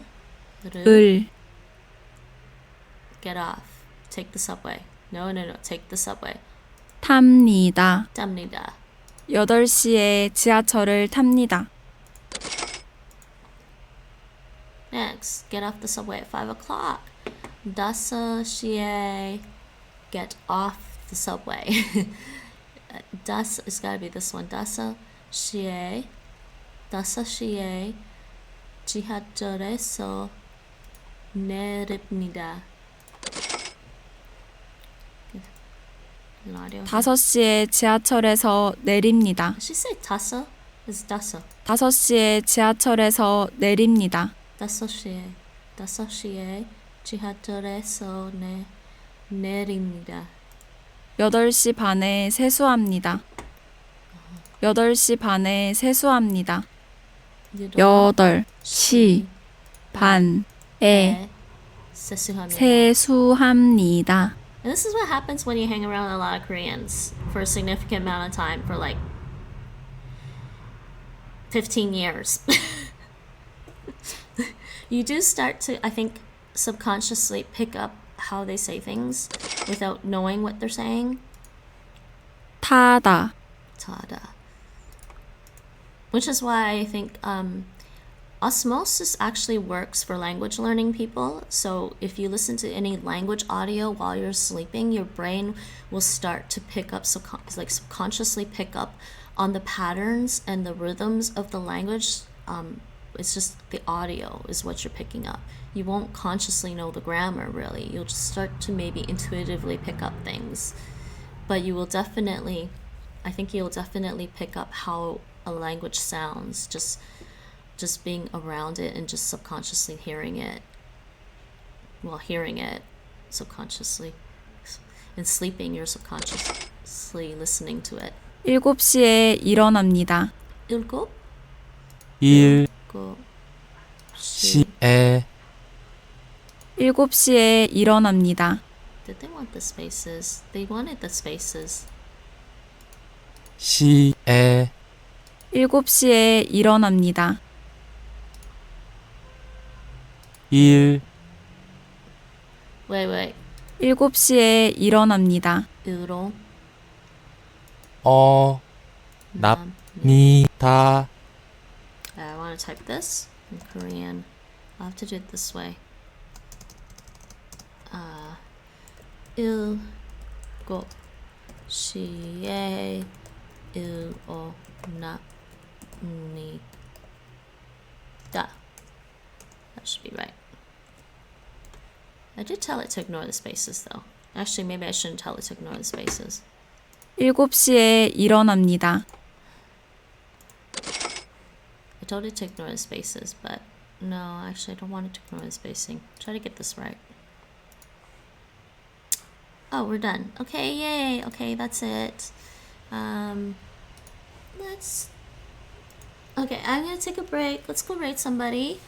get off. Take the subway. No. Take the subway. 탑니다. 탑니다. 8시에 지하철을 탑니다. Next, get off the subway at 5 o'clock. 5시에 get off the subway. It's gotta be this one. 5시에 지하철에서 내립니다. 5시에 지하철에서 내립니다. Did she say tasa? It's dasa. 5시에 지하철에서 내립니다. 5시에 지하철에서 내립니다. 8시 반에 세수합니다. 8시 반에 세수합니다. 8시 반에 세수합니다. And this is what happens when you hang around a lot of Koreans for a significant amount of time, for like 15 years. You do start to, I think, subconsciously pick up how they say things without knowing what they're saying. 타다. Which is why I think osmosis actually works for language learning people. So if you listen to any language audio while you're sleeping, your brain will start to pick up, subconsciously pick up on the patterns and the rhythms of the language. It's just the audio is what you're picking up. You won't consciously know the grammar, really. You'll just start to maybe intuitively pick up things. But you will definitely, I think you'll definitely pick up how a language sounds, just being around it and just subconsciously hearing it. Well, hearing it subconsciously. And sleeping, you're subconsciously listening to it. 7시에 일어납니다. 7시에 일어납니다. Did they want the spaces? They wanted the spaces. 7시에 일어납니다. Wait. 7시에 일어납니다. 으로 어, 남 니다. I want to type this in Korean. I'll have to do it this way. 일곱 시에 일어납니다. That should be right. I did tell it to ignore the spaces though. Actually, maybe I shouldn't tell it to ignore the spaces. 7시에 일어납니다. I told it to ignore the spaces, but no, actually I don't want it to ignore the spacing. Try to get this right. Oh, we're done. Okay, yay. Okay, that's it. Okay, I'm gonna take a break. Let's go rate somebody.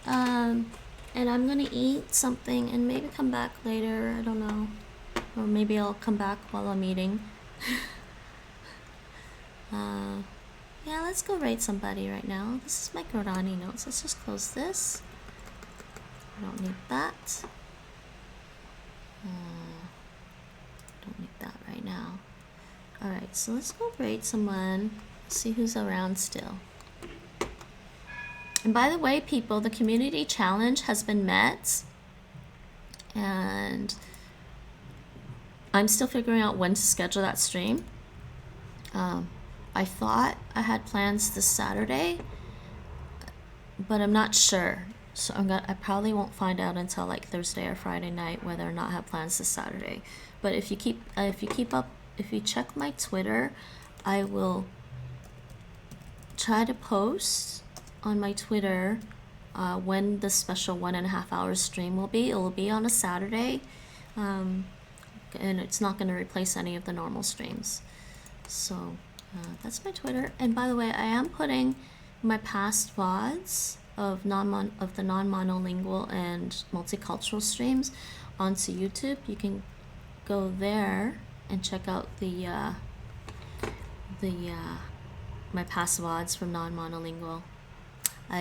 And I'm gonna eat something and maybe come back later. I don't know. Or maybe I'll come back while I'm eating. Yeah, let's go rate somebody right now. This is my Guarani notes. Let's just close this. I don't need that. Don't need that right now. Alright, so let's go rate someone. See who's around still. And by the way, people, the community challenge has been met. And I'm still figuring out when to schedule that stream. I thought I had plans this Saturday, but I'm not sure. So I probably won't find out until like Thursday or Friday night whether or not I have plans this Saturday. But if you check my Twitter, I will try to post on my Twitter when the special 1.5 hour stream will be. It will be on a Saturday, and it's not going to replace any of the normal streams. So that's my Twitter. And by the way, I am putting my past VODs of the non-monolingual and multicultural streams onto YouTube. You can go there and check out my past VODs from non-monolingual. I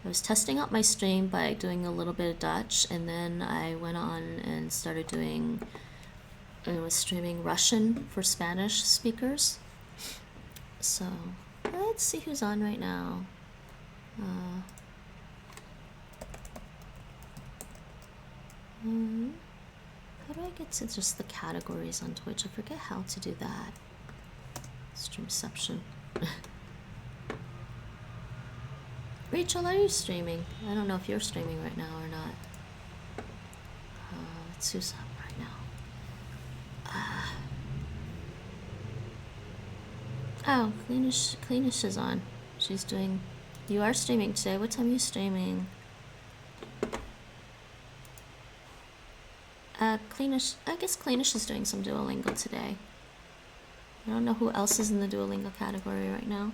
was testing out my stream by doing a little bit of Dutch, and then I went on and started was streaming Russian for Spanish speakers. So let's see who's on right now. How do I get to just the categories on Twitch? I forget how to do that. Streamception. Rachel, are you streaming? I don't know if you're streaming right now or not. Let's see who's up right now. Oh, Cleanish is on. She's doing... You are streaming today. What time are you streaming? Cleanish... I guess Cleanish is doing some Duolingo today. I don't know who else is in the Duolingo category right now.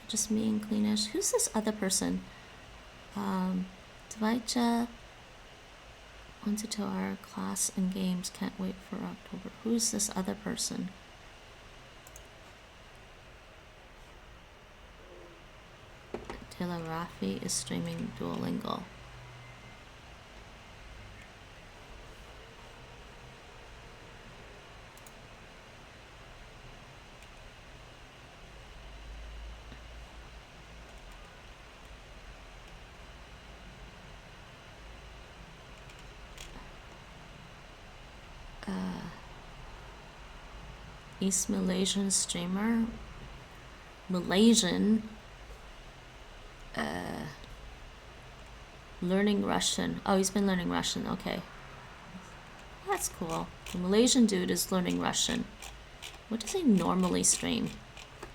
Just me and Cleanish. Who's this other person? Dvaita wanted to our class and games. Can't wait for October. Who's this other person? Taylor Rafi is streaming Duolingo. East Malaysian streamer. Malaysian. Learning Russian. Oh, he's been learning Russian. Okay. That's cool. The Malaysian dude is learning Russian. What does he normally stream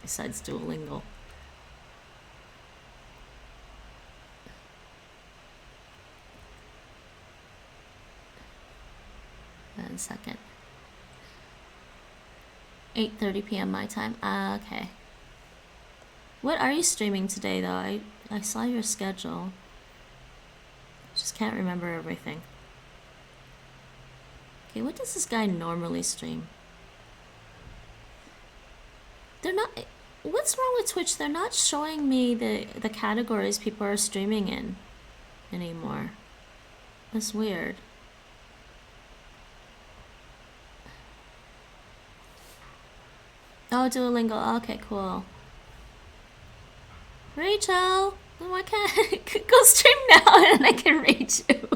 besides Duolingo? One second. 8:30 p.m. my time. Okay. What are you streaming today, though? I saw your schedule. Just can't remember everything. Okay, what does this guy normally stream? They're not... What's wrong with Twitch? They're not showing me the categories people are streaming in anymore. That's weird. Oh, Duolingo. Okay, cool. Rachel, why can't I go stream now and I can reach you?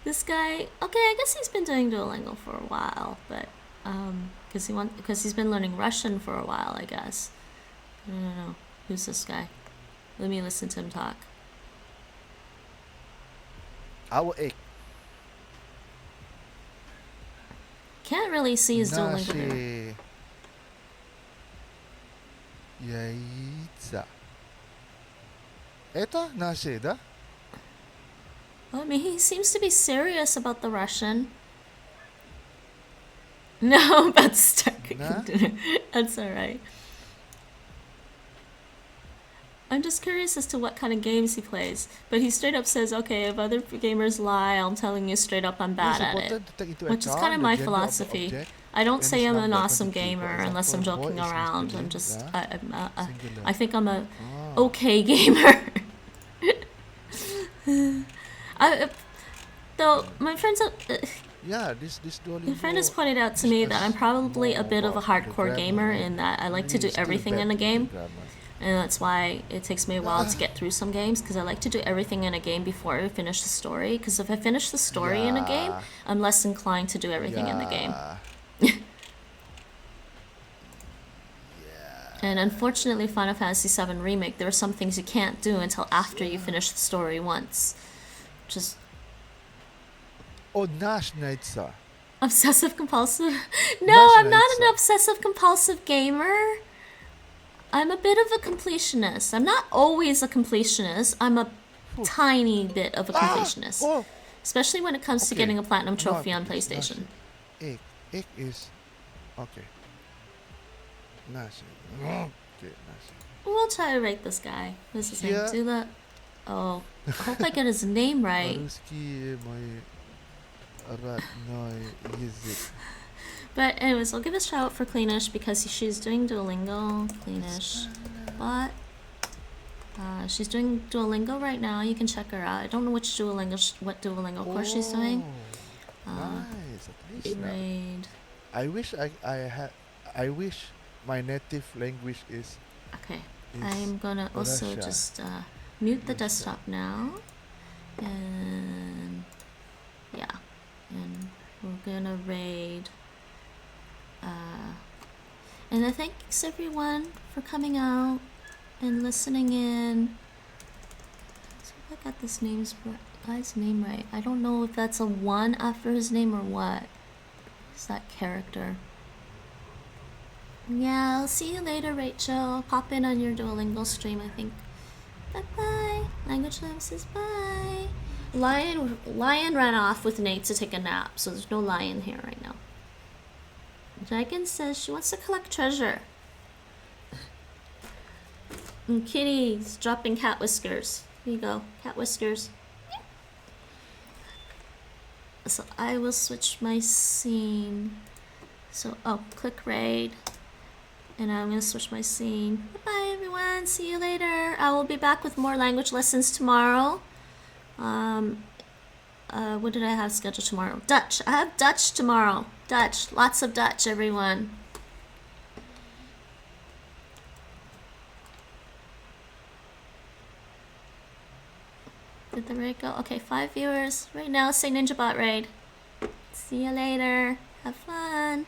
This guy, okay, I guess he's been doing Duolingo for a while, but because he's been learning Russian for a while, I guess. I don't know. Who's this guy? Let me listen to him talk. Our Can't really see his Duolingo there. Nasze яйца. Это наше, да? I mean, he seems to be serious about the Russian. No, about start cooking dinner. That's alright. I'm just curious as to what kind of games he plays. But he straight up says, okay, if other gamers lie, I'm telling you straight up I'm bad at it. Which is kind of my philosophy. I don't say I'm an awesome gamer unless I'm joking around. I'm just, I think I'm a okay gamer. Though my friends, my friend has pointed out to me that I'm probably a bit of a hardcore gamer in that I like to do everything in a game. And that's why it takes me a while to get through some games, because I like to do everything in a game before I finish the story. Because if I finish the story in a game, I'm less inclined to do everything in the game. And unfortunately, Final Fantasy VII Remake, there are some things you can't do until after you finish the story once. Just obsessive compulsive? No, I'm not an obsessive compulsive gamer. I'm a bit of a completionist. I'm not always a completionist. I'm a tiny bit of a completionist. Especially when it comes to getting a platinum trophy on PlayStation. Egg is... Okay. Nasze. Okay, nasze. We'll try to rate this guy. What's his name? Zula. Oh, I hope I get his name right. But anyways, I'll give a shout out for Cleanish because she's doing Duolingo. Cleanish. But she's doing Duolingo right now. You can check her out. I don't know which what Duolingo course she's doing. Nice. Raid. I wish my native language is... Okay. I'm gonna also just mute the desktop now. And yeah. And we're gonna raid. And thanks everyone for coming out and listening in. So if I got this guy's name right. I don't know if that's a 1 after his name or what. Is that character? Yeah, I'll see you later, Rachel. Pop in on your Duolingo stream, I think. Bye-bye. Language Lab says bye. Lion ran off with Nate to take a nap, so there's no lion here right now. Dragon says she wants to collect treasure. And Kitty's dropping cat whiskers. Here you go, cat whiskers. So I will switch my scene. So, click raid. And I'm gonna switch my scene. Bye everyone, see you later. I will be back with more language lessons tomorrow. What did I have scheduled tomorrow? Dutch. I have Dutch tomorrow. Dutch. Lots of Dutch, everyone. Did the raid go? Okay, 5 viewers. Right now, say NinjaBot raid. See you later. Have fun.